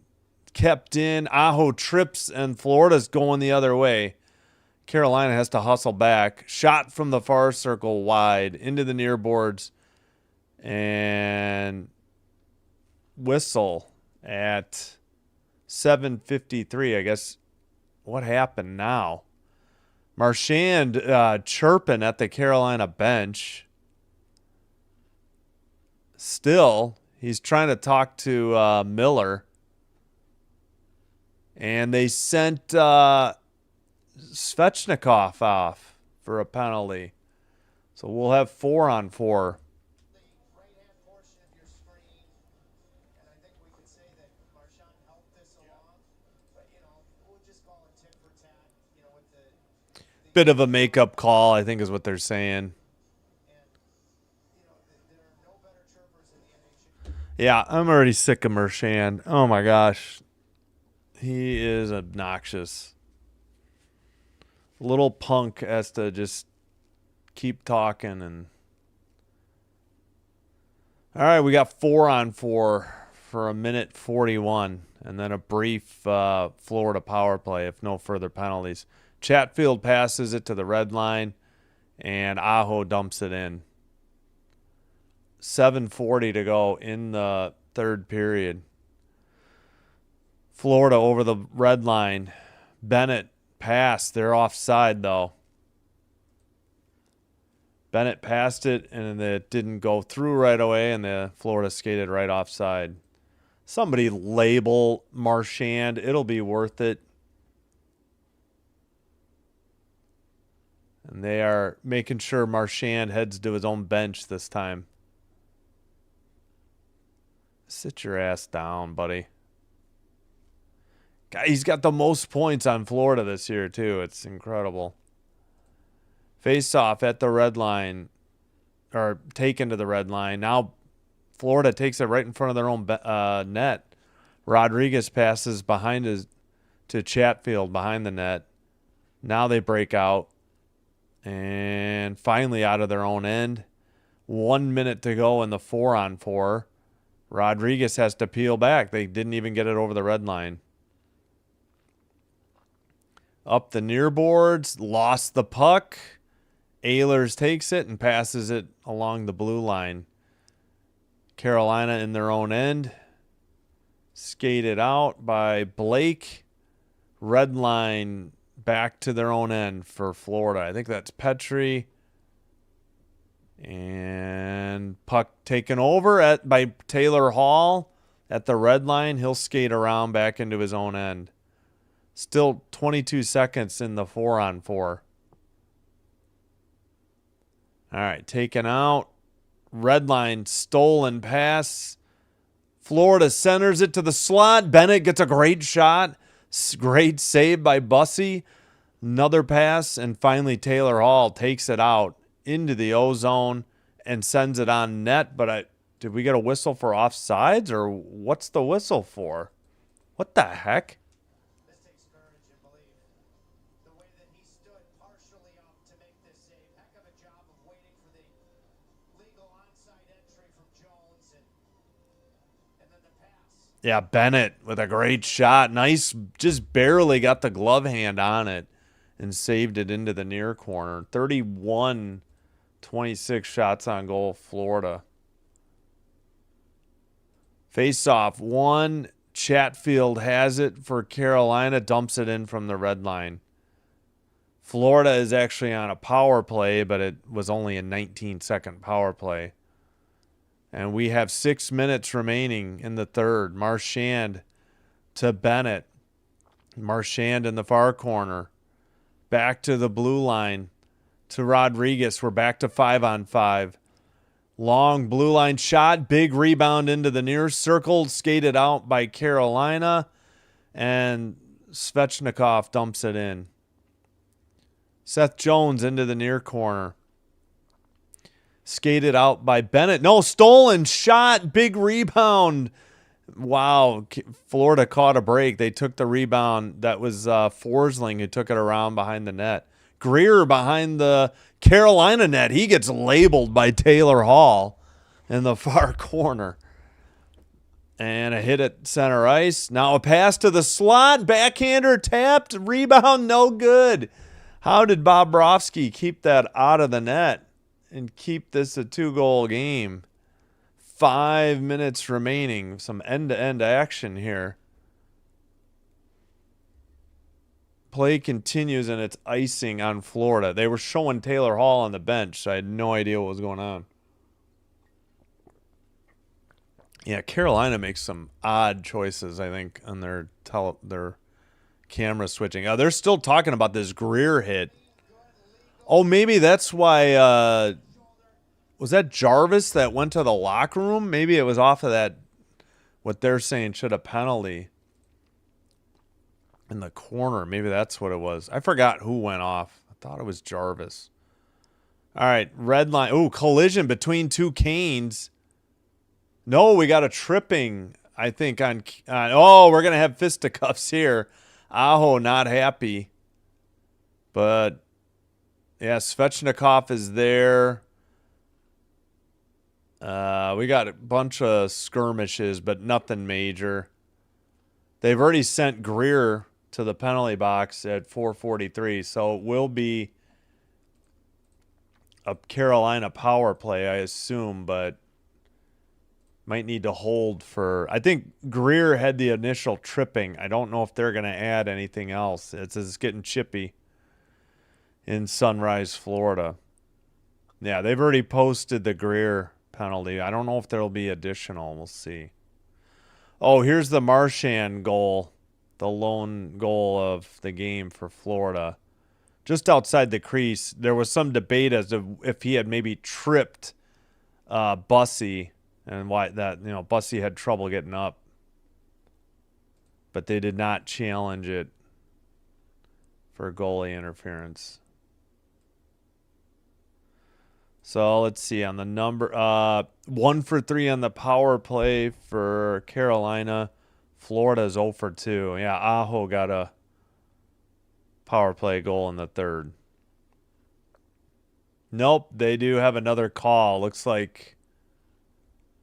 Kept in. Aho trips, and Florida's going the other way. Carolina has to hustle back. Shot from the far circle wide into the near boards. And whistle at 7:53. I guess what happened now? Marchand chirping at the Carolina bench. Still, he's trying to talk to Miller. And they sent Svechnikov off for a penalty. So we'll have 4-on-4. The right-hand portion of your screen, and I think we could say that Marchand helped this along, but, we'll just call it tit for tat. Bit of a makeup call, I think is what they're saying. Yeah, I'm already sick of Marchand. Oh my gosh. He is obnoxious. Little punk has to just keep talking. And all right, we got 4-on-4 for a minute 41, and then a brief Florida power play if no further penalties. Chatfield passes it to the red line, and Aho dumps it in. 7:40 to go in the third period. Florida over the red line. Bennett passed. They're offside, though. Bennett passed it, and it didn't go through right away, and the Florida skated right offside. Somebody label Marchand. It'll be worth it. And they are making sure Marchand heads to his own bench this time. Sit your ass down, buddy. God, he's got the most points on Florida this year, too. It's incredible. Face off at the red line, or taken to the red line. Now Florida takes it right in front of their own net. Rodriguez passes behind to Chatfield behind the net. Now they break out. And finally out of their own end. 1 minute to go in the 4-on-4. Rodriguez has to peel back. They didn't even get it over the red line. Up the near boards. Lost the puck. Ehlers takes it and passes it along the blue line. Carolina in their own end. Skated out by Blake. Red line back to their own end for Florida. I think that's Petrie. And puck taken over by Taylor Hall at the red line. He'll skate around back into his own end. Still 22 seconds in the 4-on-4. All right, taken out. Red line stolen pass. Florida centers it to the slot. Bennett gets a great shot. Great save by Bussey. Another pass, and finally Taylor Hall takes it out into the O-zone and sends it on net. But did we get a whistle for offsides, or what's the whistle for? What the heck? This takes courage and belief. The way that he stood partially up to make this save. Heck of a job of waiting for the legal onside entry from Jones and then the pass. Yeah, Bennett with a great shot. Nice, just barely got the glove hand on it and saved it into the near corner. 31-26 shots on goal, Florida. Face-off, one. Chatfield has it for Carolina, dumps it in from the red line. Florida is actually on a power play, but it was only a 19-second power play. And we have 6 minutes remaining in the third. Marchand to Bennett. Marchand in the far corner. Back to the blue line to Rodriguez. We're back to 5-on-5. Long blue line shot. Big rebound into the near circle. Skated out by Carolina. And Svechnikov dumps it in. Seth Jones into the near corner. Skated out by Bennett. No, stolen shot. Big rebound. Wow. Florida caught a break. They took the rebound. That was Forsling who took it around behind the net. Greer behind the Carolina net. He gets labeled by Taylor Hall in the far corner. And a hit at center ice. Now a pass to the slot. Backhander tapped. Rebound no good. How did Bobrovsky keep that out of the net and keep this a 2-goal game? 5 minutes remaining. Some end-to-end action here. Play continues, and it's icing on Florida. They were showing Taylor Hall on the bench, so I had no idea what was going on. Yeah, Carolina makes some odd choices, I think, on their camera switching. They're still talking about this Greer hit. Oh, maybe that's why... was that Jarvis that went to the locker room? Maybe it was off of that, what they're saying should have penalty in the corner. Maybe that's what it was. I forgot who went off. thought it was Jarvis. All right, red line. Ooh, collision between two canes. No, we got a tripping, I think, on oh, we're going to have fisticuffs here. Aho not happy. But, yeah, Svechnikov is there. We got a bunch of skirmishes, but nothing major. They've already sent Greer to the penalty box at 4:43, so it will be a Carolina power play, I assume, but might need to hold for... I think Greer had the initial tripping. I don't know if they're going to add anything else. It's getting chippy in Sunrise, Florida. Yeah, they've already posted the Greer penalty. I don't know if there'll be additional. We'll see. Oh, here's the Marchand goal, the lone goal of the game for Florida. Just outside the crease, there was some debate as to if he had maybe tripped Bussy, and why that, Bussy had trouble getting up. But they did not challenge it for goalie interference. So let's see on the number 1 for 3 on the power play for Carolina. Florida's 0 for 2. Yeah, Aho got a power play goal in the third. Nope, they do have another call. Looks like,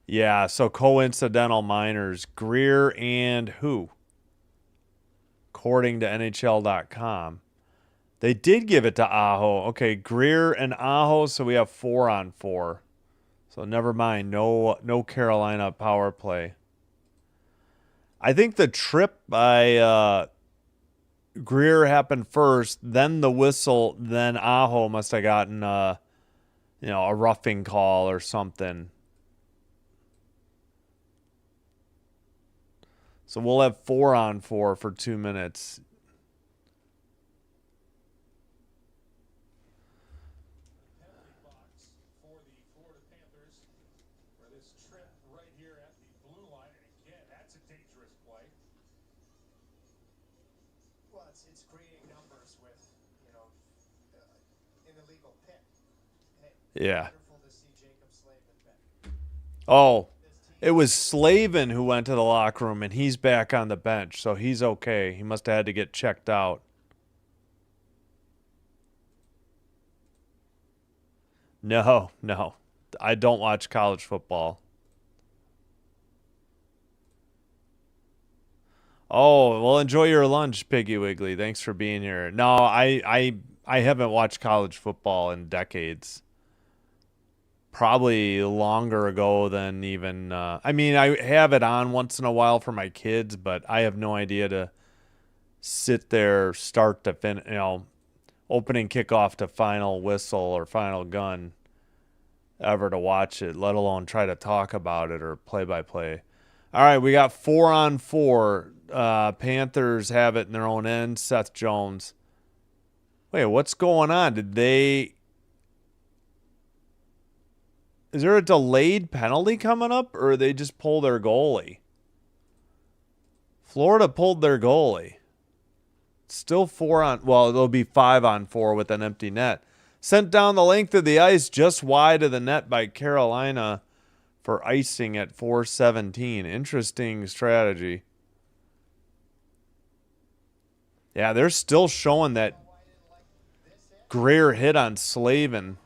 yeah, so coincidental minors. Greer and who? According to NHL.com. They did give it to Aho. Okay, Greer and Aho, so we have 4-on-4. So never mind, no Carolina power play. I think the trip by Greer happened first, then the whistle, then Aho must have gotten a roughing call or something. So we'll have 4-on-4 for 2 minutes. Penalty box for the Florida Panthers for this trip right here at the blue line. And again, that's a dangerous play. Well, it's creating numbers with, an illegal pit. Hey, Yeah. wonderful to see Jacob Slavin back. Oh, it was Slavin who went to the locker room, and he's back on the bench, so he's okay. He must have had to get checked out. No. I don't watch college football. Oh, well, enjoy your lunch, Piggy Wiggly. Thanks for being here. No, I haven't watched college football in decades. Probably longer ago than even... I mean, I have it on once in a while for my kids, but I have no idea to sit there, start to finish, opening kickoff to final whistle or final gun ever to watch it, let alone try to talk about it or play-by-play. All right, we got 4-on-4. Panthers have it in their own end. Seth Jones. Wait, what's going on? Did they... Is there a delayed penalty coming up, or they just pull their goalie? Florida pulled their goalie. Still 4-on... Well, it'll be 5-on-4 with an empty net. Sent down the length of the ice just wide of the net by Carolina for icing at 4:17. Interesting strategy. Yeah, they're still showing that Greer hit on Slavin.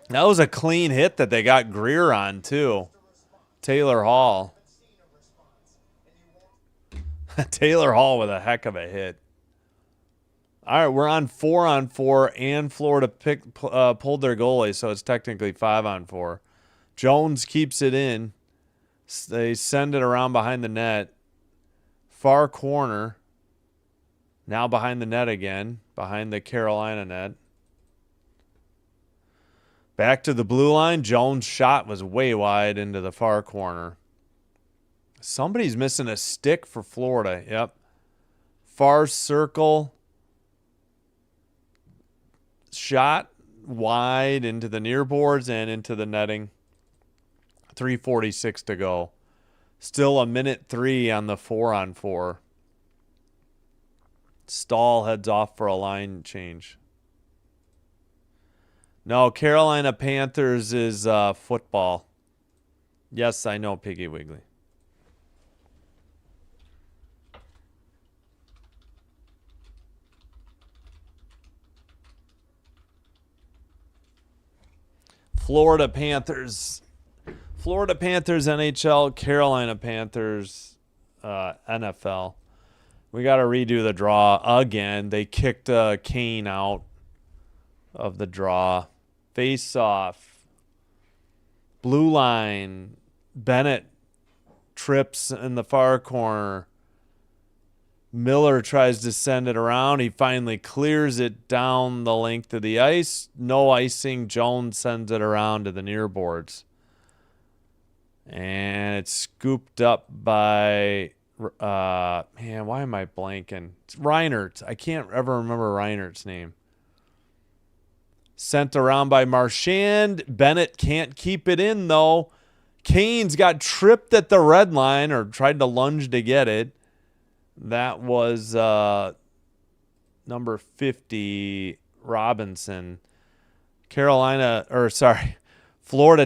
That was a clean hit that they got Greer on, too. Taylor Hall. Taylor Hall with a heck of a hit. All right, we're on 4-on-4, and Florida pulled their goalie, so it's technically 5-on-4. Jones keeps it in. They send it around behind the net. Far corner. Now behind the net again, behind the Carolina net. Back to the blue line. Jones' shot was way wide into the far corner. Somebody's missing a stick for Florida. Yep. Far circle. Shot wide into the near boards and into the netting. 3:46 to go. Still a minute 3 on the 4-on-4. Stahl heads off for a line change. No, Carolina Panthers is football. Yes, I know, Piggy Wiggly. Florida Panthers. Florida Panthers NHL, Carolina Panthers NFL. We got to redo the draw again. They kicked Kane out of the draw. Face off. Blue line. Bennett trips in the far corner. Miller tries to send it around. He finally clears it down the length of the ice. No icing. Jones sends it around to the near boards. And it's scooped up by, man, why am I blanking? It's Reinert. I can't ever remember Reinert's name. Sent around by Marchand. Bennett can't keep it in, though. Canes got tripped at the red line or tried to lunge to get it. That was number 50, Robinson. Florida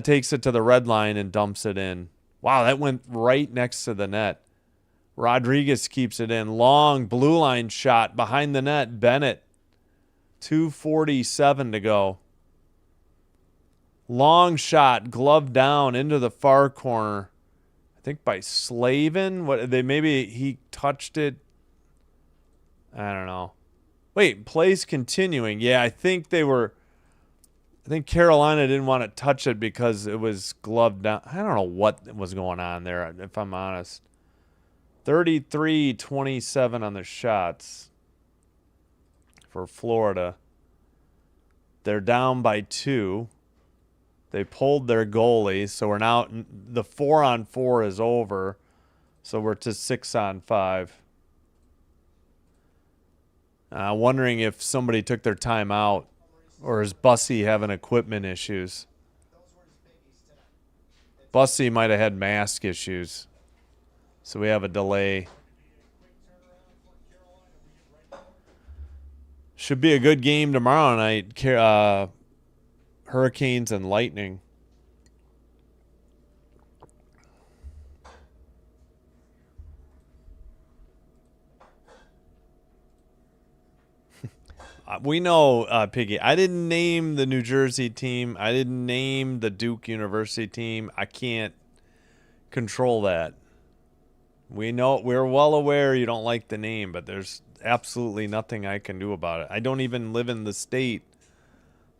takes it to the red line and dumps it in. Wow, that went right next to the net. Rodriguez keeps it in. Long blue line shot behind the net. Bennett. 2:47 to go. Long shot, glove down into the far corner. I think by Slavin. Maybe he touched it. I don't know. Wait, play's continuing. Yeah, I think Carolina didn't want to touch it because it was gloved down. I don't know what was going on there, if I'm honest. 33-27 on the shots for Florida. They're down by 2. They pulled their goalie, so we're now the 4-on-4 is over, so we're to 6-on-5. Wondering if somebody took their time out, or is Bussy having equipment issues? Bussy might have had mask issues, so we have a delay. Should be a good game tomorrow night. Hurricanes and Lightning. We know, Piggy, I didn't name the New Jersey team. I didn't name the Duke University team. I can't control that. We know, we're well aware you don't like the name, but there's absolutely nothing I can do about it. I don't even live in the state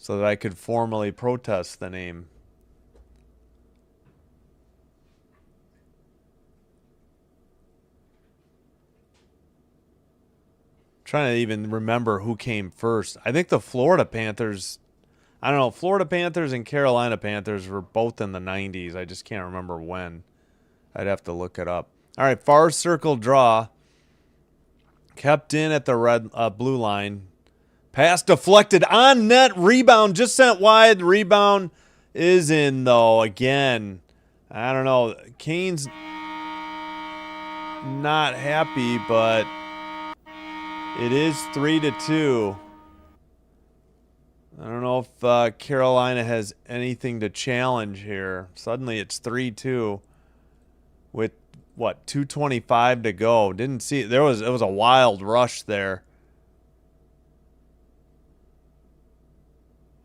so that I could formally protest the name. Trying to even remember who came first. I think the Florida Panthers, I don't know, Florida Panthers and Carolina Panthers were both in the 90s. I just can't remember when. I'd have to look it up. All right, far circle draw. Kept in at the red blue line. Pass deflected on net. Rebound just sent wide. Rebound is in, though. Again, I don't know. Kane's not happy, but it is 3-2. I don't know if Carolina has anything to challenge here. Suddenly it's 3-2 with, 2:25 to go. Didn't see it. It was a wild rush there.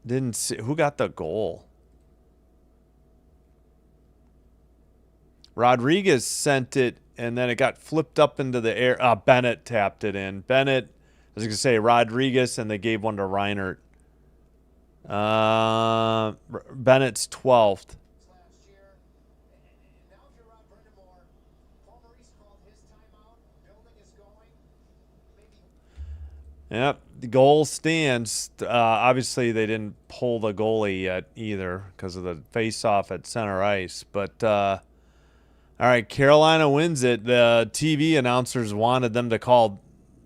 Didn't see who got the goal. Rodriguez sent it, and then it got flipped up into the air. Bennett tapped it in. Bennett, I was going to say Rodriguez, and they gave one to Reinert. Bennett's 12th. Yep, the goal stands. Obviously, they didn't pull the goalie yet either because of the face-off at center ice. But, all right, Carolina wins it. The TV announcers wanted them to call,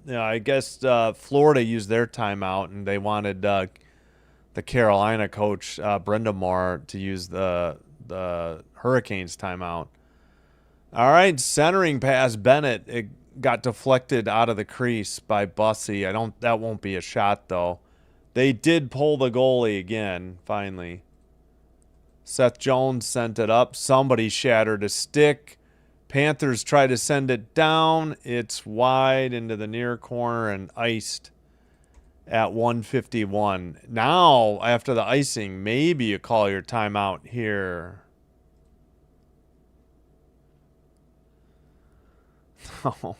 I guess Florida used their timeout, and they wanted the Carolina coach, Brindamore, to use the Hurricanes timeout. All right, centering pass, Bennett. got deflected out of the crease by Bussy. That won't be a shot though. They did pull the goalie again, finally. Seth Jones sent it up. Somebody shattered a stick. Panthers try to send it down. It's wide into the near corner and iced at 1:51. Now, after the icing, maybe you call your timeout here. Oh.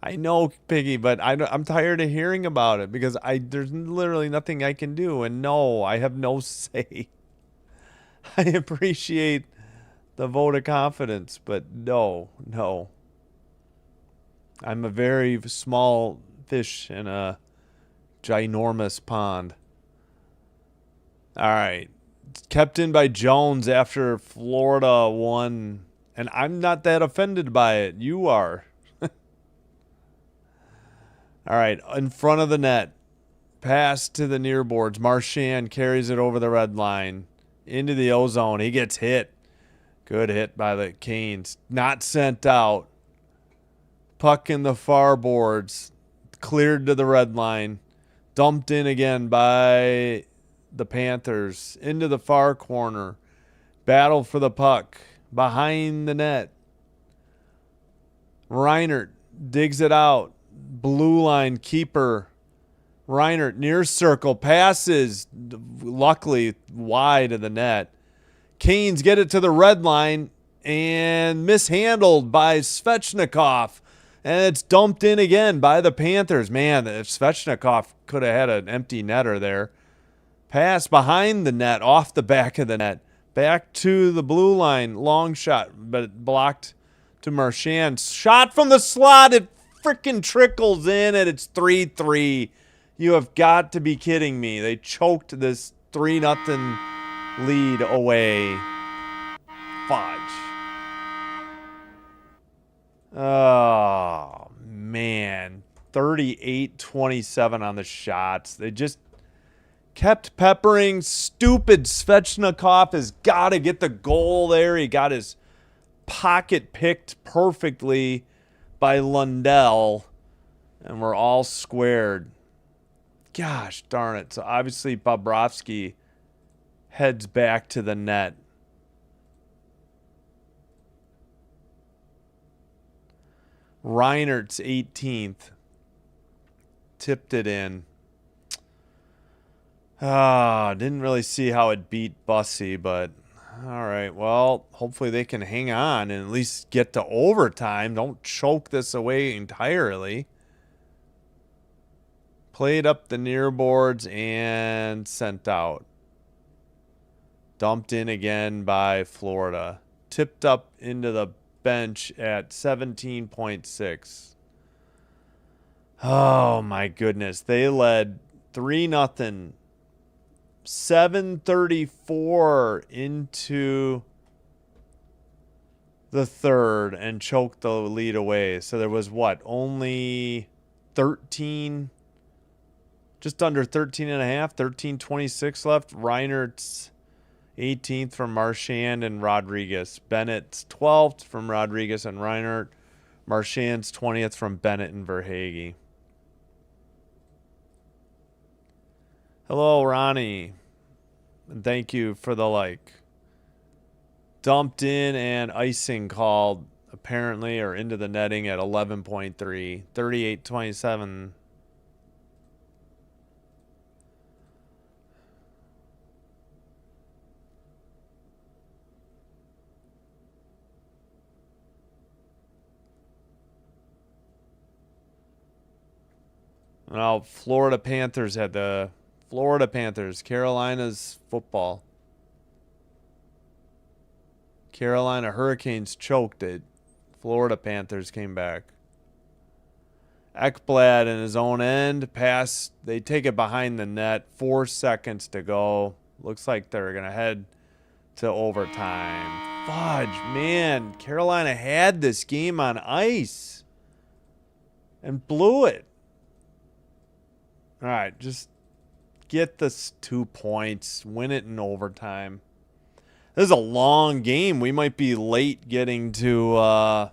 I know, Piggy, but I'm tired of hearing about it because there's literally nothing I can do. And no, I have no say. I appreciate the vote of confidence, but no. I'm a very small fish in a ginormous pond. All right. Kept in by Jones after Florida won. And I'm not that offended by it. You are. All right, in front of the net. Pass to the near boards. Marchand carries it over the red line. Into the O-zone. He gets hit. Good hit by the Canes. Not sent out. Puck in the far boards. Cleared to the red line. Dumped in again by the Panthers. Into the far corner. Battle for the puck. Behind the net. Reinert digs it out. Blue line keeper. Reinert near circle. Passes. Luckily wide of the net. Canes get it to the red line. And mishandled by Svechnikov. And it's dumped in again by the Panthers. Man, if Svechnikov could have had an empty netter there. Pass behind the net. Off the back of the net. Back to the blue line. Long shot. But blocked to Marchand. Shot from the slot. It freaking trickles in and it's 3-3. You have got to be kidding me. They choked this 3-0 lead away. Fudge. Oh, man. 38-27 on the shots. They just kept peppering. Stupid Svechnikov has got to get the goal there. He got his pocket picked perfectly by Lundell, and we're all squared. Gosh darn it. So obviously Bobrovsky heads back to the net. Reinert's 18th. Tipped it in. Didn't really see how it beat Bussy, but all right. Well, hopefully they can hang on and at least get to overtime. Don't choke this away entirely. Played up the near boards and sent out. Dumped in again by Florida. Tipped up into the bench at 17.6. Oh, my goodness. They led 3-0. 7:34 into the third and choked the lead away. So there was what? Only 13, just under 13 and a half, 13:26 left. Reinert's 18th from Marchand and Rodriguez. Bennett's 12th from Rodriguez and Reinert. Marchand's 20th from Bennett and Verhaeghe. Hello, Ronnie. And thank you for the like. Dumped in and icing called, apparently, or into the netting at 11.3. 38-27. Well, Florida Panthers had the Florida Panthers, Carolina's football. Carolina Hurricanes choked it. Florida Panthers came back. Ekblad in his own end. Pass. They take it behind the net. 4 seconds to go. Looks like they're going to head to overtime. Fudge, man. Carolina had this game on ice and blew it. All right, just get the 2 points. Win it in overtime. This is a long game. We might be late getting to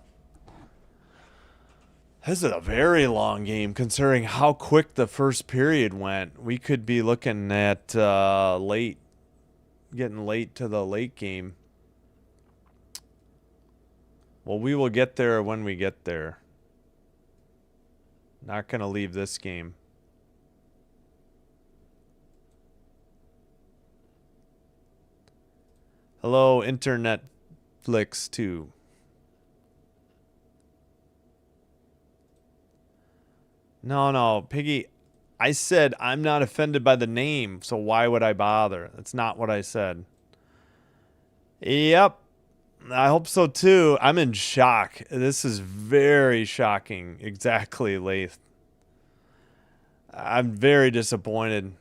This is a very long game considering how quick the first period went. We could be looking at getting late to the late game. Well, we will get there when we get there. Not going to leave this game. Hello, Internet Flix 2. No, Piggy. I said I'm not offended by the name, so why would I bother? That's not what I said. Yep. I hope so too. I'm in shock. This is very shocking. Exactly, Lath. I'm very disappointed.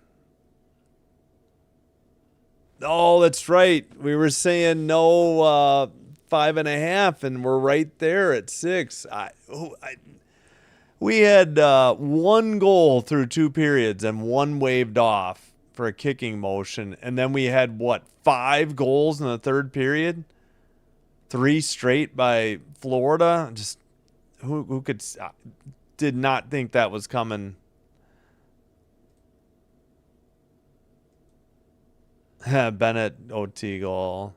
Oh, that's right. We were saying no 5.5, and we're right there at 6. We had 1 goal through 2 periods and 1 waved off for a kicking motion. And then we had, 5 goals in the 3rd period? 3 straight by Florida? Just who could did not think that was coming. Bennett OT goal.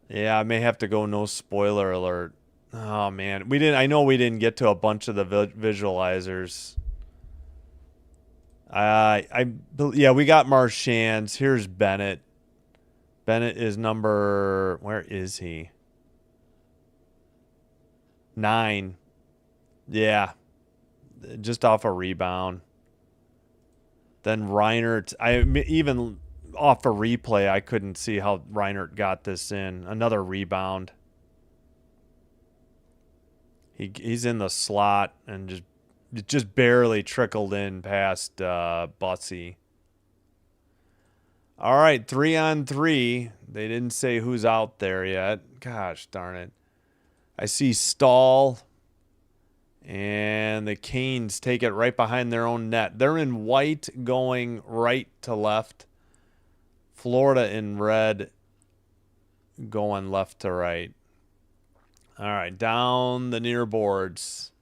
Yeah, I may have to go no spoiler alert. Oh man, I know we didn't get to a bunch of the visualizers. Yeah, we got Marchand's. Here's Bennett. Bennett is where is he? 9. Yeah, just off a rebound. Then Reinert. Even off a replay, I couldn't see how Reinert got this in. Another rebound. He's in the slot and just barely trickled in past Bussy. All right, 3-on-3. They didn't say who's out there yet. Gosh darn it. I see Stahl. And the Canes take it right behind their own net. They're in white going right to left. Florida in red going left to right. All right, down the near boards.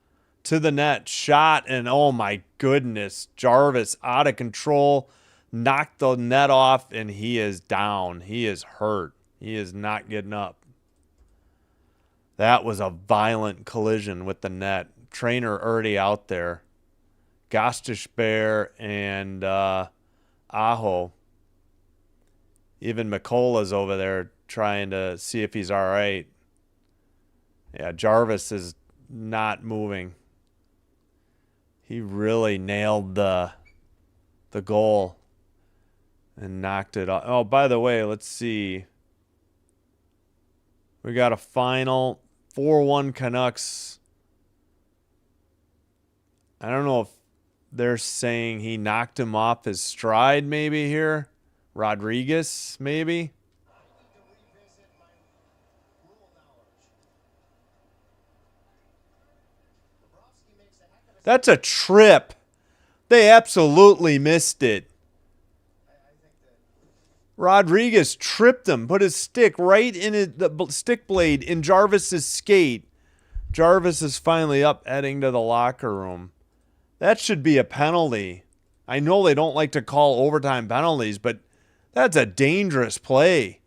To the net, shot, and oh my goodness. Jarvis out of control. Knocked the net off, and he is down. He is hurt. He is not getting up. That was a violent collision with the net. Trainer already out there. Gostishbear and Aho. Even McCullough's over there trying to see if he's all right. Yeah, Jarvis is not moving. He really nailed the goal and knocked it off. Oh, by the way, let's see. We got a final 4-1 Canucks. I don't know if they're saying he knocked him off his stride maybe here. Rodriguez, maybe. That's a trip. They absolutely missed it. Rodriguez tripped him, put his stick right in the stick blade in Jarvis's skate. Jarvis is finally up, heading to the locker room. That should be a penalty. I know they don't like to call overtime penalties, but that's a dangerous play.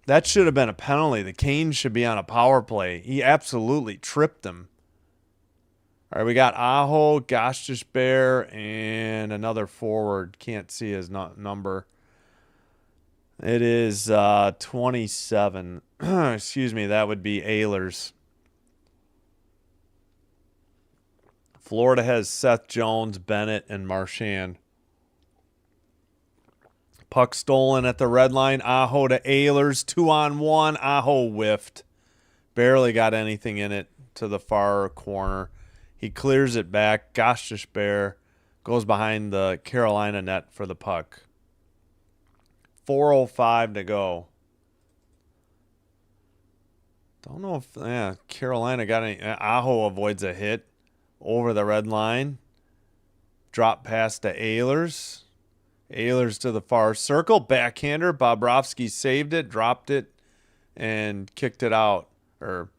That should have been a penalty. The Canes should be on a power play. He absolutely tripped them. All right, we got Aho, Gostishbear, and another forward. Can't see his number. It is 27. Excuse me, that would be Ehlers. Florida has Seth Jones, Bennett, and Marchand. Puck stolen at the red line. Aho to Ehlers. 2-on-1. Aho whiffed. Barely got anything in it to the far corner. He clears it back. Gostishbear goes behind the Carolina net for the puck. 4:05 to go. Don't know if Carolina got any. Aho avoids a hit over the red line. Drop pass to Ehlers. Ehlers to the far circle. Backhander. Bobrovsky saved it, dropped it, and kicked it out. Or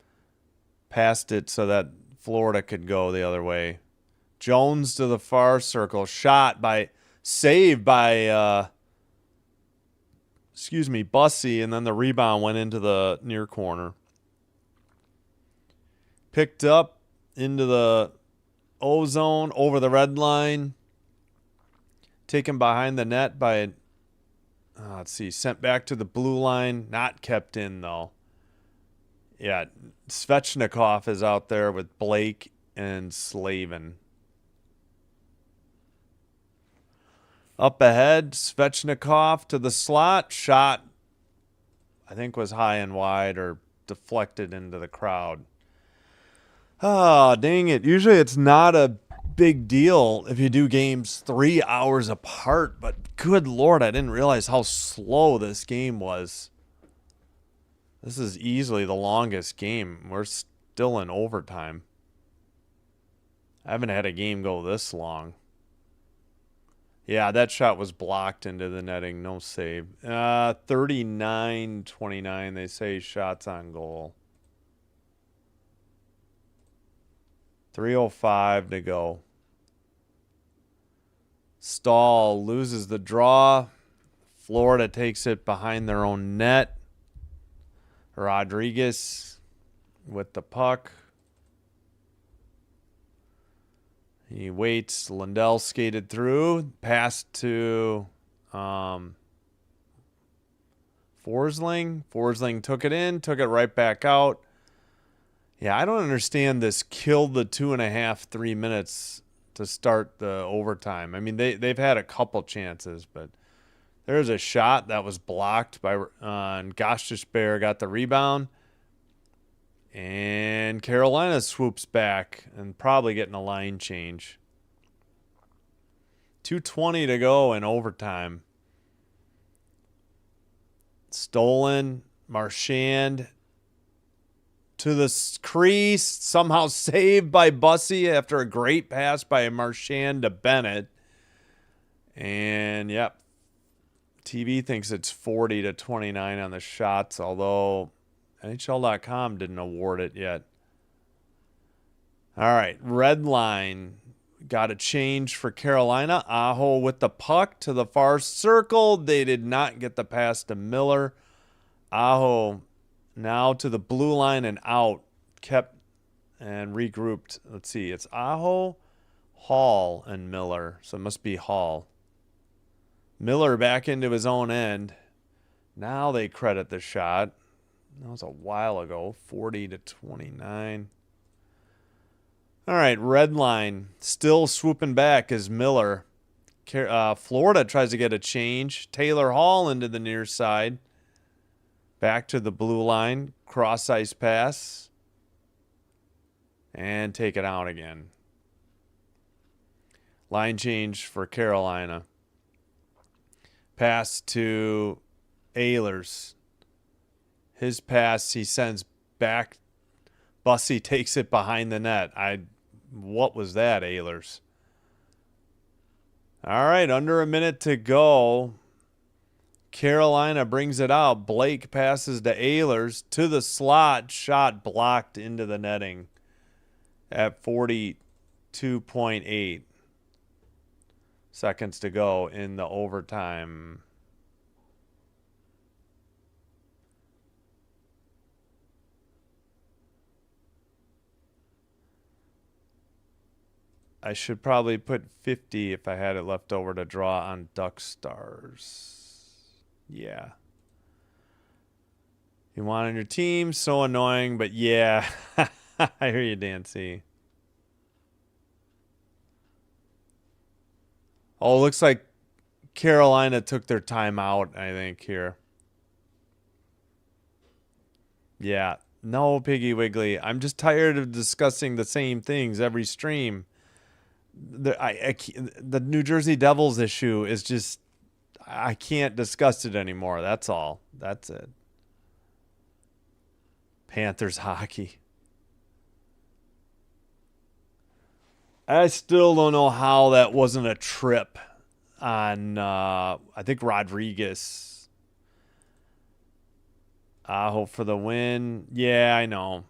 passed it so that Florida could go the other way. Jones to the far circle. Saved by, Bussy, and then the rebound went into the near corner. Picked up into the O-zone, over the red line. Taken behind the net by, sent back to the blue line. Not kept in, though. Yeah, Svechnikov is out there with Blake and Slavin. Up ahead, Svechnikov to the slot. Shot, I think, was high and wide or deflected into the crowd. Ah, dang it. Usually it's not a big deal if you do games 3 hours apart, but good Lord, I didn't realize how slow this game was. This is easily the longest game. We're still in overtime. I haven't had a game go this long. Yeah, that shot was blocked into the netting. No save. 39-29, they say shots on goal. 3:05 to go. Stahl loses the draw. Florida takes it behind their own net. Rodriguez with the puck. He waits. Lundell skated through. Passed to Forsling. Forsling took it in. Took it right back out. Yeah, I don't understand this. Killed the 2.5, 3 minutes to start the overtime. I mean, they've had a couple chances, but there's a shot that was blocked by Gostisbehere got the rebound. And Carolina swoops back and probably getting a line change. 2:20 to go in overtime. Stolen. Marchand to the crease. Somehow saved by Bussy after a great pass by Marchand to Bennett. And, yep. TV thinks it's 40-29 on the shots, although NHL.com didn't award it yet. All right, red line. Got a change for Carolina. Aho with the puck to the far circle. They did not get the pass to Miller. Aho now to the blue line and out. Kept and regrouped. Let's see. It's Aho, Hall, and Miller. So it must be Hall. Miller back into his own end. Now they credit the shot. That was a while ago. 40-29. All right, red line. Still swooping back is Miller. Florida tries to get a change. Taylor Hall into the near side. Back to the blue line. Cross ice pass. And take it out again. Line change for Carolina. Pass to Ehlers. His pass he sends back. Bussy takes it behind the net. What was that, Ehlers? All right, under a minute to go. Carolina brings it out. Blake passes to Ehlers to the slot. Shot blocked into the netting at 42.8 seconds to go in the overtime. I should probably put 50 if I had it left over to draw on Duck Stars. Yeah. You want on your team? So annoying, but yeah. I hear you, Dancy. Oh, looks like Carolina took their time out, I think, here. Yeah. No, Piggy Wiggly. I'm just tired of discussing the same things every stream. The New Jersey Devils issue is just, I can't discuss it anymore. That's all. That's it. Panthers hockey. I still don't know how that wasn't a trip on, I think, Rodriguez. Aho for the win. Yeah, I know.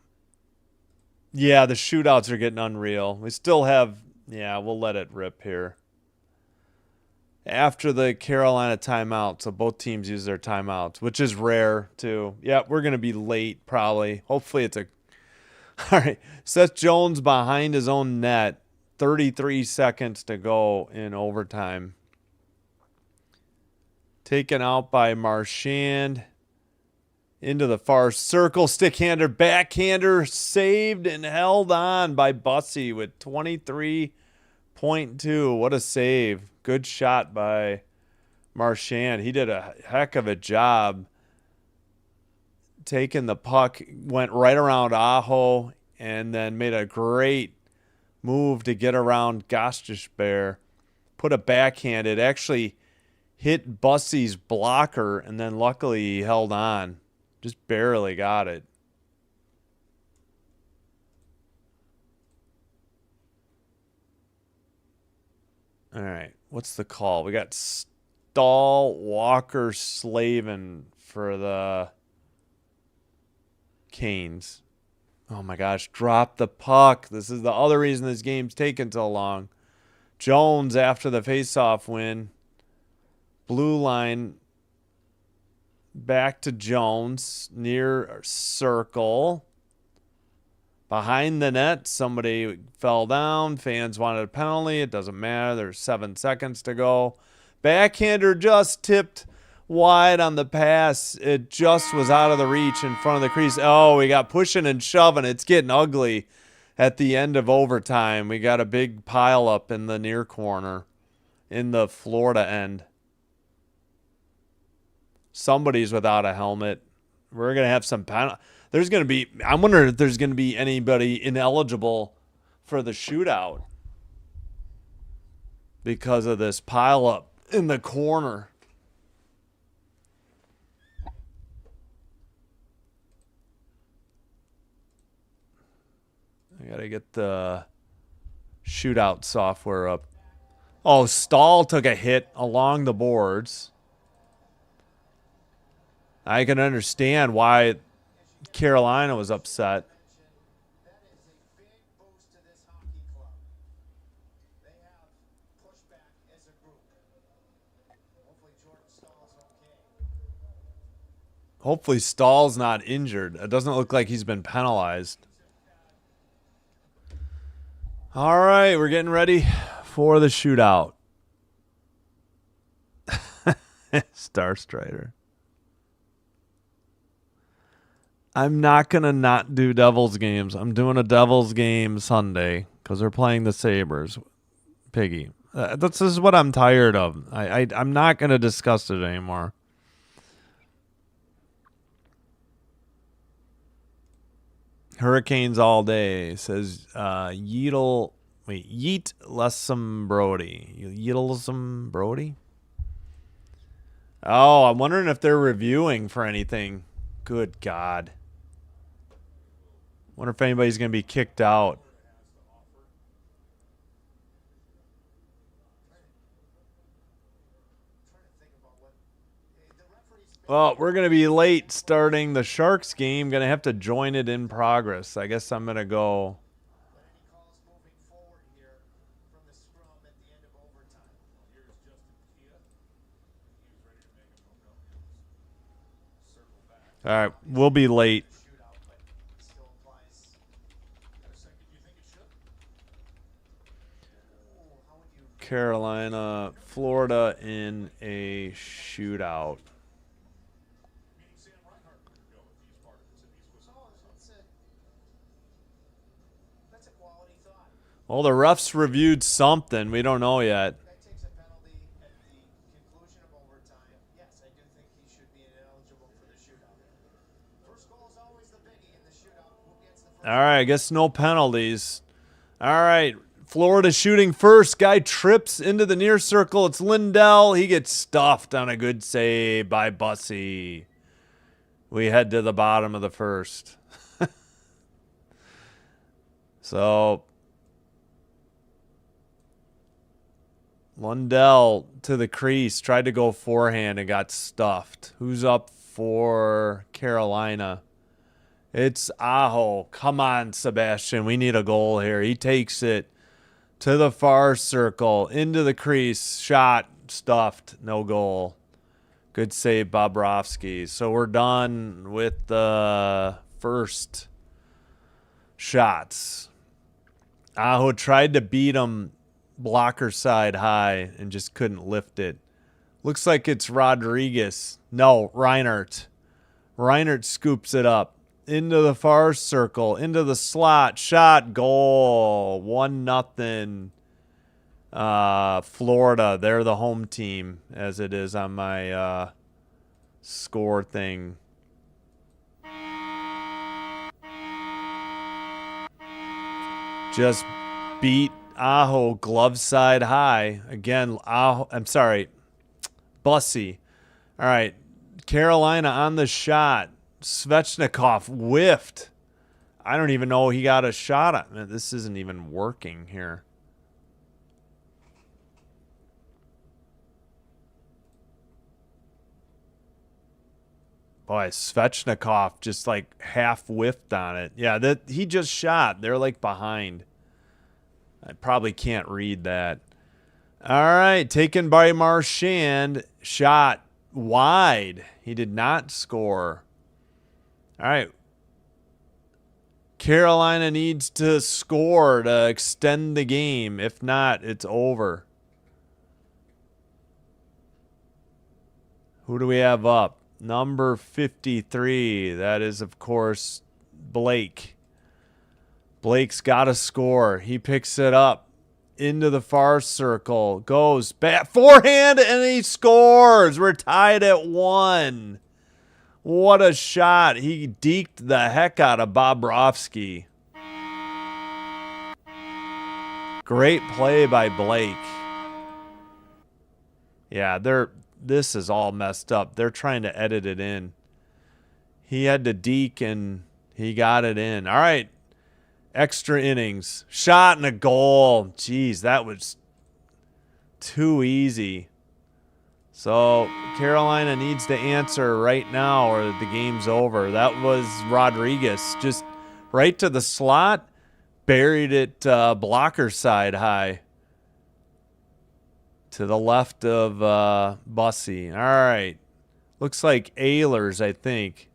Yeah, the shootouts are getting unreal. We still have, yeah, we'll let it rip here. After the Carolina timeout, so both teams use their timeouts, which is rare too. Yeah, we're going to be late probably. Hopefully it's a... All right, Seth Jones behind his own net. 33 seconds to go in overtime. Taken out by Marchand. Into the far circle. Stickhander, backhander, saved and held on by Bussy with 23.2. What a save. Good shot by Marchand. He did a heck of a job taking the puck. Went right around Aho and then made a great move to get around Gostisbehere. Put a backhand. It actually hit Bussy's blocker, and then luckily he held on. Just barely got it. All right. What's the call? We got Stahl, Walker, Slavin for the Canes. Oh my gosh. Drop the puck. This is the other reason this game's taken so long. Jones after the faceoff win. Blue line. Back to Jones, near circle. Behind the net, somebody fell down. Fans wanted a penalty. It doesn't matter. There's 7 seconds to go. Backhander just tipped wide on the pass. It just was out of the reach in front of the crease. Oh, we got pushing and shoving. It's getting ugly at the end of overtime. We got a big pile up in the near corner in the Florida end. Somebody's without a helmet. We're going to have some penalty. There's going to be, I'm wondering if there's going to be anybody ineligible for the shootout because of this pile up in the corner. I got to get the shootout software up. Oh, Stahl took a hit along the boards. I can understand why Carolina was upset. That is a big boost to this hockey club. They have pushed back as a group. Hopefully Jordan Stahl's okay. Hopefully Stahl's not injured. It doesn't look like he's been penalized. All right, we're getting ready for the shootout. Star Strider. I'm not going to not do Devils games. I'm doing a Devils game Sunday because they're playing the Sabres. Piggy. This is what I'm tired of. I'm not going to discuss it anymore. Hurricanes all day, says Yeatle. Wait, Yeet Lessum Brody. Yeatlesome Brody? Oh, I'm wondering if they're reviewing for anything. Good God. Wonder if anybody's going to be kicked out. Well, we're going to be late starting the Sharks game. Going to have to join it in progress. I guess I'm going to go. But any calls moving forward here from the scrum at the end of overtime? Here's Justin Kia. He was ready to make a circle back. All right, we'll be late. Shootout, but it still applies. Got a second, you think it should? Oh, how would you... Carolina, Florida in a shootout. That's a quality thought. Well, the refs reviewed something. We don't know yet. Guy takes a penalty at the conclusion of overtime. Yes, I do think he should be ineligible for the shootout. First goal is always the biggie in the shootout. Who gets the first? All right, I guess no penalties. All right, Florida shooting first. Guy trips into the near circle. It's Lindell. He gets stuffed on a good save by Bussy. We head to the bottom of the first. So Lundell to the crease. Tried to go forehand and got stuffed. Who's up for Carolina? It's Aho. Come on, Sebastian. We need a goal here. He takes it to the far circle. Into the crease. Shot. Stuffed. No goal. Good save, Bobrovsky. So we're done with the first shots. Aho tried to beat him blocker side high and just couldn't lift it. Looks like it's Rodriguez. No, Reinhardt. Reinhardt scoops it up into the far circle, into the slot. Shot, goal. 1-0. Florida. They're the home team, as it is on my score thing. Just beat Aho glove side high. Again, Aho, I'm sorry, Bussy. All right, Carolina on the shot. Svechnikov whiffed. I don't even know he got a shot on it. This isn't even working here. Boy, Svechnikov just like half whiffed on it. Yeah, that he just shot. They're like behind. I probably can't read that. All right, taken by Marchand. Shot wide. He did not score. All right. Carolina needs to score to extend the game. If not, it's over. Who do we have up? Number 53. That is, of course, Blake. Blake's got to score. He picks it up into the far circle. Goes back. Forehand, and he scores. We're tied at 1. What a shot. He deked the heck out of Bobrovsky. Great play by Blake. Yeah, this is all messed up. They're trying to edit it in. He had to deke and he got it in. All right. Extra innings. Shot and a goal. Jeez, that was too easy. So Carolina needs to answer right now or the game's over. That was Rodriguez. Just right to the slot. Buried it blocker side high. To the left of Bussy. All right. Looks like Ehlers, I think.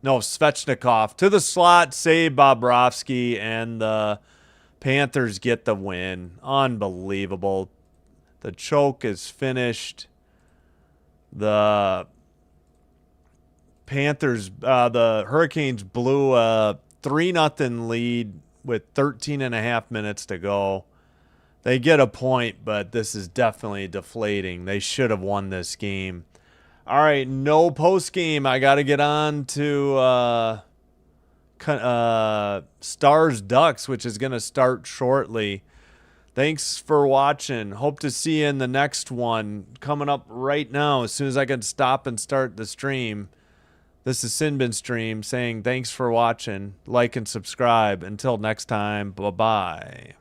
No, Svechnikov. To the slot, save Bobrovsky, and the Panthers get the win. Unbelievable. The choke is finished. The Panthers, the Hurricanes blew a 3-0 lead with 13 and a half minutes to go. They get a point, but this is definitely deflating. They should have won this game. All right, no post game. I got to get on to Stars Ducks, which is going to start shortly. Thanks for watching. Hope to see you in the next one coming up right now as soon as I can stop and start the stream. This is Sinbin Stream saying thanks for watching. Like and subscribe. Until next time, bye-bye.